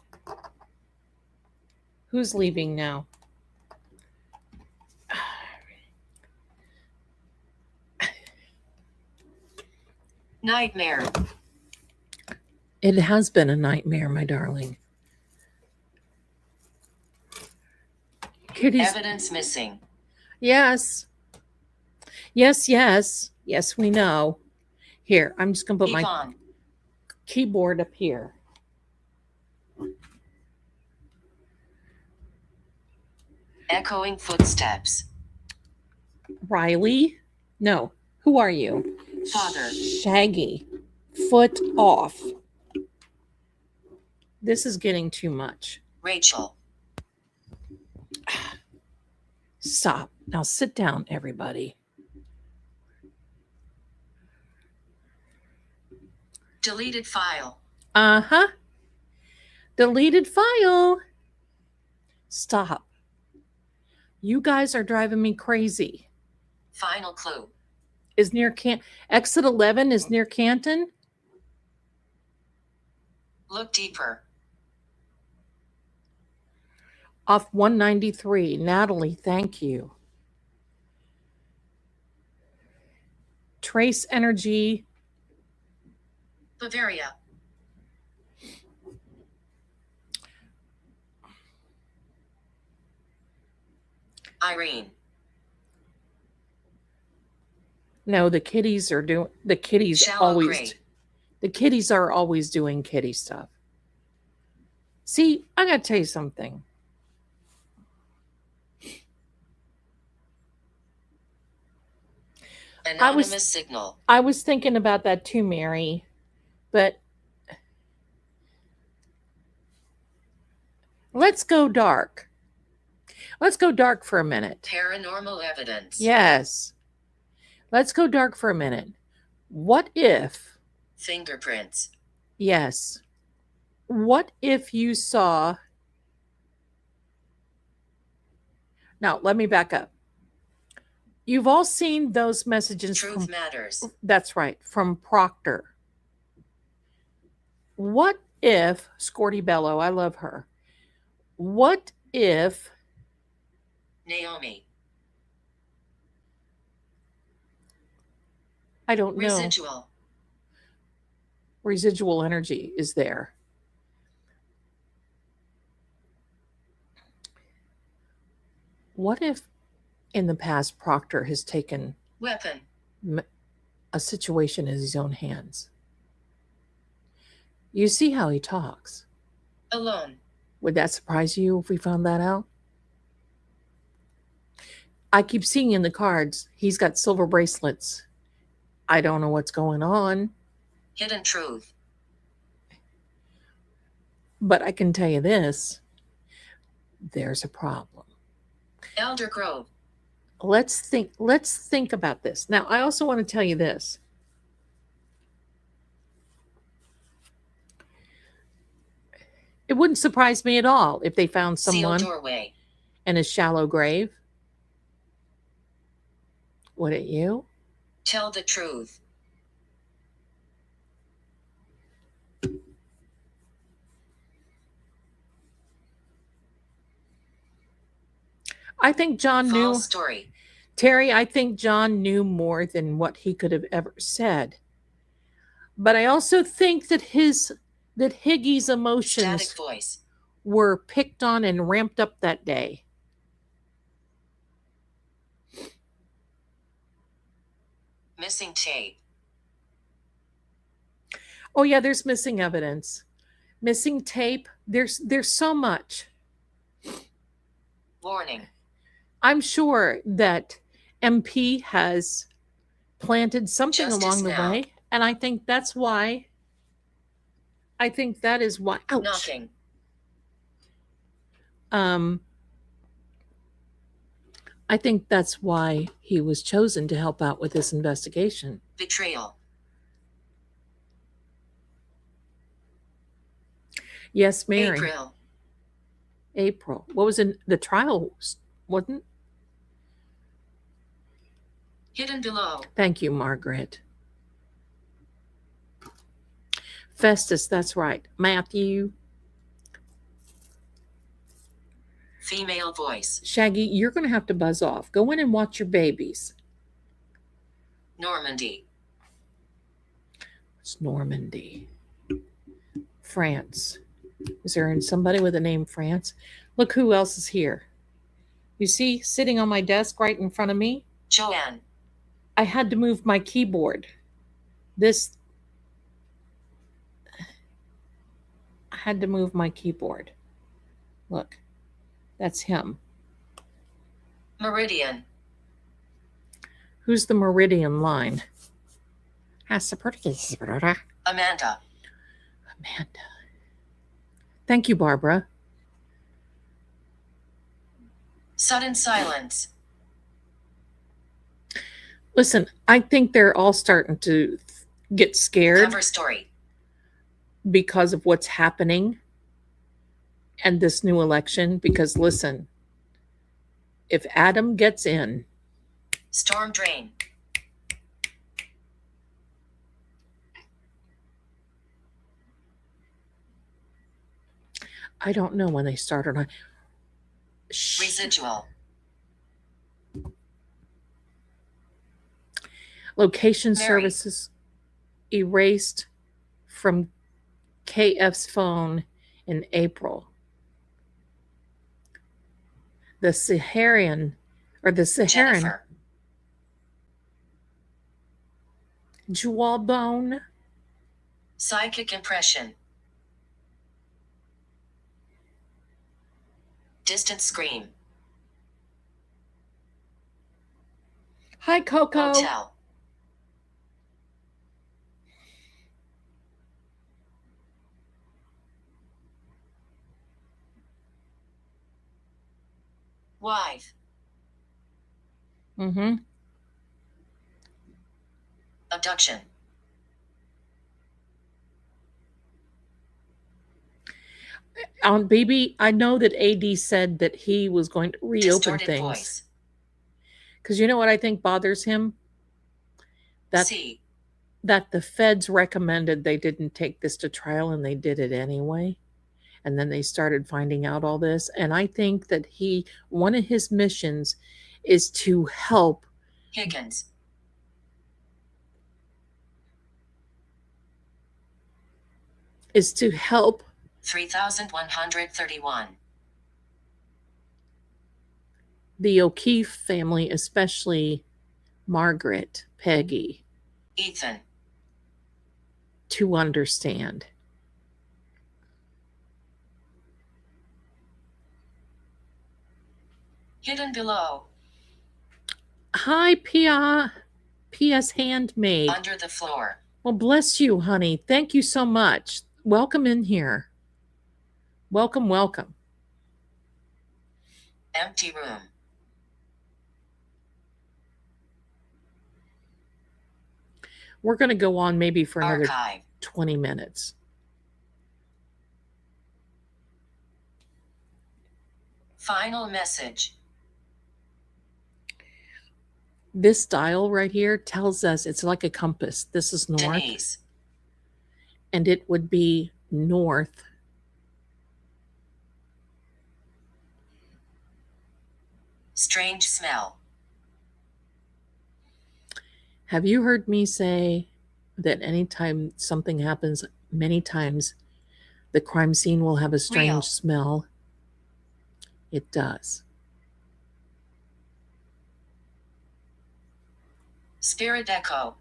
Who's leaving now? Nightmare. It has been a nightmare, my darling. Kitty's Evidence missing. yes. Yes, yes. Yes, we know. Here, I'm just going to put my Yvonne. keyboard up here. Echoing footsteps. Riley? No. Who are you? Father. Shaggy. Foot off. This is getting too much. Rachel. Stop. Now sit down, everybody. Deleted file. Uh-huh. Deleted file. Stop. You guys are driving me crazy. Final clue. Is near exit 11 is near Canton? Look deeper. Off 193. Natalie, thank you. Trace energy. Bavaria. Irene. No, the kitties are doing the kitties Shallow always grave. the kitties are always doing kitty stuff. See, I gotta tell you something. Anonymous signal. I was thinking about that too, Mary, but let's go dark. Let's go dark for a minute. Paranormal evidence. Yes. Let's go dark for a minute. What if, Fingerprints. yes, what if you saw, now let me back up. You've all seen those messages Truth matters. that's right, from Proctor. What if, Scorty Bello, I love her. What if Naomi. I don't know. Residual. Residual energy is there. What if in the past Proctor has taken Weapon. a situation in his own hands? You see how he talks. Alone. Would that surprise you if we found that out? I keep seeing in the cards, he's got silver bracelets. I don't know what's going on, Hidden truth. but I can tell you this. There's a problem. Elder Grove. Let's think about this. Now, I also want to tell you this. It wouldn't surprise me at all if they found someone Sealed doorway. in a shallow grave. Would it you? Tell the truth. I think John knew. False story. Terry, I think John knew more than what he could have ever said. But I also think that Higgy's emotions Static voice. were picked on and ramped up that day. Missing tape. Oh yeah, there's missing evidence. Missing tape. There's so much. Warning. I'm sure that MP has planted something Justice along the now. way, and I think that's why I think that is why. Ouch. Knocking. I think that's why he was chosen to help out with this investigation. Betrayal. Yes, Mary. April. April. What was in the trial? Wasn't? Hidden below. Thank you, Margaret. Festus, that's right. Matthew. Female voice. Shaggy, you're going to have to buzz off. Go in and watch your babies. Normandy. It's Normandy. France. Is there somebody with the name France? Look who else is here. You see, sitting on my desk right in front of me, Joanne. I had to move my keyboard. I had to move my keyboard. Look, that's him. Meridian. Who's the meridian line? Amanda. Amanda. Thank you, Barbara. Sudden silence. Listen, I think they're all starting to get scared Cover story. because of what's happening and this new election. Because listen, if Adam gets in, Storm drain. I don't know when they started on. Residual. Location Mary. services erased from KF's phone in April. The Saharan Jennifer. jawbone. Psychic impression. Distant scream. Hi, Coco. Hotel. Wife. Mm-hmm. Abduction. Baby, I know that AD said that he was going to reopen Distorted things. voice. Because you know what I think bothers him? C. That the feds recommended they didn't take this to trial and they did it anyway. And then they started finding out all this. And I think that one of his missions is to help. Higgins. Is to help 3131. the O'Keefe family, especially Margaret, Peggy, Ethan. to understand. Hidden below. Hi, P.S. Handmaid. Under the floor. Well, bless you, honey. Thank you so much. Welcome in here. Welcome, welcome. Empty room. We're going to go on maybe for another Archive. 20 minutes. Final message. This dial right here tells us it's like a compass. This is north. Denise. And it would be north. Strange smell. Have you heard me say that anytime something happens, many times the crime scene will have a strange Real. smell? It does. Spirit echo.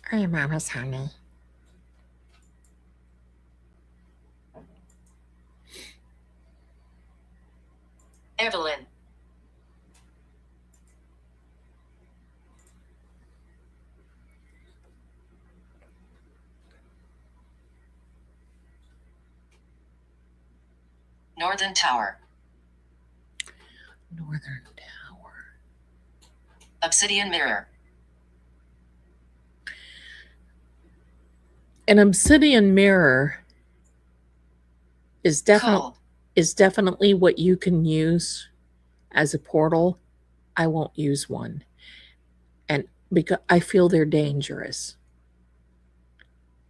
Hey, Mama's honey. Evelyn. Northern Tower. Northern Tower. Obsidian mirror. An obsidian mirror is Cold. definitely what you can use as a portal. I won't use one. And because I feel they're dangerous.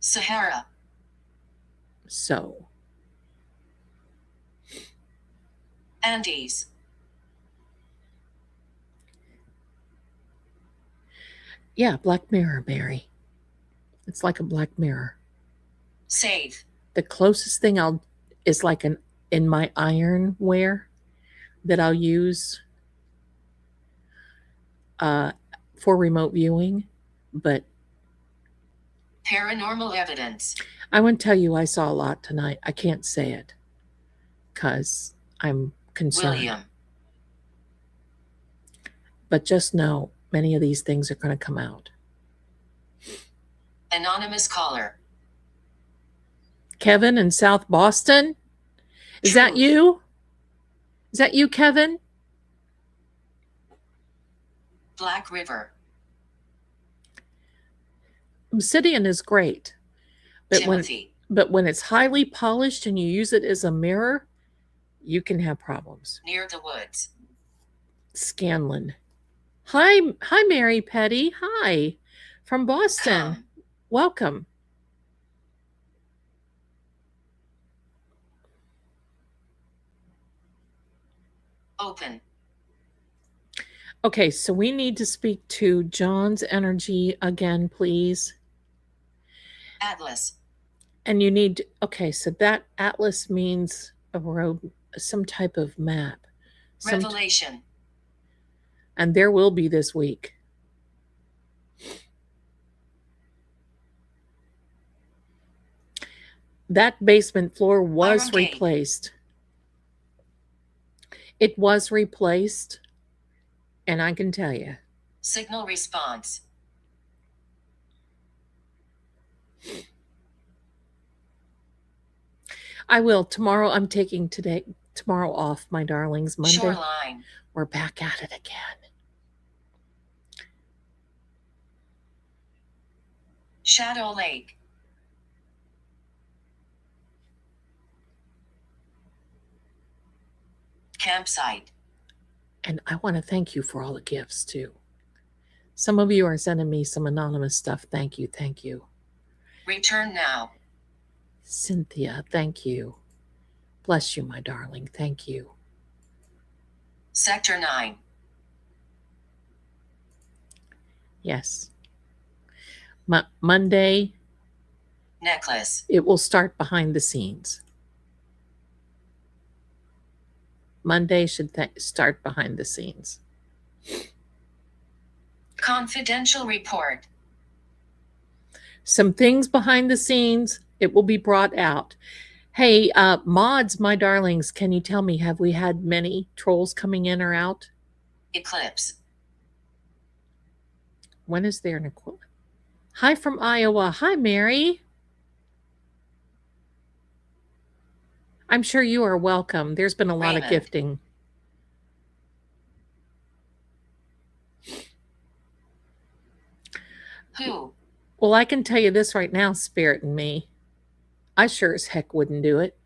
Sahara. So, Andes. yeah, black mirror, Mary. It's like a black mirror. Save. The closest thing is like in my ironware that I'll use for remote viewing, but Paranormal evidence. I won't tell you I saw a lot tonight. I can't say it because I'm concerned. William. But just know many of these things are going to come out. Anonymous caller. Kevin in South Boston? Is that Truth. you? Is that you, Kevin? Black River. Obsidian is great. But Timothy. when it's highly polished and you use it as a mirror, you can have problems. Near the woods. Scanlon. Hi, Mary Petty. Hi. From Boston. Come. Welcome. Open. Okay, so we need to speak to John's energy again, please. Atlas. And you need, okay, so that atlas means a road, some type of map. Revelation. And there will be this week. That basement floor was Iron Gate. replaced. It was replaced, and I can tell you. Signal response. I will. Tomorrow, I'm taking tomorrow off, my darlings. Monday, Shoreline. we're back at it again. Shadow Lake. Campsite. And I want to thank you for all the gifts, too. Some of you are sending me some anonymous stuff. Thank you. Thank you. Return now. Cynthia, thank you. Bless you, my darling. Thank you. Sector 9. Yes. Monday, Necklace. it will start behind the scenes. Monday should start behind the scenes. Confidential report. Some things behind the scenes, it will be brought out. Hey, mods, my darlings, can you tell me, have we had many trolls coming in or out? Eclipse. When is there an eclipse? Hi from Iowa. Hi, Mary. I'm sure you are welcome. There's been a lot of Raymond. gifting. Who? Well, I can tell you this right now, Spirit and me. I sure as heck wouldn't do it.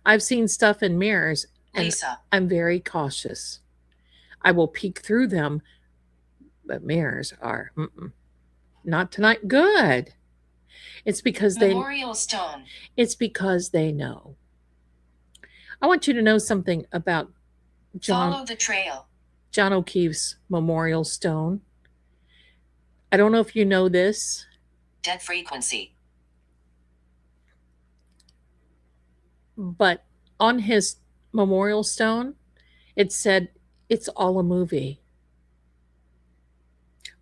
I've seen stuff in mirrors, and Lisa. I'm very cautious. I will peek through them, but mirrors are not tonight. Good. It's because Memorial Stone. It's because they know. I want you to know something about Follow the trail. John O'Keefe's memorial stone. I don't know if you know this. Dead frequency. But on his memorial stone, it said, "It's all a movie."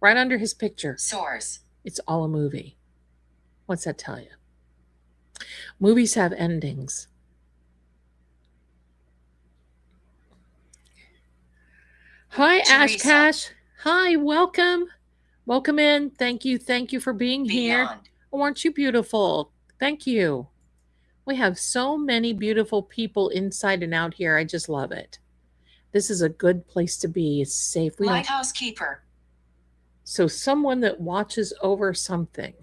Right under his picture. Source. It's all a movie. What's that tell you? Movies have endings. Hi, Teresa. Ashcash. Hi, welcome. Welcome in. Thank you. Thank you for being here. Beyond. Oh, aren't you beautiful? Thank you. We have so many beautiful people inside and out here. I just love it. This is a good place to be. It's safe. Lighthouse keeper. So someone that watches over something.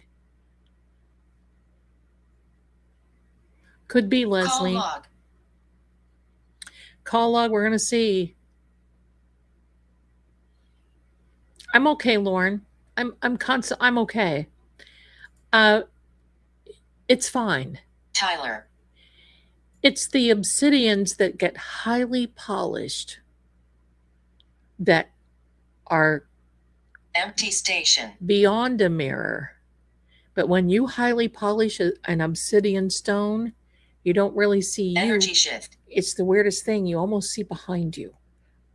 Could be Leslie. Call log. Call log, we're going to see. I'm okay, Lauren. I'm okay. It's fine. Tyler. It's the obsidians that get highly polished that are Empty station. beyond a mirror. But when you highly polish an obsidian stone, you don't really see you. Energy shift. It's the weirdest thing. You almost see behind you.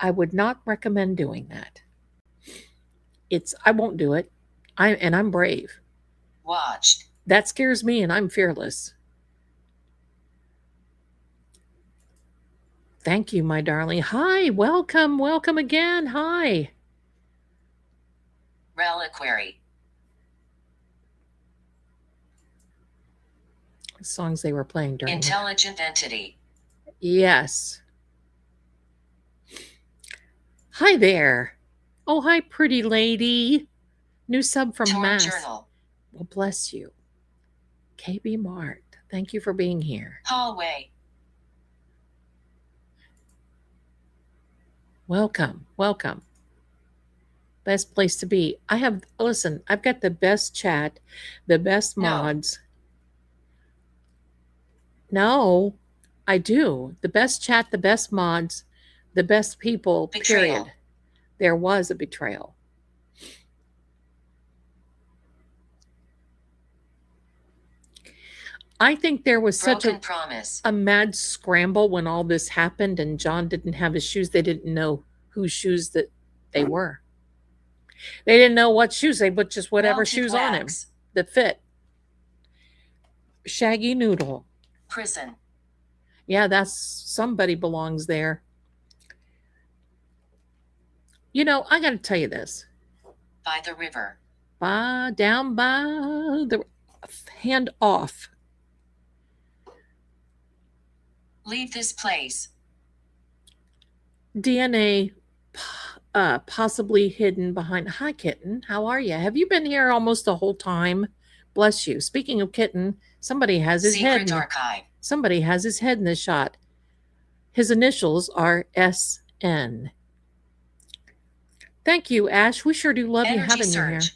I would not recommend doing that. I won't do it. I'm brave. Watched. That scares me, and I'm fearless. Thank you, my darling. Hi, welcome again. Hi. Reliquary. Songs they were playing during. Intelligent entity. Yes. Hi there. Oh, hi, pretty lady. New sub from Torn Mass. journal. Well, bless you. KB Mart, thank you for being here. Hallway. Welcome. Best place to be. I've got the best chat, the best mods. No, I do. The best chat, the best mods, the best people, Betrayal. period. There was a betrayal. I think there was such Broken promise. a mad scramble when all this happened and John didn't have his shoes. They didn't know whose shoes that they were. They didn't know what shoes. They put just whatever Melted shoes on him wax. that fit. Shaggy Noodle. Prison. Yeah, that's somebody belongs there. You know, I got to tell you this. By the river. Down by the hand off. Leave this place. DNA possibly hidden behind. Hi, kitten. How are you? Have you been here almost the whole time? Bless you. Speaking of kitten, somebody has his head. Secret archive. Somebody has his head in this shot. His initials are SN. Thank you, Ash. We sure do love you Energy having you here. surge.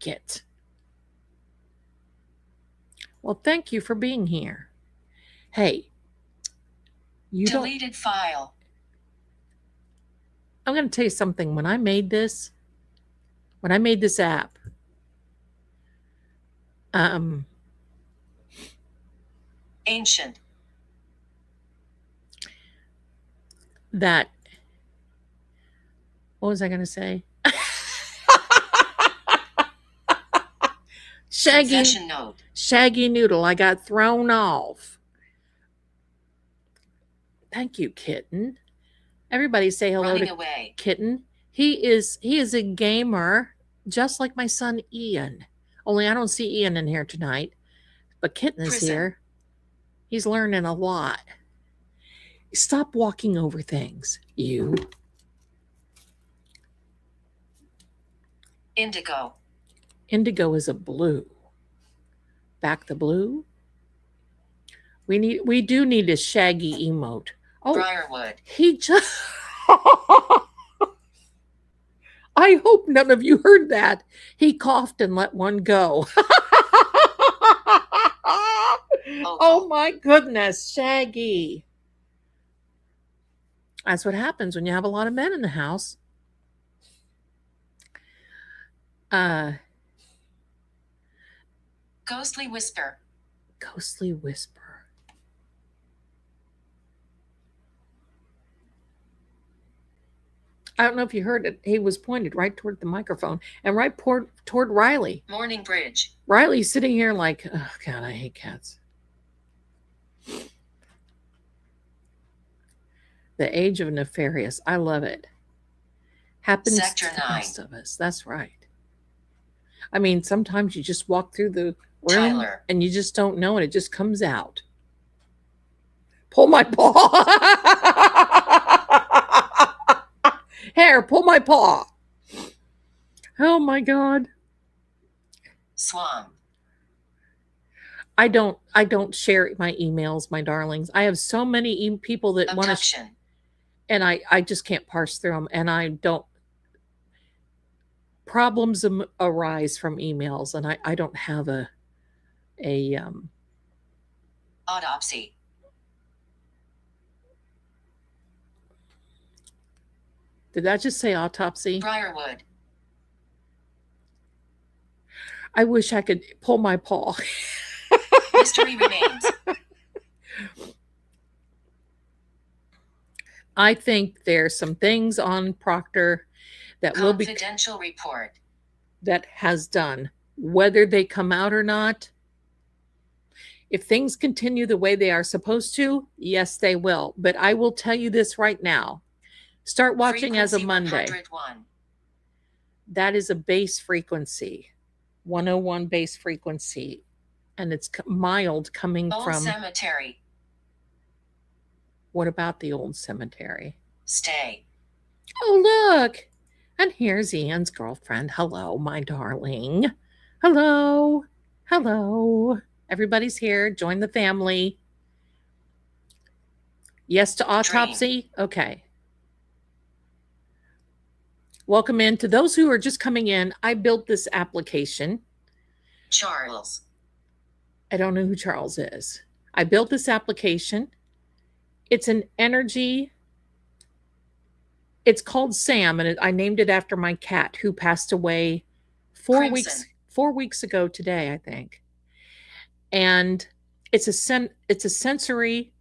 Get. Well, thank you for being here. Hey, Deleted file. I'm going to tell you something. When I made this app, Ancient. what was I going to say? Confession note. Shaggy Noodle. I got thrown off. Thank you, kitten. Everybody say hello Running to away. Kitten. He is a gamer, just like my son Ian. Only I don't see Ian in here tonight. But Kitten is Prison. here. He's learning a lot. Stop walking over things, you. Indigo. Indigo is a blue. Back the blue. We do need a shaggy emote. Oh, Briarwood. he just. I hope none of you heard that. He coughed and let one go. Oh my goodness, Shaggy. That's what happens when you have a lot of men in the house. Ghostly whisper. Ghostly whisper. I don't know if you heard it. He was pointed right toward the microphone and right toward Riley. Morning bridge. Riley's sitting here like, oh God, I hate cats. The age of nefarious. I love it. Happens Sector to the 9. best of us. That's right. I mean, sometimes you just walk through room, Tyler. and you just don't know, and it just comes out. Pull my paw. Hair, pull my paw. Oh my God. Swamp. I don't share my emails, my darlings. I have so many people that want to, Abduction. and I just can't parse through them, and I don't. Problems arise from emails, and I don't have a Autopsy. Did that just say autopsy? Briarwood. I wish I could pull my paw. Mystery remains. I think there's some things on Proctor that will be Confidential report. that has done, whether they come out or not. If things continue the way they are supposed to, yes, they will. But I will tell you this right now. Start watching as of Monday. 101. That is a base frequency, 101 base frequency. And it's mild coming Old from... Cemetery. What about the old cemetery? Stay. Oh, look. And here's Ian's girlfriend. Hello, my darling. Hello. Hello. Everybody's here. Join the family. Yes to autopsy? Okay. Welcome in. To those who are just coming in, I built this application. Charles. I don't know who Charles is. I built this application. It's an energy. It's called Sam, and I named it after my cat who passed away 4 weeks ago today, I think. And it's a sensory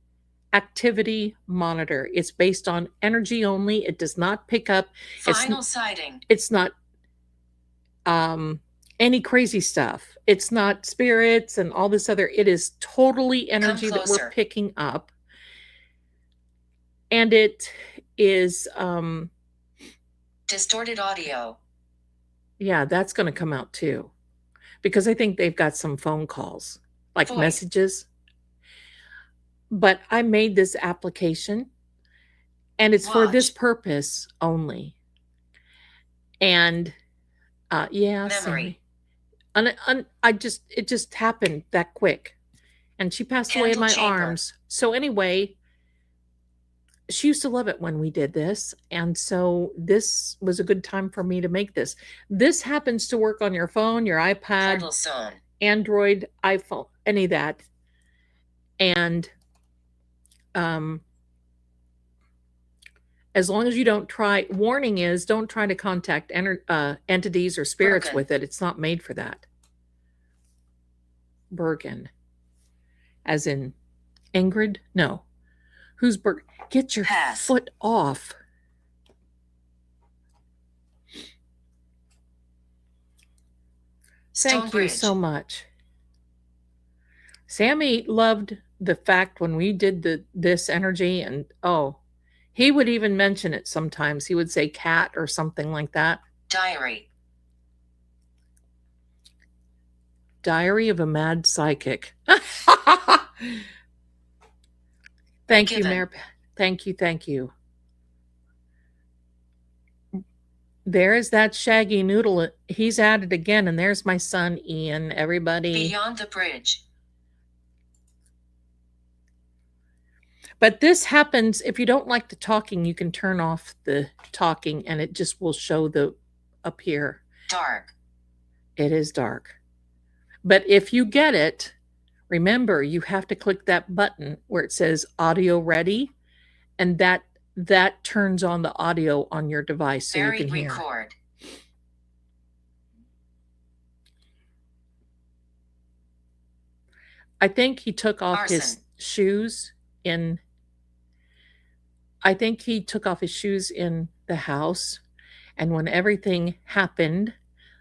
activity monitor. It's based on energy only. It does not pick up. Final sighting. It's not any crazy stuff. It's not spirits and all this other. It is totally energy that we're picking up. And it is distorted audio. Yeah, that's going to come out too. Because I think they've got some phone calls, like messages. But I made this application, and it's for this purpose only. And yeah, memory. It just happened that quick, and she passed away in my arms. So anyway, she used to love it when we did this, and so this was a good time for me to make this. This happens to work on your phone, your iPad, Android, iPhone, any of that, and as long as you don't try, warning is don't try to contact entities or spirits with it. It's not made for that. Bergen. As in Ingrid? No. Who's Bergen? Get your foot off. Thank you so much. Sammy loved the fact when we did this energy, and he would even mention it sometimes. He would say cat or something like that. Diary. Diary of a Mad Psychic. Thank you, Mayor. Thank you. There is that shaggy noodle. He's at it again, and there's my son, Ian. Everybody. Beyond the bridge. But this happens, if you don't like the talking, you can turn off the talking, and it just will show up here. Dark. It is dark. But if you get it, remember, you have to click that button where it says audio ready, and that turns on the audio on your device so you can hear. Record. I think he took off his shoes in the house, and when everything happened,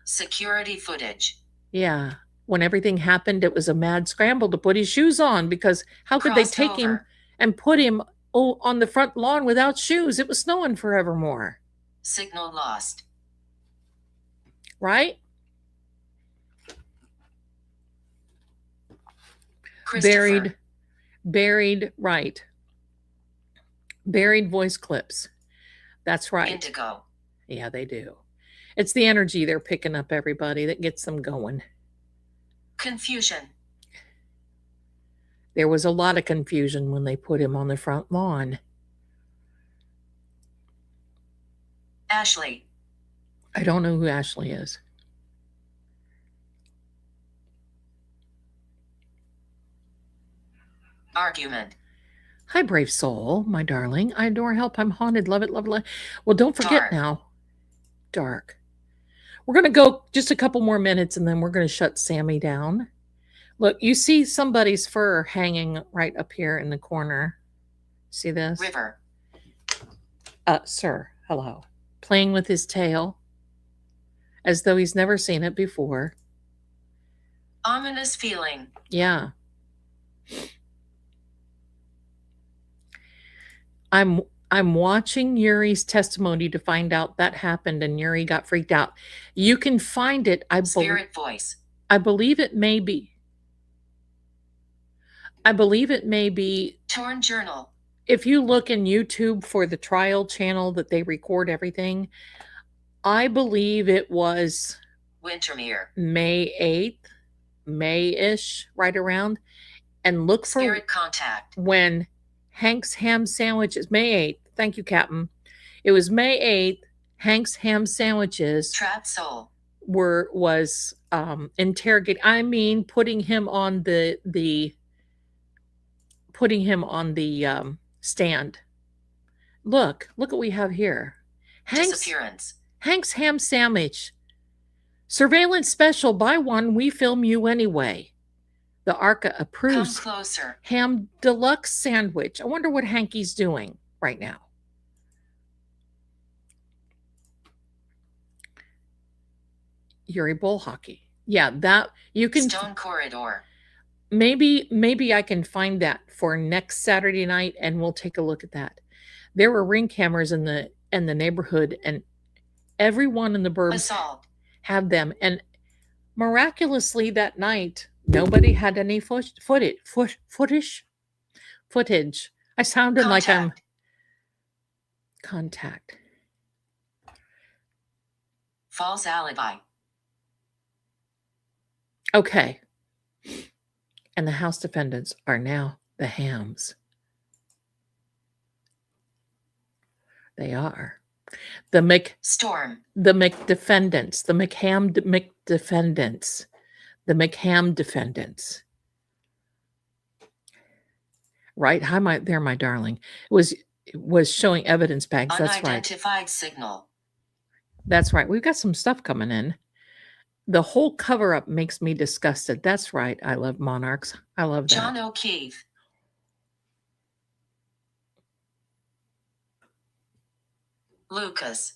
security footage. Yeah, when everything happened, it was a mad scramble to put his shoes on, because how could they take him and put him on the front lawn without shoes? It was snowing forevermore. Signal lost. Right? Buried, right. Buried voice clips. That's right. Indigo. Yeah, they do. It's the energy they're picking up, everybody, that gets them going. Confusion. There was a lot of confusion when they put him on the front lawn. Ashley. I don't know who Ashley is. Argument. Hi, brave soul, my darling. I adore, help, I'm haunted, love it, love it, love it. Well, don't forget Dark. now. Dark. We're going to go just a couple more minutes and then we're going to shut Sammy down. Look, you see somebody's fur hanging right up here in the corner. See this? River. Sir, hello. Playing with his tail as though he's never seen it before. Ominous feeling. Yeah. I'm watching Yuri's testimony to find out that happened and Yuri got freaked out. You can find it. Spirit voice. I believe it may be. Torn journal. If you look in YouTube for the trial channel that they record everything, I believe it was Wintermere. May 8th, May-ish, right around. And look for Spirit contact. when Hank's ham sandwiches, May 8th, thank you, Captain. It was May 8th, Hank's ham sandwiches Trapped soul. was interrogating. I mean, putting him on the stand. Look what we have here. Disappearance. Hank's ham sandwich. Surveillance special, buy one, we film you anyway. The ARCA Come approves closer. ham deluxe sandwich. I wonder what Hanky's doing right now. Yuri Bull Hockey. Yeah, that you can. Stone corridor. Maybe I can find that for next Saturday night, and we'll take a look at that. There were ring cameras in the neighborhood, and everyone in the burbs Assault. had them. And miraculously, that night, nobody had any footage. I sounded like I'm contact. False alibi. Okay. And the House defendants are now the hams. They are. Storm. The McDefendants. The McHam McDefendants. The McHam defendants. Right? Hi, my darling. It was showing evidence bags. That's right. Unidentified signal. That's right. We've got some stuff coming in. The whole cover-up makes me disgusted. That's right. I love monarchs. I love that. John O'Keefe. Lucas.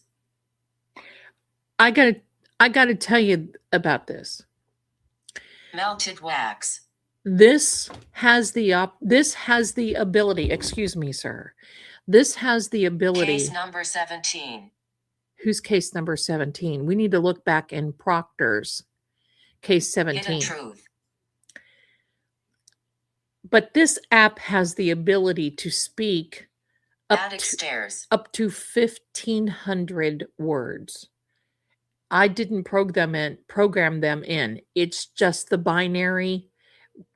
I gotta tell you about this. Melted wax. This has the ability. Excuse me, sir. This has the ability. Case number 17. Who's case number 17? We need to look back in Proctor's case 17. Hidden truth. But this app has the ability to speak Attic stairs. up to 1,500 words. I didn't program them in. It's just the binary,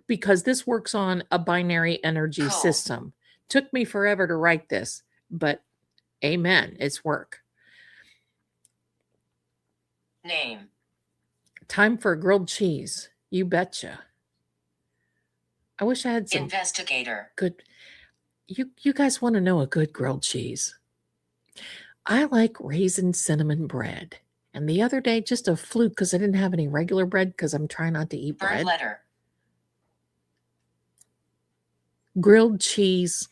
because this works on a binary energy system. Took me forever to write this, but amen, it's work. Name. Time for a grilled cheese. You betcha. I wish I had some Investigator. good. You guys want to know a good grilled cheese? I like raisin cinnamon bread. And the other day, just a fluke, because I didn't have any regular bread, because I'm trying not to eat Bird bread. letter. Grilled cheese,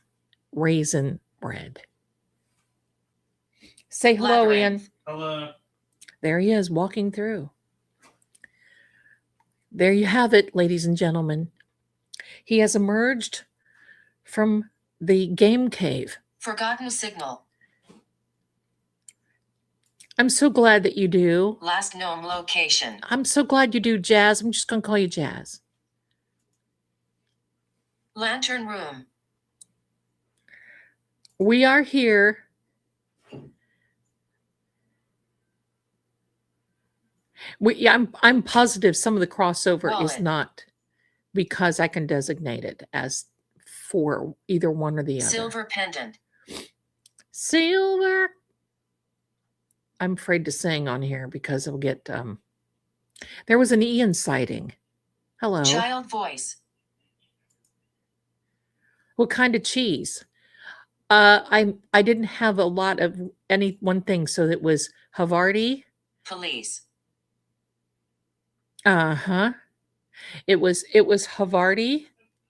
raisin bread. Say hello, Labyrinth. Ian. Hello. There he is, walking through. There you have it, ladies and gentlemen. He has emerged from the game cave. Forgotten signal. I'm so glad that you do. Last known location. I'm so glad you do, Jazz. I'm just going to call you Jazz. Lantern room. We are here. I'm positive some of the crossover is Wallet. not because I can designate it as for either one or the other. Silver pendant. Silver. I'm afraid to sing on here because it'll get. There was an Ian sighting. Hello. Child voice. What kind of cheese? I didn't have a lot of any one thing, so it was Havarti. Police. Uh-huh. It was Havarti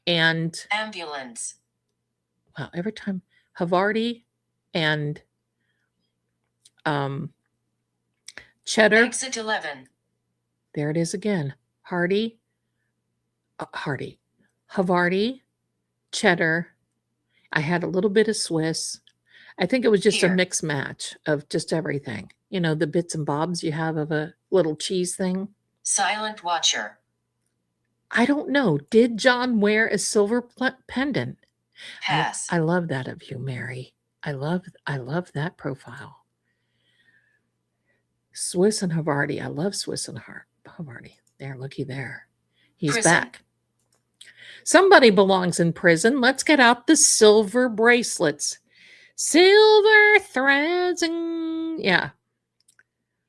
and Ambulance. wow, every time Havarti and cheddar. Exit 11. There it is again. Havarti, Havarti, cheddar. I had a little bit of Swiss. I think it was just Here. a mix match of just everything. You know, the bits and bobs you have of a little cheese thing. Silent watcher. I don't know. Did John wear a silver pendant? Pass. I love that of you, Mary. I love that profile. Swiss and Havarti. I love Swiss and Havarti. There, looky there. He's Prison. back. Somebody belongs in prison. Let's get out the silver bracelets. Silver threads and yeah.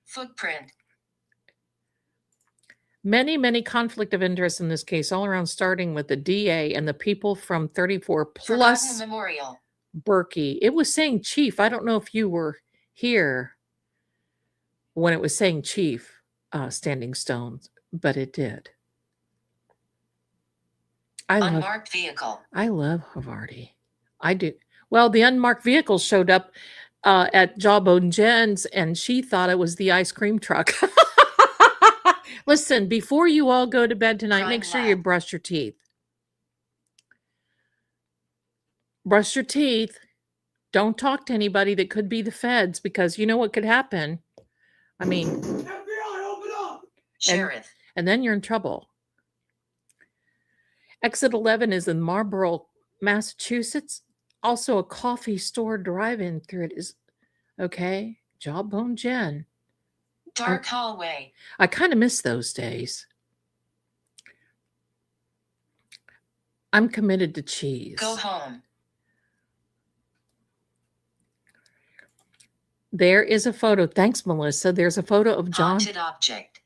Footprint. Many conflict of interest in this case, all around, starting with the DA and the people from 34 Forgotten plus memorial. Berkey. It was saying chief. I don't know if you were here when it was saying chief, Standing Stones, but it did. Unmarked vehicle. I love Havarti. I do. Well, the unmarked vehicle showed up at Jawbone Jen's, and she thought it was the ice cream truck. Listen, before you all go to bed tonight, make sure you brush your teeth. Brush your teeth. Don't talk to anybody that could be the feds, because you know what could happen. I mean, FBI, open up! Sheriff. and then you're in trouble. Exit 11 is in Marlborough, Massachusetts. Also a coffee store drive-in through it is okay. Jawbone Jen. Dark hallway. I kind of miss those days. I'm committed to cheese. Go home. There is a photo. Thanks, Melissa. There's a photo of John Haunted object.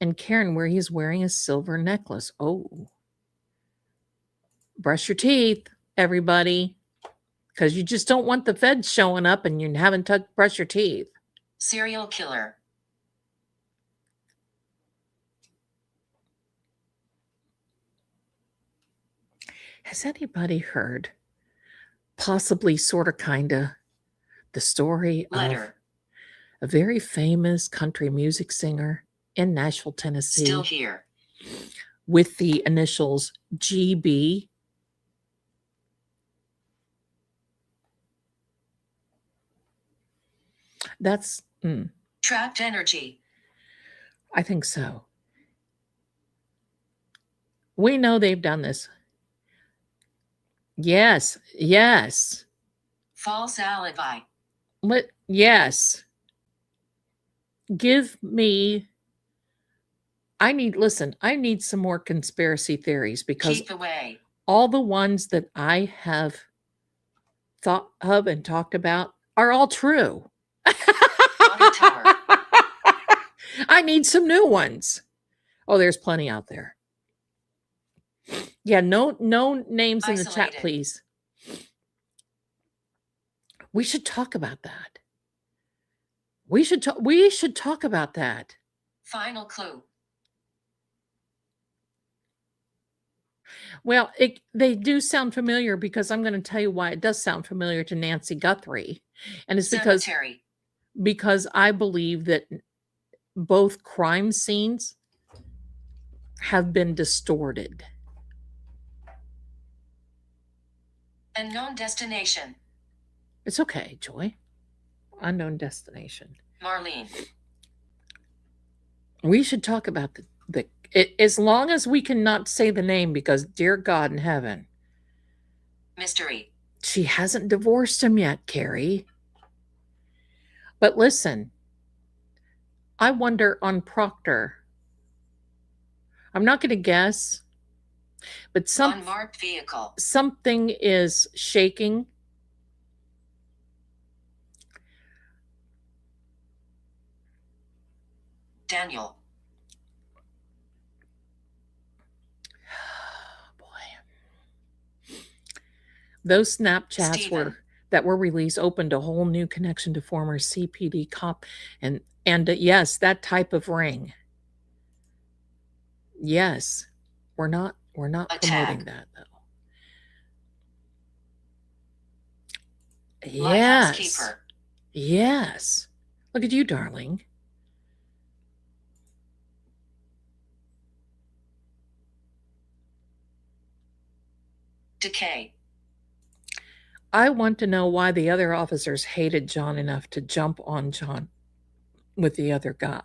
and Karen where he's wearing a silver necklace. Oh. Brush your teeth, everybody, because you just don't want the feds showing up and you haven't brushed your teeth. Serial killer. Has anybody heard, possibly, sort of, kind of, the story Letter. of a very famous country music singer in Nashville, Tennessee, Still here. with the initials GB? That's, Trapped energy. I think so. We know they've done this. Yes. False alibi. Yes. Give me. I need some more conspiracy theories, because Keep away. all the ones that I have thought of and talked about are all true. Water tower. I need some new ones. Oh, there's plenty out there. Yeah, no names in the chat, Isolated. please. We should talk about that. We should talk about that. Final clue. Well, they do sound familiar, because I'm going to tell you why it does sound familiar to Nancy Guthrie. And it's Cemetery. because I believe that both crime scenes have been distorted. Unknown destination. It's okay, Joy. Unknown destination. Marlene. We should talk about as long as we cannot say the name, because dear God in heaven, Mystery. She hasn't divorced him yet, Carrie. But listen, I wonder on Proctor. I'm not going to guess, but Unmarked vehicle. something is shaking. Daniel. Boy. Those Snapchats Steven. that were released opened a whole new connection to former CPD cop and yes, that type of ring. Yes. We're not promoting that though. Lighthouse Yes. keeper. Yes. Look at you, darling. Decay. I want to know why the other officers hated John enough to jump on John with the other guy.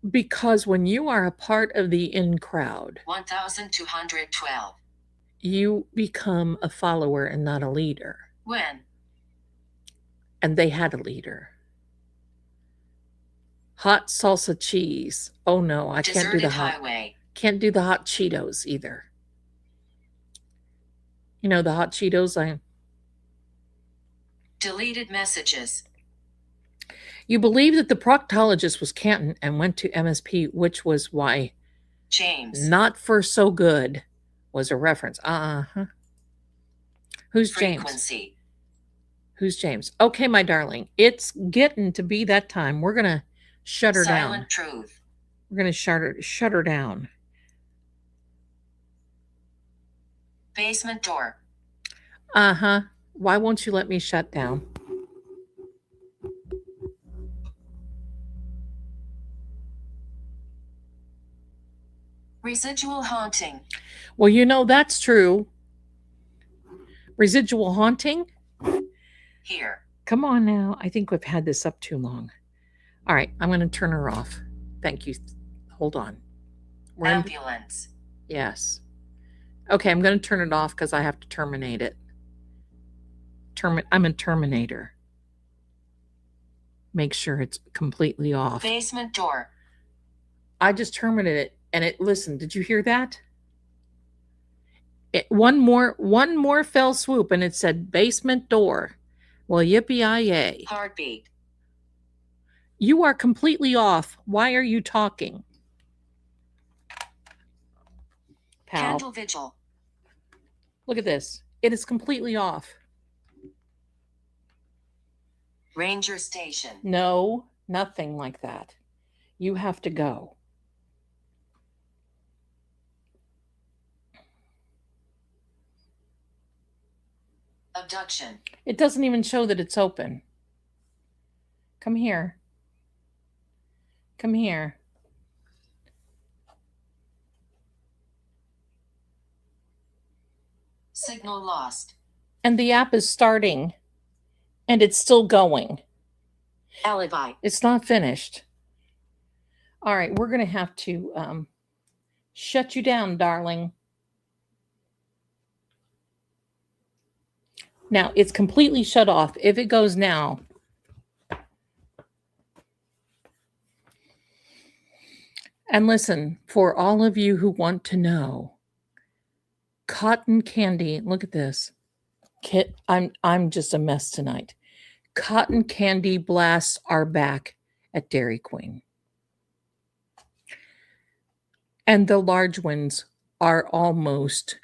Because when you are a part of the in crowd, 1212. you become a follower and not a leader. When? And they had a leader. Hot salsa cheese. Oh no, I can't do the hot. Highway. Can't do the hot Cheetos either. You know, the hot Cheetos, Deleted messages. You believe that the proctologist was Canton and went to MSP, which was why James. Not for so good was a reference. Who's Frequency. James? Who's James? Okay, my darling. It's getting to be that time. We're going to shut her down. Silent truth. We're going to shut her down. Basement door. Why won't you let me shut down? Residual haunting. Well, you know, that's true. Residual haunting? Here. Come on now. I think we've had this up too long. All right, I'm going to turn her off. Thank you. Hold on. Ambulance. Yes. Okay, I'm going to turn it off because I have to terminate it. I'm a terminator. Make sure it's completely off. Basement door. I just terminated it, and listen, did you hear that? One more fell swoop, and it said basement door. Well, yippee-yi-yay. Heartbeat. You are completely off. Why are you talking? Pal. Candle vigil. Look at this. It is completely off. Ranger station. No, nothing like that. You have to go. Abduction. It doesn't even show that it's open. Come here. Come here. Signal lost. And the app is starting. And it's still going. Alibi. It's not finished. All right, we're going to have to shut you down, darling. Now, it's completely shut off. If it goes now. And listen, for all of you who want to know, cotton candy, look at this. I'm just a mess tonight. Cotton candy blasts are back at Dairy Queen. And the large ones are almost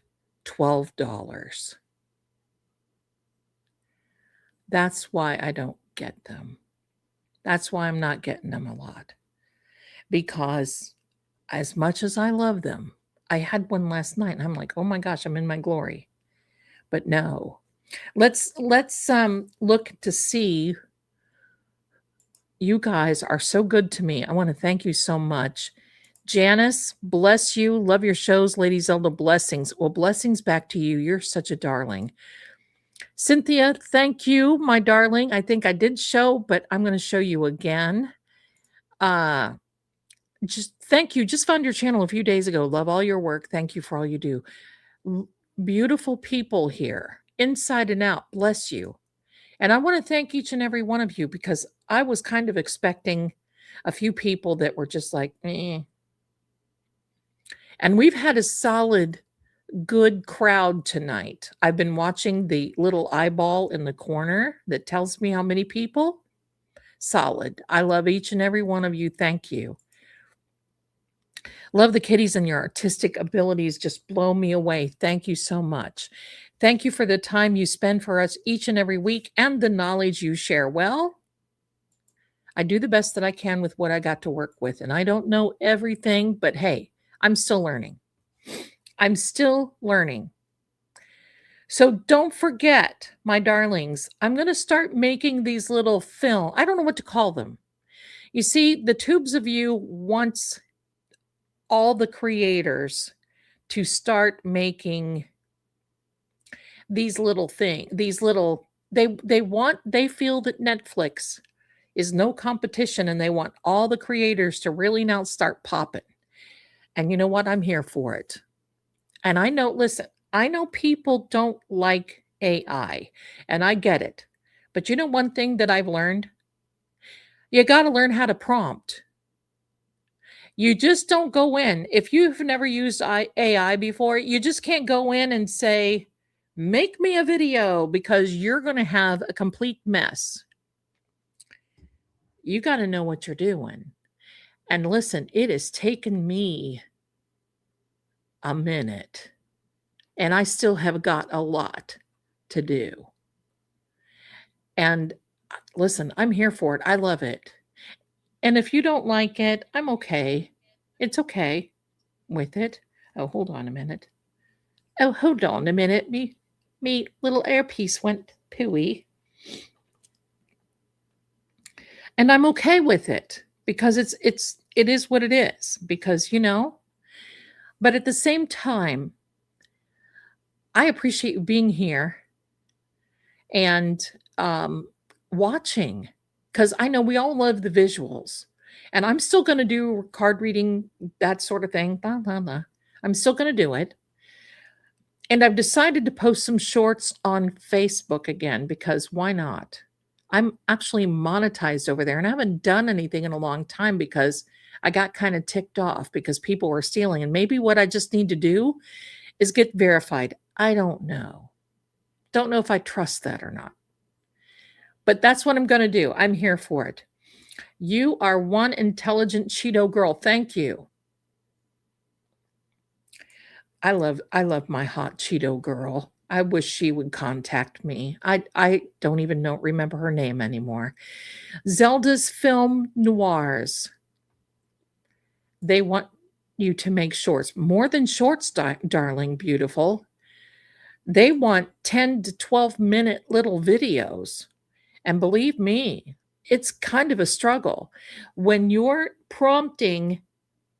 $12. That's why I don't get them. That's why I'm not getting them a lot. Because as much as I love them, I had one last night and I'm like, oh my gosh, I'm in my glory. But no. Let's look to see. You guys are so good to me. I want to thank you so much. Janice, bless you. Love your shows. Lady Zelda, blessings. Well, blessings back to you. You're such a darling. Cynthia, thank you, my darling. I think I did show, but I'm going to show you again. Just thank you. Just found your channel a few days ago. Love all your work. Thank you for all you do. beautiful people here, inside and out. Bless you. And I want to thank each and every one of you because I was kind of expecting a few people that were just like, eh. And we've had a solid, good crowd tonight. I've been watching the little eyeball in the corner that tells me how many people. Solid. I love each and every one of you. Thank you. Love the kitties, and your artistic abilities just blow me away. Thank you so much. Thank you for the time you spend for us each and every week and the knowledge you share. Well, I do the best that I can with what I got to work with, and I don't know everything, but hey, I'm still learning. I'm still learning. So don't forget, my darlings, I'm going to start making these little film. I don't know what to call them. You see, the Tubes of You wants all the creators to start making these little things, these little, they feel that Netflix is no competition, and they want all the creators to really now start popping. And you know what? I'm here for it. And I know, listen, I know people don't like AI, and I get it. But you know one thing that I've learned? You got to learn how to prompt. You just don't go in. If you've never used AI before, you just can't go in and say, make me a video, because you're going to have a complete mess. You got to know what you're doing. And listen, it has taken me a minute, and I still have got a lot to do. And listen, I'm here for it. I love it. And if you don't like it, I'm okay. It's okay with it. Oh, hold on a minute. Oh, hold on a minute. Me little earpiece went pooey. And I'm okay with it because it is what it is, because, you know, but at the same time, I appreciate you being here and watching, because I know we all love the visuals, and I'm still going to do card reading, that sort of thing. Blah, blah, blah. I'm still going to do it. And I've decided to post some shorts on Facebook again, because why not? I'm actually monetized over there, and I haven't done anything in a long time because I got kind of ticked off because people were stealing. And maybe what I just need to do is get verified. I don't know. Don't know if I trust that or not. But that's what I'm going to do. I'm here for it. You are one intelligent Cheeto girl. Thank you. I love my hot Cheeto girl. I wish she would contact me. I don't even remember her name anymore. Zelda's Film Noirs. They want you to make shorts. More than shorts, darling, beautiful. They want 10 to 12-minute little videos. And believe me, it's kind of a struggle. When you're prompting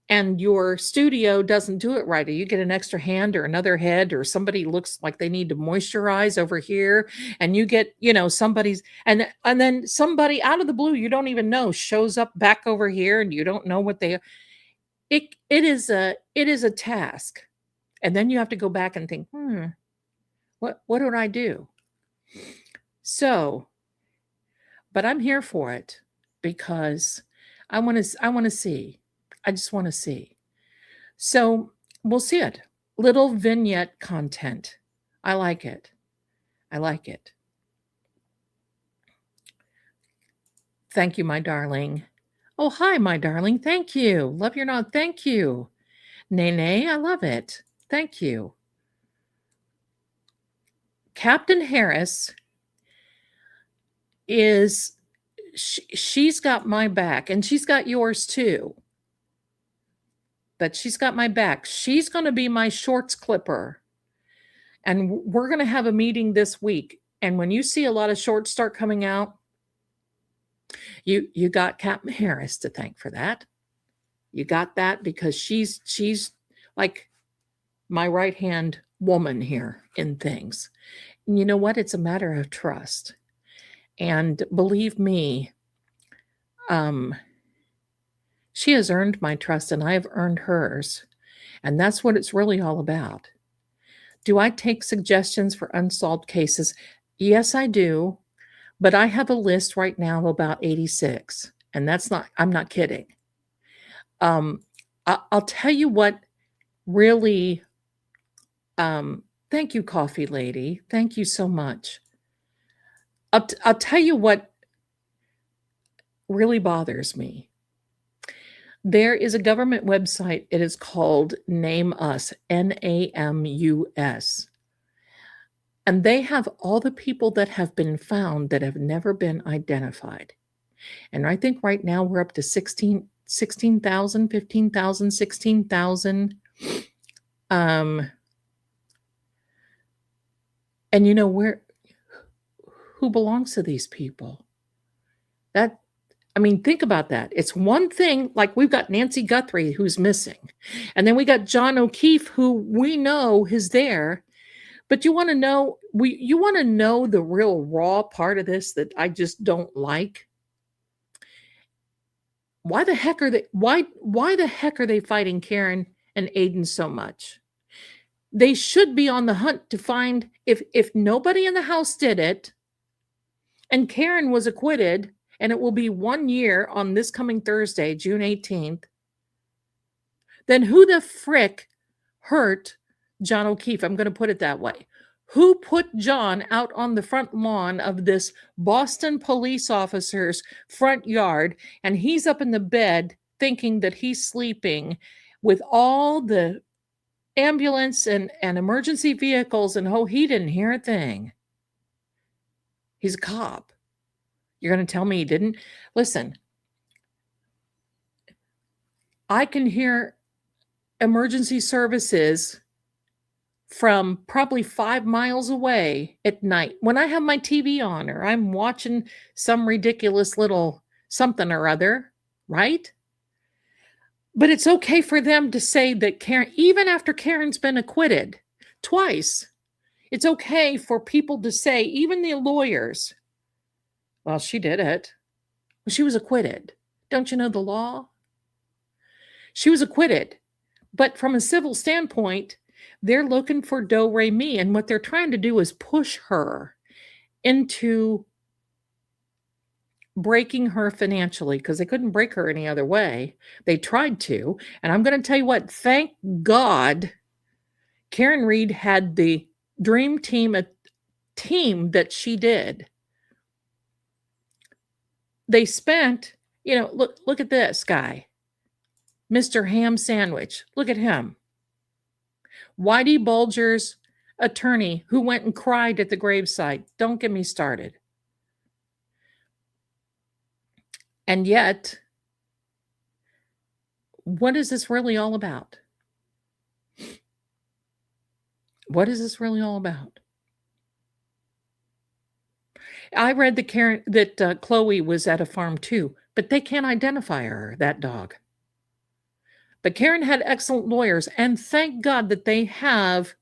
and your studio doesn't do it right, or you get an extra hand or another head, or somebody looks like they need to moisturize over here, and you get, somebody's, and then somebody out of the blue, you don't even know, shows up back over here, and you don't know what they, it is a task. And then you have to go back and think, what did I do? So, but I'm here for it because I want to see. I just want to see. So we'll see it. Little vignette content. I like it. I like it. Thank you, my darling. Oh, hi, my darling. Thank you. Love your nod. Thank you. Nene, I love it. Thank you. Captain Harris she's got my back, and she's got yours too. But she's got my back. She's going to be my shorts clipper. And we're going to have a meeting this week. And when you see a lot of shorts start coming out, you got Captain Harris to thank for that. You got that because she's like my right-hand woman here in things. And you know what? It's a matter of trust. And believe me, she has earned my trust, and I have earned hers. And that's what it's really all about. Do I take suggestions for unsolved cases? Yes, I do. But I have a list right now of about 86. And I'm not kidding. I'll tell you what really, thank you, Coffee Lady. Thank you so much. I'll tell you what really bothers me. There is a government website. It is called Name Us, NAMUS. And they have all the people that have been found that have never been identified. And I think right now we're up to 16,000, 15,000, 16,000. And you know who belongs to these people? Think about that. It's one thing, like we've got Nancy Guthrie who's missing. And then we got John O'Keefe, who we know is there. But you want to know the real raw part of this that I just don't like? Why the heck are they fighting Karen and Aiden so much? They should be on the hunt to find if nobody in the house did it and Karen was acquitted, and it will be 1 year on this coming Thursday, June 18th, then who the frick hurt John O'Keefe? I'm going to put it that way. Who put John out on the front lawn of this Boston police officer's front yard, and he's up in the bed thinking that he's sleeping with all the ambulance and emergency vehicles, and he didn't hear a thing. He's a cop. You're going to tell me he didn't? Listen, I can hear emergency services from probably 5 miles away at night when I have my TV on or I'm watching some ridiculous little something or other, right? But it's okay for them to say that Karen, even after Karen's been acquitted twice, it's okay for people to say, even the lawyers, well, she did it. She was acquitted. Don't you know the law? She was acquitted. But from a civil standpoint, they're looking for Do Re Mi, and what they're trying to do is push her into breaking her financially because they couldn't break her any other way. They tried to, and I'm going to tell you what, thank God Karen Reed had the dream team, a team that she did. They spent, look at this guy, Mr. Ham Sandwich. Look at him. Whitey Bulger's attorney who went and cried at the gravesite. Don't get me started. And yet, what is this really all about? What is this really all about? I read that Chloe was at a farm too, but they can't identify her, that dog. But Karen had excellent lawyers, and thank God that they have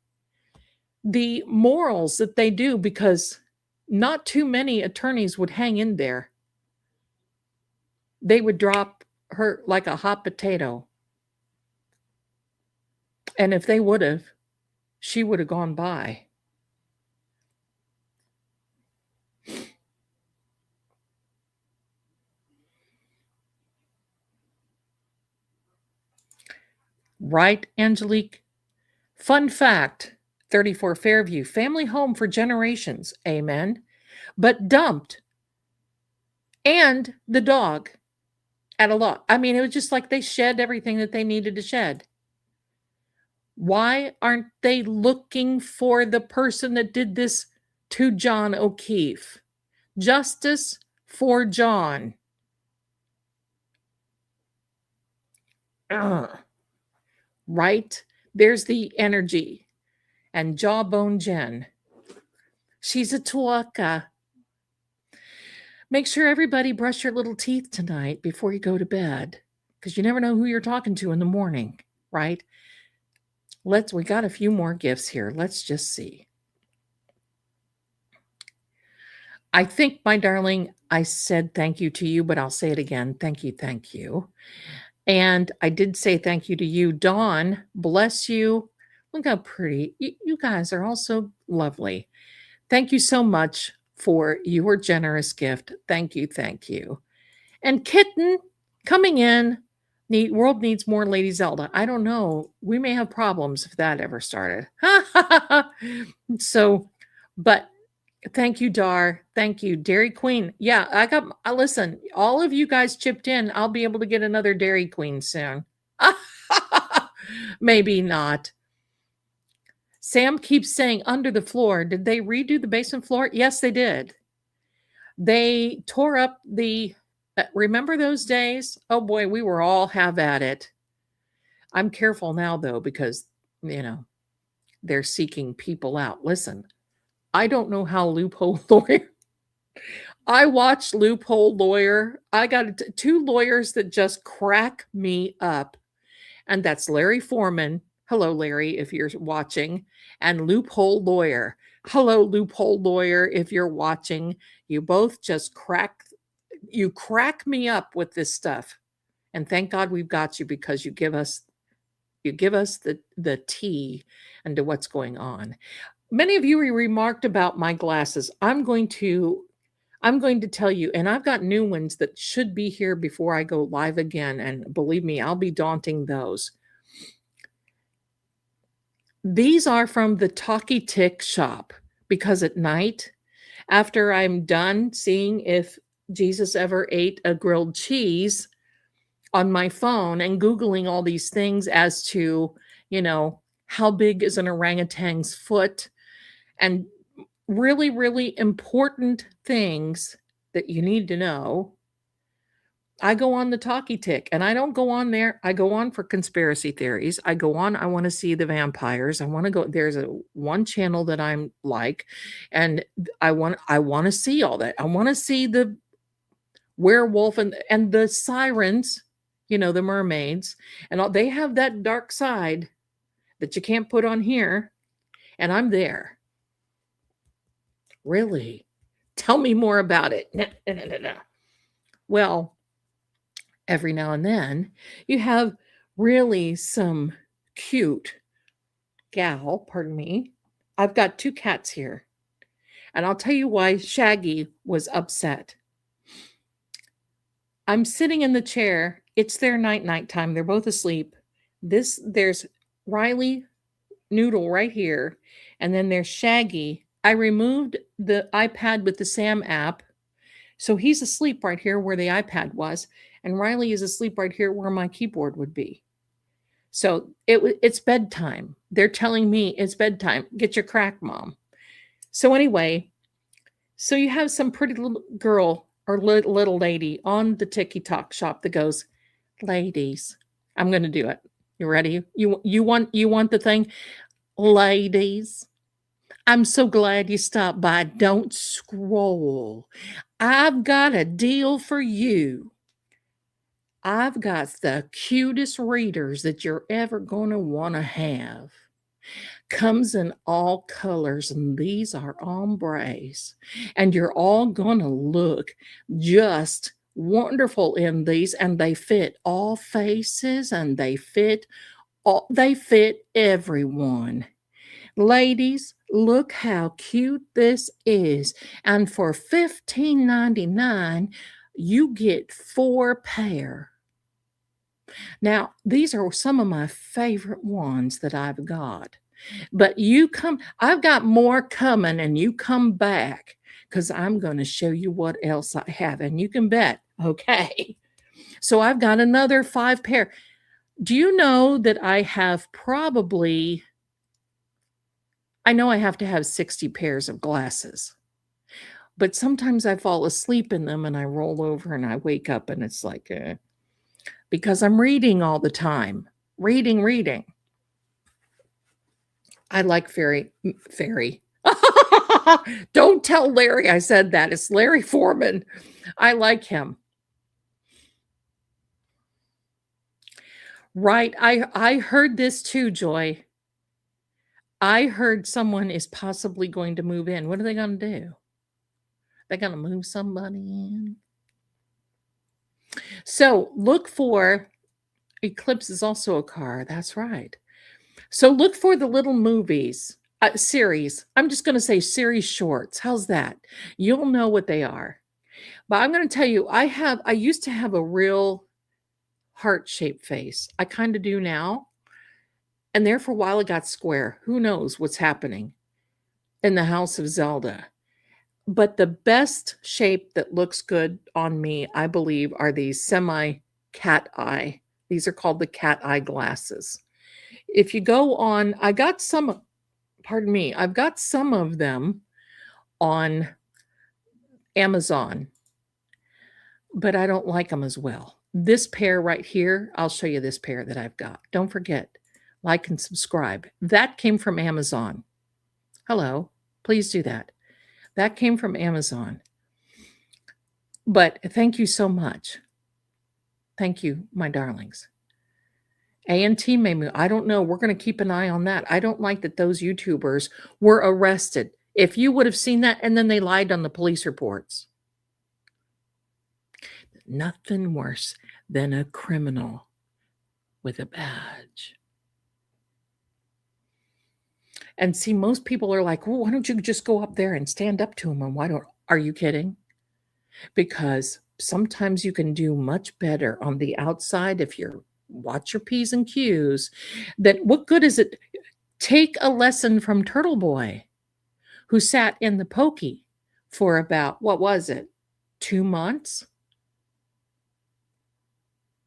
the morals that they do, because not too many attorneys would hang in there. They would drop her like a hot potato. And if they would have, she would have gone by. Right, Angelique? Fun fact, 34 Fairview, family home for generations, amen, but dumped. And the dog at a lot. It was just like they shed everything that they needed to shed. Why aren't they looking for the person that did this to John O'Keefe? Justice for John. Right? There's the energy. And Jawbone Jen. She's a tuaka. Make sure everybody brush your little teeth tonight before you go to bed, because you never know who you're talking to in the morning, right? We got a few more gifts here. Let's just see. I think, my darling, I said thank you to you, but I'll say it again. Thank you, thank you. And I did say thank you to you. Dawn, bless you. Look how pretty. You guys are all so lovely. Thank you so much for your generous gift. Thank you. Thank you. And Kitten coming in. World needs more Lady Zelda. I don't know. We may have problems if that ever started. So, but thank you, Dar. Thank you, Dairy Queen. Yeah, listen, all of you guys chipped in. I'll be able to get another Dairy Queen soon. Maybe not. Sam keeps saying under the floor. Did they redo the basement floor? Yes, they did. They tore up remember those days? Oh boy, we were all have at it. I'm careful now though, because, they're seeking people out. Listen, I don't know how Loophole Lawyer. I watched Loophole Lawyer. I got two lawyers that just crack me up. And that's Larry Foreman. Hello, Larry, if you're watching. And Loophole Lawyer. Hello, Loophole Lawyer, if you're watching. You both just crack me up with this stuff. And thank God we've got you, because you give us the tea into what's going on. Many of you remarked about my glasses. I'm going to tell you, and I've got new ones that should be here before I go live again. And believe me, I'll be daunting those. These are from the Talkie Tick shop, because at night, after I'm done seeing if Jesus ever ate a grilled cheese on my phone and Googling all these things as to, how big is an orangutan's foot, and really, really important things that you need to know, I go on the Talkie Tick, and I don't go on there. I go on for conspiracy theories. I go on. I want to see the vampires. I want to go. There's one channel that I'm like, and I want to see all that. I want to see the werewolf and the sirens, the mermaids, and all. They have that dark side that you can't put on here, and I'm there. Really? Tell me more about it. No. Well, every now and then you have really some cute gal, pardon me. I've got two cats here, and I'll tell you why Shaggy was upset. I'm sitting in the chair. It's their night time. They're both asleep. There's Riley Noodle right here, and then there's Shaggy. I removed the iPad with the Sam app, so he's asleep right here where the iPad was, and Riley is asleep right here where my keyboard would be. So it's bedtime. They're telling me it's bedtime. Get your crack, Mom. So anyway, so you have some pretty little girl or little lady on the TikTok shop that goes, ladies, I'm going to do it. You ready? You want the thing? Ladies, I'm so glad you stopped by. Don't scroll. I've got a deal for you. I've got the cutest readers that you're ever going to want to have. Comes in all colors, and these are ombres. And you're all going to look just wonderful in these, and they fit all faces, and they fit everyone. Ladies, look how cute this is. And for $15.99, you get 4 pair. Now, these are some of my favorite ones that I've got. But I've got more coming, and you come back, because I'm going to show you what else I have. And you can bet, okay? So I've got another 5 pair. Do you know that I have I know I have to have 60 pairs of glasses, but sometimes I fall asleep in them and I roll over and I wake up and it's like, because I'm reading all the time. Reading. I like fairy. Don't tell Larry I said that. It's Larry Foreman. I like him. Right. I heard this too, Joy. I heard someone is possibly going to move in. What are they going to do? They're going to move somebody in. So look for Eclipse is also a car. That's right. So look for the little movies, series. I'm just going to say series shorts. How's that? You'll know what they are. But I'm going to tell you, I used to have a real heart-shaped face. I kind of do now. And there for a while it got square. Who knows what's happening in the house of Zelda? But the best shape that looks good on me, I believe, are these semi-cat eye. These are called the cat eye glasses. If you go on, I've got some of them on Amazon, but I don't like them as well. This pair right here, I'll show you this pair that I've got. Don't forget, like and subscribe. That came from Amazon. Hello, please do that. That came from Amazon. But thank you so much. Thank you, my darlings. A&T Memu, I don't know. We're going to keep an eye on that. I don't like that those YouTubers were arrested. If you would have seen that, and then they lied on the police reports. Nothing worse than a criminal with a badge. And see, most people are like, well, why don't you just go up there and stand up to him? And are you kidding? Because sometimes you can do much better on the outside if you watch your P's and Q's. That what good is it? Take a lesson from Turtle Boy, who sat in the pokey for about, 2 months?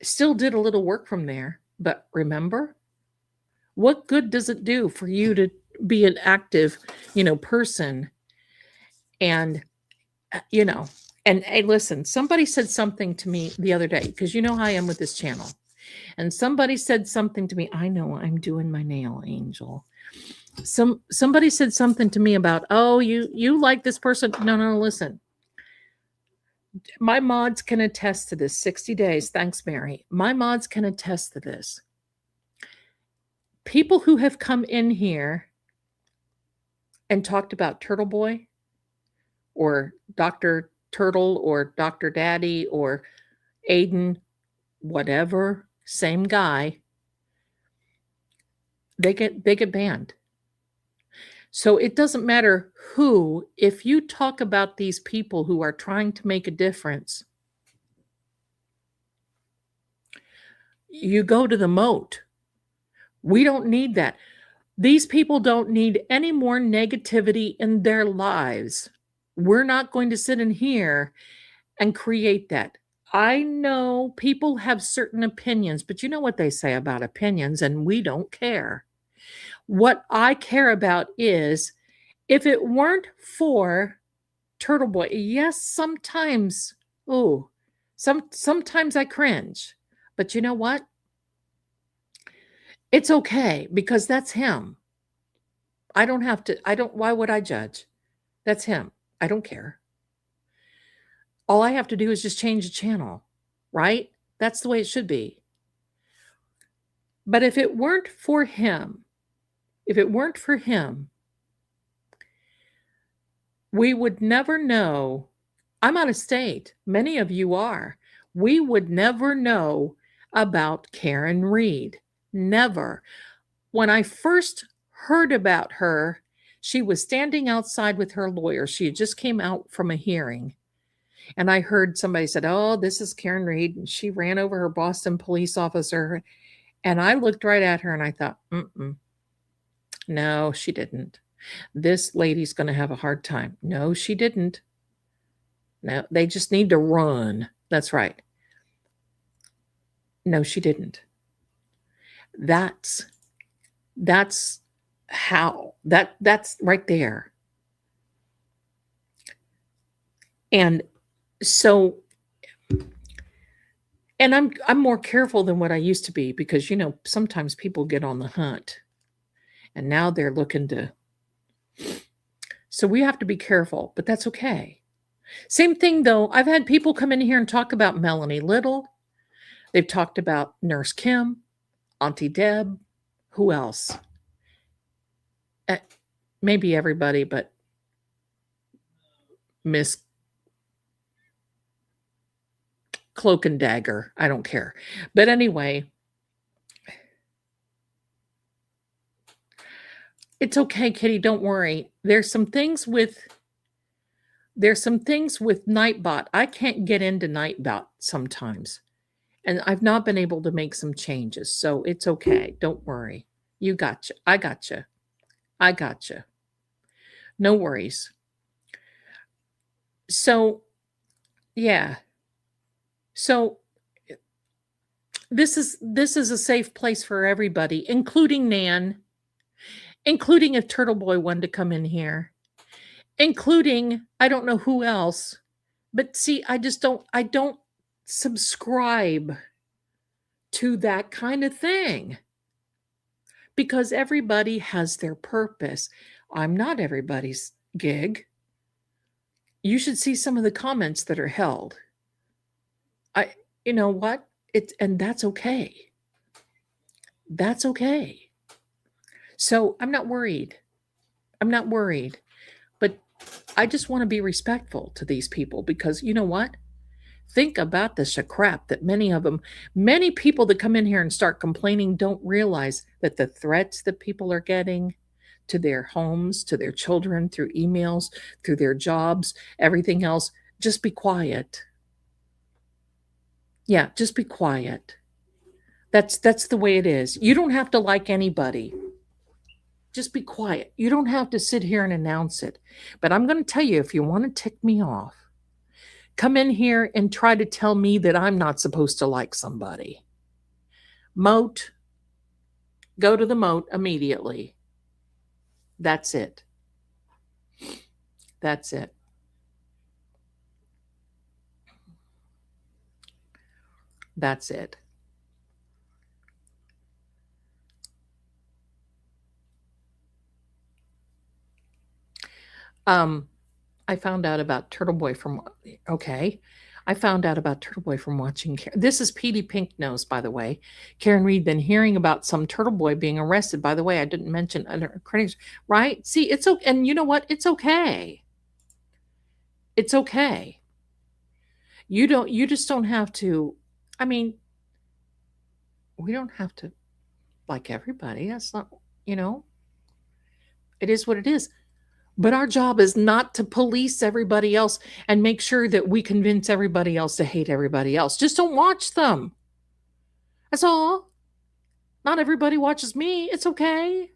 Still did a little work from there. But remember, what good does it do for you to be an active, person? And, and hey, listen, somebody said something to me the other day, because you know how I am with this channel. And somebody said something to me. I know I'm doing my nail, Angel. Somebody said something to me about, oh, you like this person. No, listen. My mods can attest to this. 60 days. Thanks, Mary. My mods can attest to this. People who have come in here and talked about Turtle Boy or Dr. Turtle or Dr. Daddy or Aiden, whatever, same guy, they get banned. So it doesn't matter who, if you talk about these people who are trying to make a difference, you go to the moat. We don't need that. These people don't need any more negativity in their lives. We're not going to sit in here and create that. I know people have certain opinions, but you know what they say about opinions, and we don't care. What I care about is, if it weren't for Turtle Boy, yes, sometimes, sometimes I cringe, but you know what? It's okay, because that's him. Why would I judge? That's him. I don't care. All I have to do is just change the channel, right? That's the way it should be. But if it weren't for him, we would never know. I'm out of state. Many of you are. We would never know about Karen Reed. Never. When I first heard about her, she was standing outside with her lawyer. She had just came out from a hearing. And I heard somebody said, oh, this is Karen Reed. And she ran over her Boston police officer. And I looked right at her and I thought, no, she didn't. This lady's going to have a hard time. No, she didn't. No, they just need to run. That's right. No, she didn't. That's how, that's right there. And so, and I'm more careful than what I used to be, because, sometimes people get on the hunt and now they're looking to, so we have to be careful, but that's okay. Same thing though. I've had people come in here and talk about Melanie Little. They've talked about Nurse Kim, Auntie Deb, who else? Maybe everybody, but Miss Cloak and Dagger. I don't care. But anyway, It's okay, Kitty. Don't worry. There's some things with Nightbot. I can't get into Nightbot sometimes. And I've not been able to make some changes. So it's okay. Don't worry. You gotcha. I gotcha. I gotcha. No worries. So, yeah. So this is a safe place for everybody, including Nan, including if Turtle Boy wanted to come in here, including I don't know who else. But see, I don't subscribe to that kind of thing because everybody has their purpose. I'm not everybody's gig. You should see some of the comments that are held. You know what? And that's okay. That's okay. So I'm not worried. I'm not worried. But I just want to be respectful to these people because you know what? Think about the crap that many people that come in here and start complaining don't realize that the threats that people are getting to their homes, to their children, through emails, through their jobs, everything else, just be quiet. Yeah, just be quiet. That's the way it is. You don't have to like anybody. Just be quiet. You don't have to sit here and announce it. But I'm going to tell you, if you want to tick me off, come in here and try to tell me that I'm not supposed to like somebody. Moat. Go to the moat immediately. That's it. That's it. That's it. I found out about Turtle Boy from I found out about Turtle Boy from watching. This is Petey Pink Nose, by the way. Karen Reed been hearing about some Turtle Boy being arrested. By the way, I didn't mention other critics, right? See, it's okay, and you know what? It's okay. It's okay. You just don't have to. I mean, we don't have to like everybody. That's not, it is what it is. But our job is not to police everybody else and make sure that we convince everybody else to hate everybody else. Just don't watch them. That's all. Not everybody watches me. It's okay.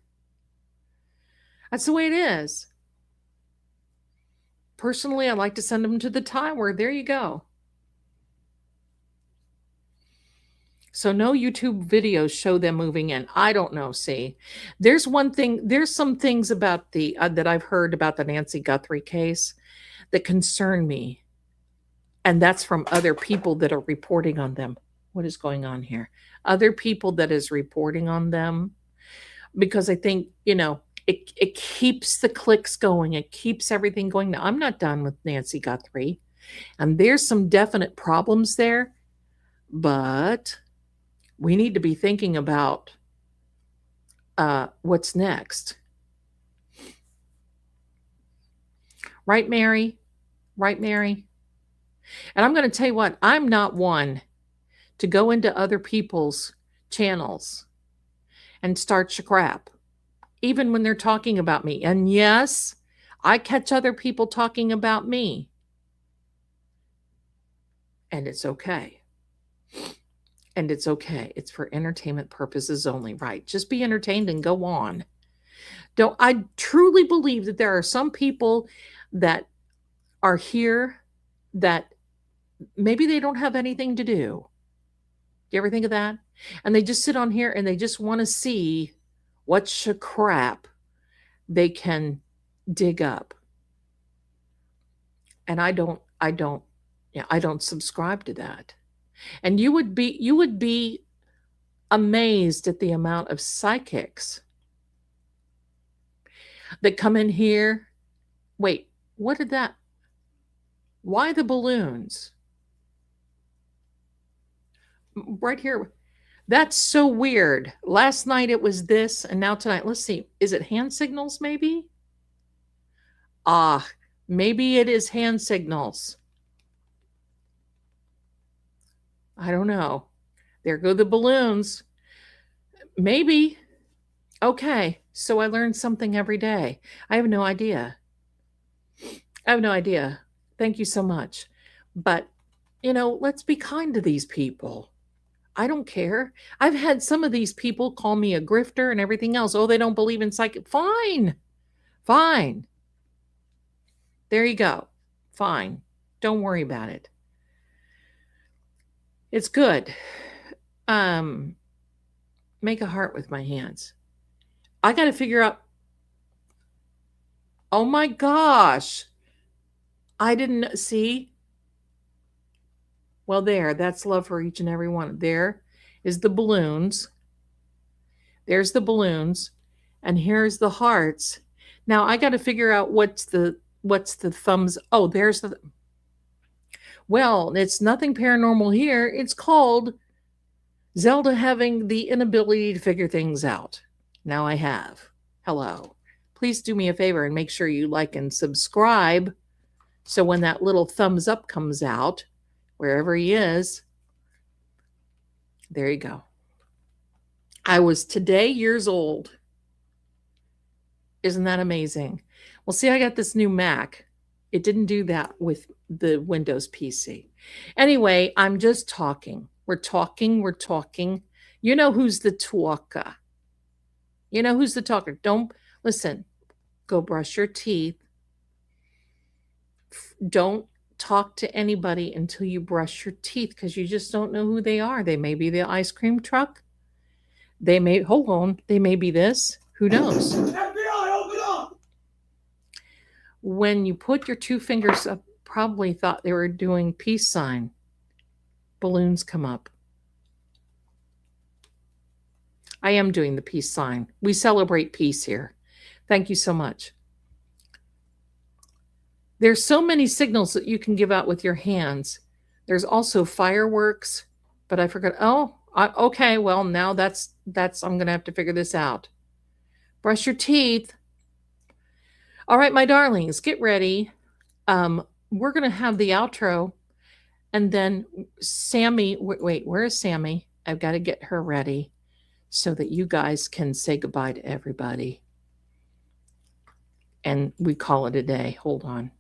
That's the way it is. Personally, I like to send them to the tower. There you go. So no YouTube videos show them moving in. I don't know. See, there's some things about the that I've heard about the Nancy Guthrie case that concern me. And that's from other people that are reporting on them. What is going on here? Other people that is reporting on them. Because I think, it keeps the clicks going. It keeps everything going. Now, I'm not done with Nancy Guthrie. And there's some definite problems there. But we need to be thinking about what's next. Right, Mary? Right, Mary? And I'm going to tell you what, I'm not one to go into other people's channels and start crap, even when they're talking about me. And yes, I catch other people talking about me. And it's okay. And it's okay. It's for entertainment purposes only, right? Just be entertained and go on. I truly believe that there are some people that are here that maybe they don't have anything to do. Do you ever think of that? And they just sit on here and they just want to see what crap they can dig up. And I don't subscribe to that. And you would be amazed at the amount of psychics that come in here. Wait, what did that? Why the balloons? Right here. That's so weird. Last night it was this, and now tonight, let's see. Is it hand signals maybe? Maybe it is hand signals. I don't know. There go the balloons. Maybe. Okay. So I learn something every day. I have no idea. I have no idea. Thank you so much. But, let's be kind to these people. I don't care. I've had some of these people call me a grifter and everything else. Oh, they don't believe in psychic. Fine. Fine. There you go. Fine. Don't worry about it. It's good. Make a heart with my hands. I got to figure out. Oh my gosh. I didn't see. Well, that's love for each and every one. There is the balloons. There's the balloons. And here's the hearts. Now I got to figure out what's the thumbs. Oh, there's the. Well, it's nothing paranormal here. It's called Zelda having the inability to figure things out. Now I have. Hello. Please do me a favor and make sure you like and subscribe. So when that little thumbs up comes out, wherever he is, there you go. I was today years old. Isn't that amazing? Well, see, I got this new Mac. It didn't do that with the Windows PC. Anyway, I'm just talking. We're talking. You know who's the talker. You know who's the talker. Don't listen. Go brush your teeth. Don't talk to anybody until you brush your teeth because you just don't know who they are. They may be the ice cream truck. They may be this. Who knows? FBI, open up! When you put your two fingers up, probably thought they were doing peace sign. Balloons come up. I am doing the peace sign. We celebrate peace here. Thank you so much. There's so many signals that you can give out with your hands. There's also fireworks, but I forgot. Okay. Well, now that's I'm going to have to figure this out. Brush your teeth. All right, my darlings, get ready. We're going to have the outro. And then Sammy, wait, where is Sammy? I've got to get her ready so that you guys can say goodbye to everybody. And we call it a day. Hold on.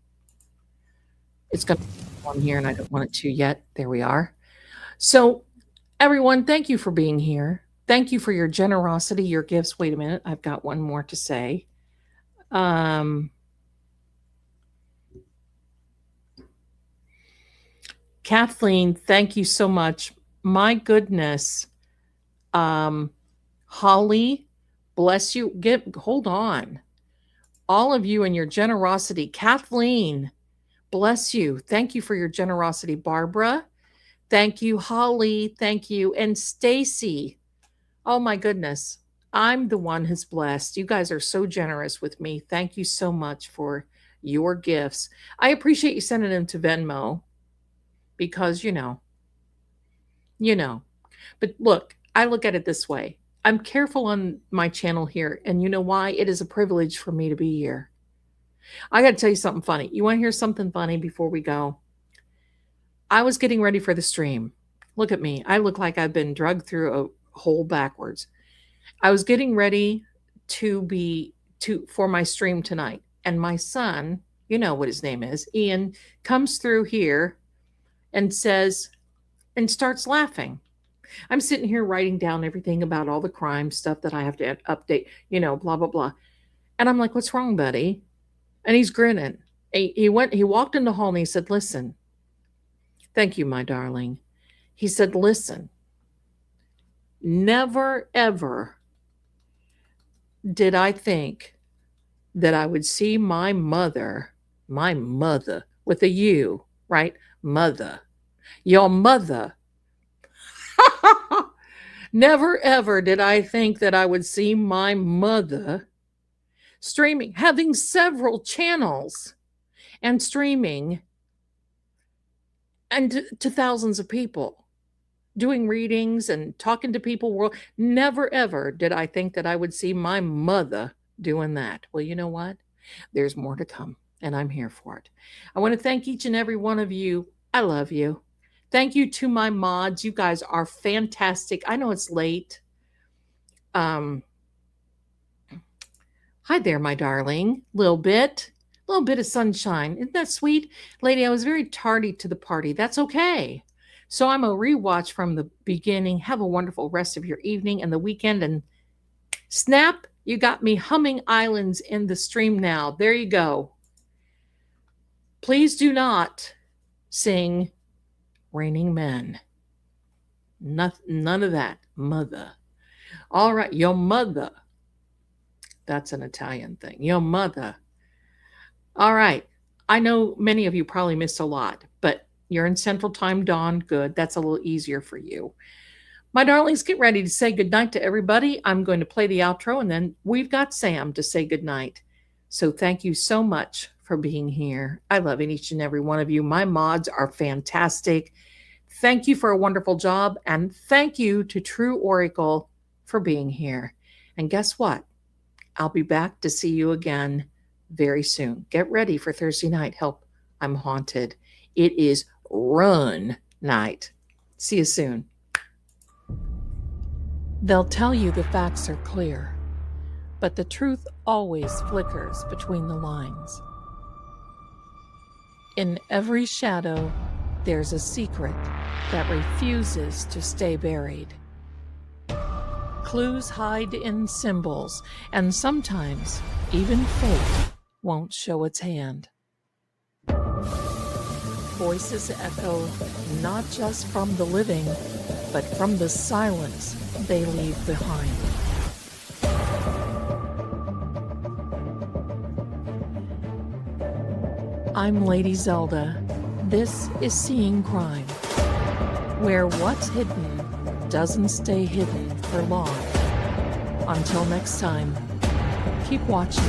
It's got one here and I don't want it to yet. There we are. So everyone, thank you for being here. Thank you for your generosity, your gifts. Wait a minute. I've got one more to say. Kathleen, thank you so much. My goodness. Holly, bless you. Hold on. All of you and your generosity. Kathleen, bless you. Thank you for your generosity. Barbara, thank you. Holly, thank you. And Stacy, oh my goodness. I'm the one who's blessed. You guys are so generous with me. Thank you so much for your gifts. I appreciate you sending them to Venmo because, you know. But look, I look at it this way. I'm careful on my channel here. And you know why? It is a privilege for me to be here. I got to tell you something funny. You want to hear something funny before we go? I was getting ready for the stream. Look at me. I look like I've been drugged through a hole backwards. I was getting ready for my stream tonight. And my son, you know what his name is, Ian, comes through here and starts laughing. I'm sitting here writing down everything about all the crime stuff that I have to update, blah, blah, blah. And I'm like, what's wrong, buddy? And he's grinning. He walked in the hall and he said, listen, thank you, my darling. He said, listen, never, ever did I think that I would see my mother with a U, right? Mother, your mother. Never, ever did I think that I would see my mother streaming, having several channels and streaming and to thousands of people, doing readings and talking to people. Never, ever did I think that I would see my mother doing that. Well, you know what? There's more to come, and I'm here for it. I want to thank each and every one of you. I love you. Thank you to my mods. You guys are fantastic. I know it's late. Hi there, my darling. Little bit of sunshine. Isn't that sweet? Lady, I was very tardy to the party. That's okay. So I'm a rewatch from the beginning. Have a wonderful rest of your evening and the weekend. And snap, you got me humming islands in the stream now. There you go. Please do not sing Raining Men. None of that. Mother. All right, your mother. That's an Italian thing. Your mother. All right. I know many of you probably missed a lot, but you're in Central Time, Dawn. Good. That's a little easier for you. My darlings, get ready to say goodnight to everybody. I'm going to play the outro, and then we've got Sam to say goodnight. So thank you so much for being here. I love each and every one of you. My mods are fantastic. Thank you for a wonderful job, and thank you to True Oracle for being here. And guess what? I'll be back to see you again very soon. Get ready for Thursday night. Help, I'm haunted. It is run night. See you soon. They'll tell you the facts are clear, but the truth always flickers between the lines. In every shadow, there's a secret that refuses to stay buried. Clues hide in symbols, and sometimes even fate won't show its hand. Voices echo not just from the living, but from the silence they leave behind. I'm Lady Zelda. This is Seeing Crime, where what's hidden doesn't stay hidden for long. Until next time, keep watching.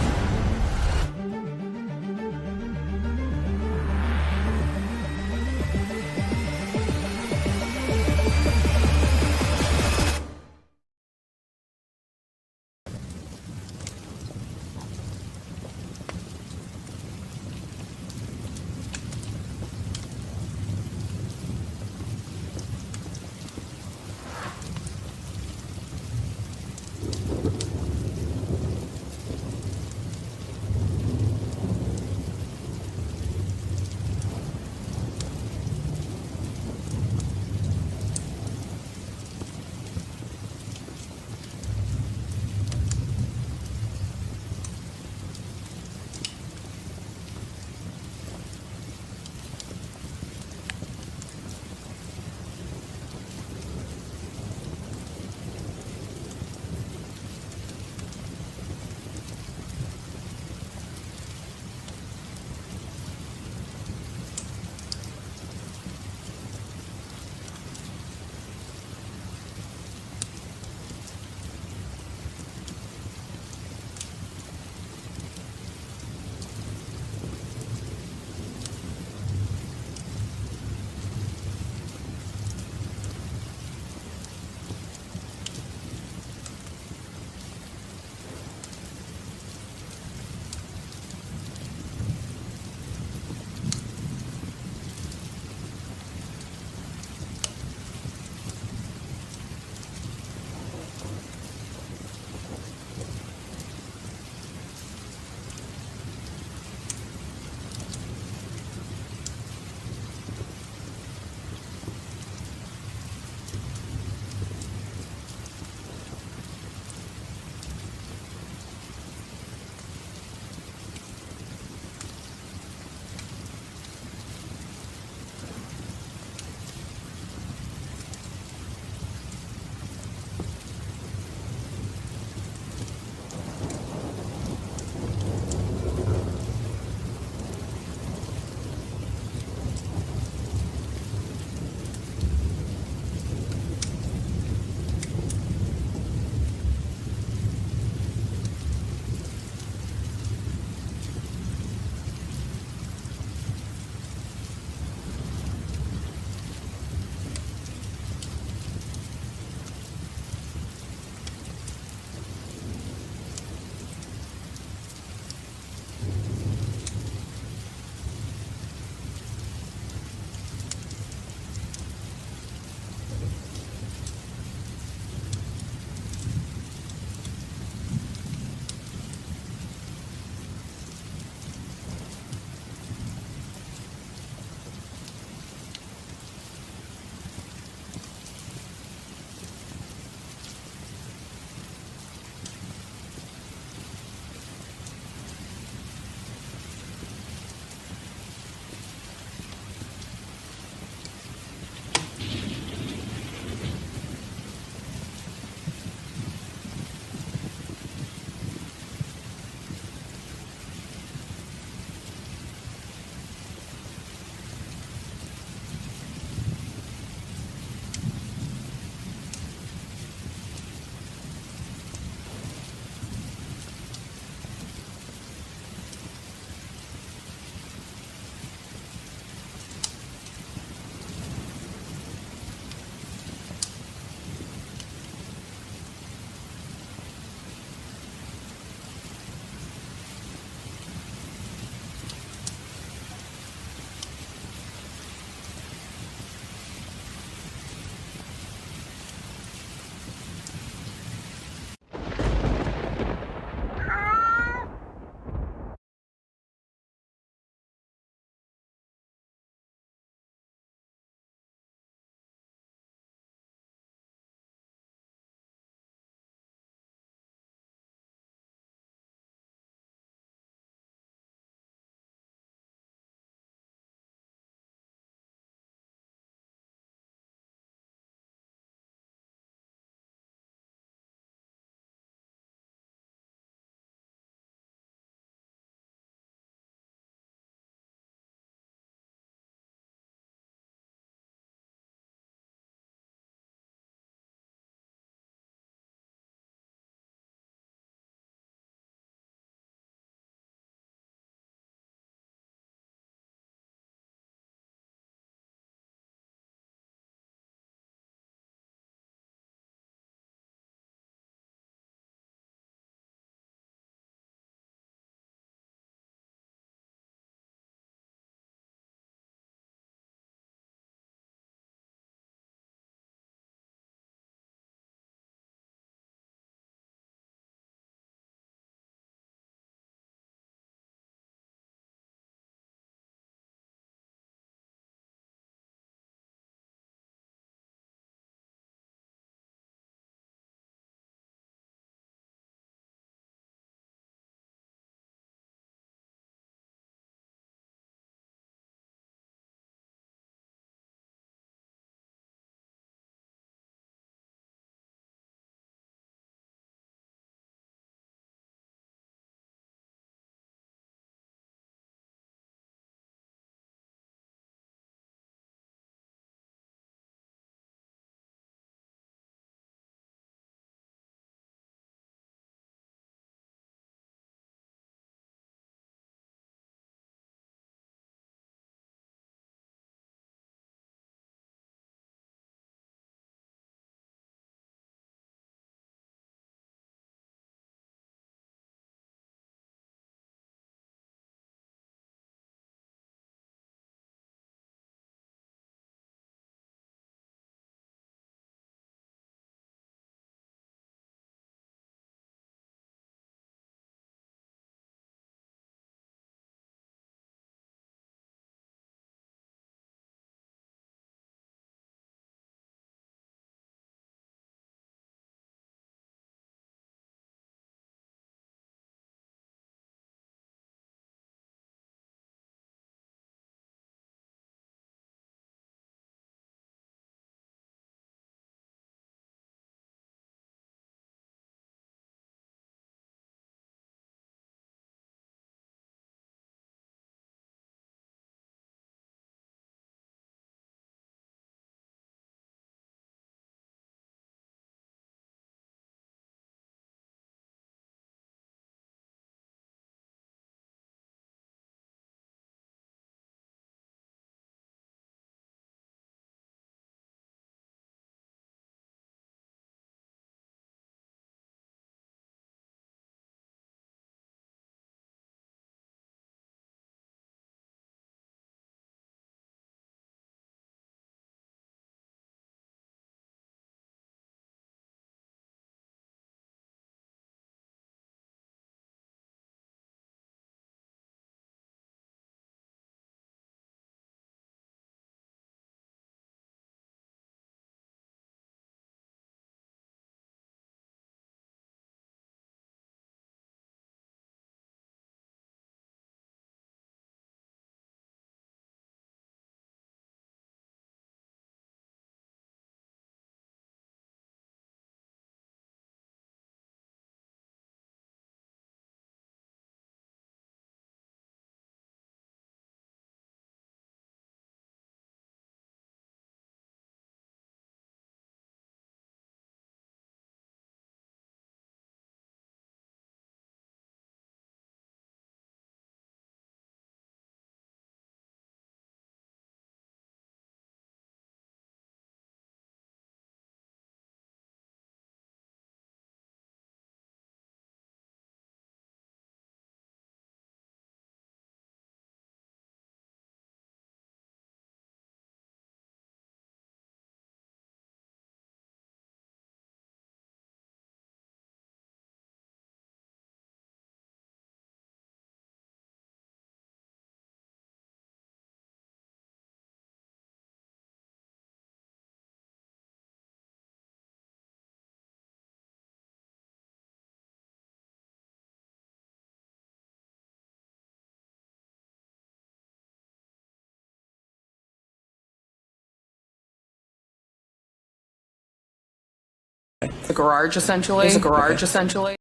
The garage essentially. Is a garage essentially.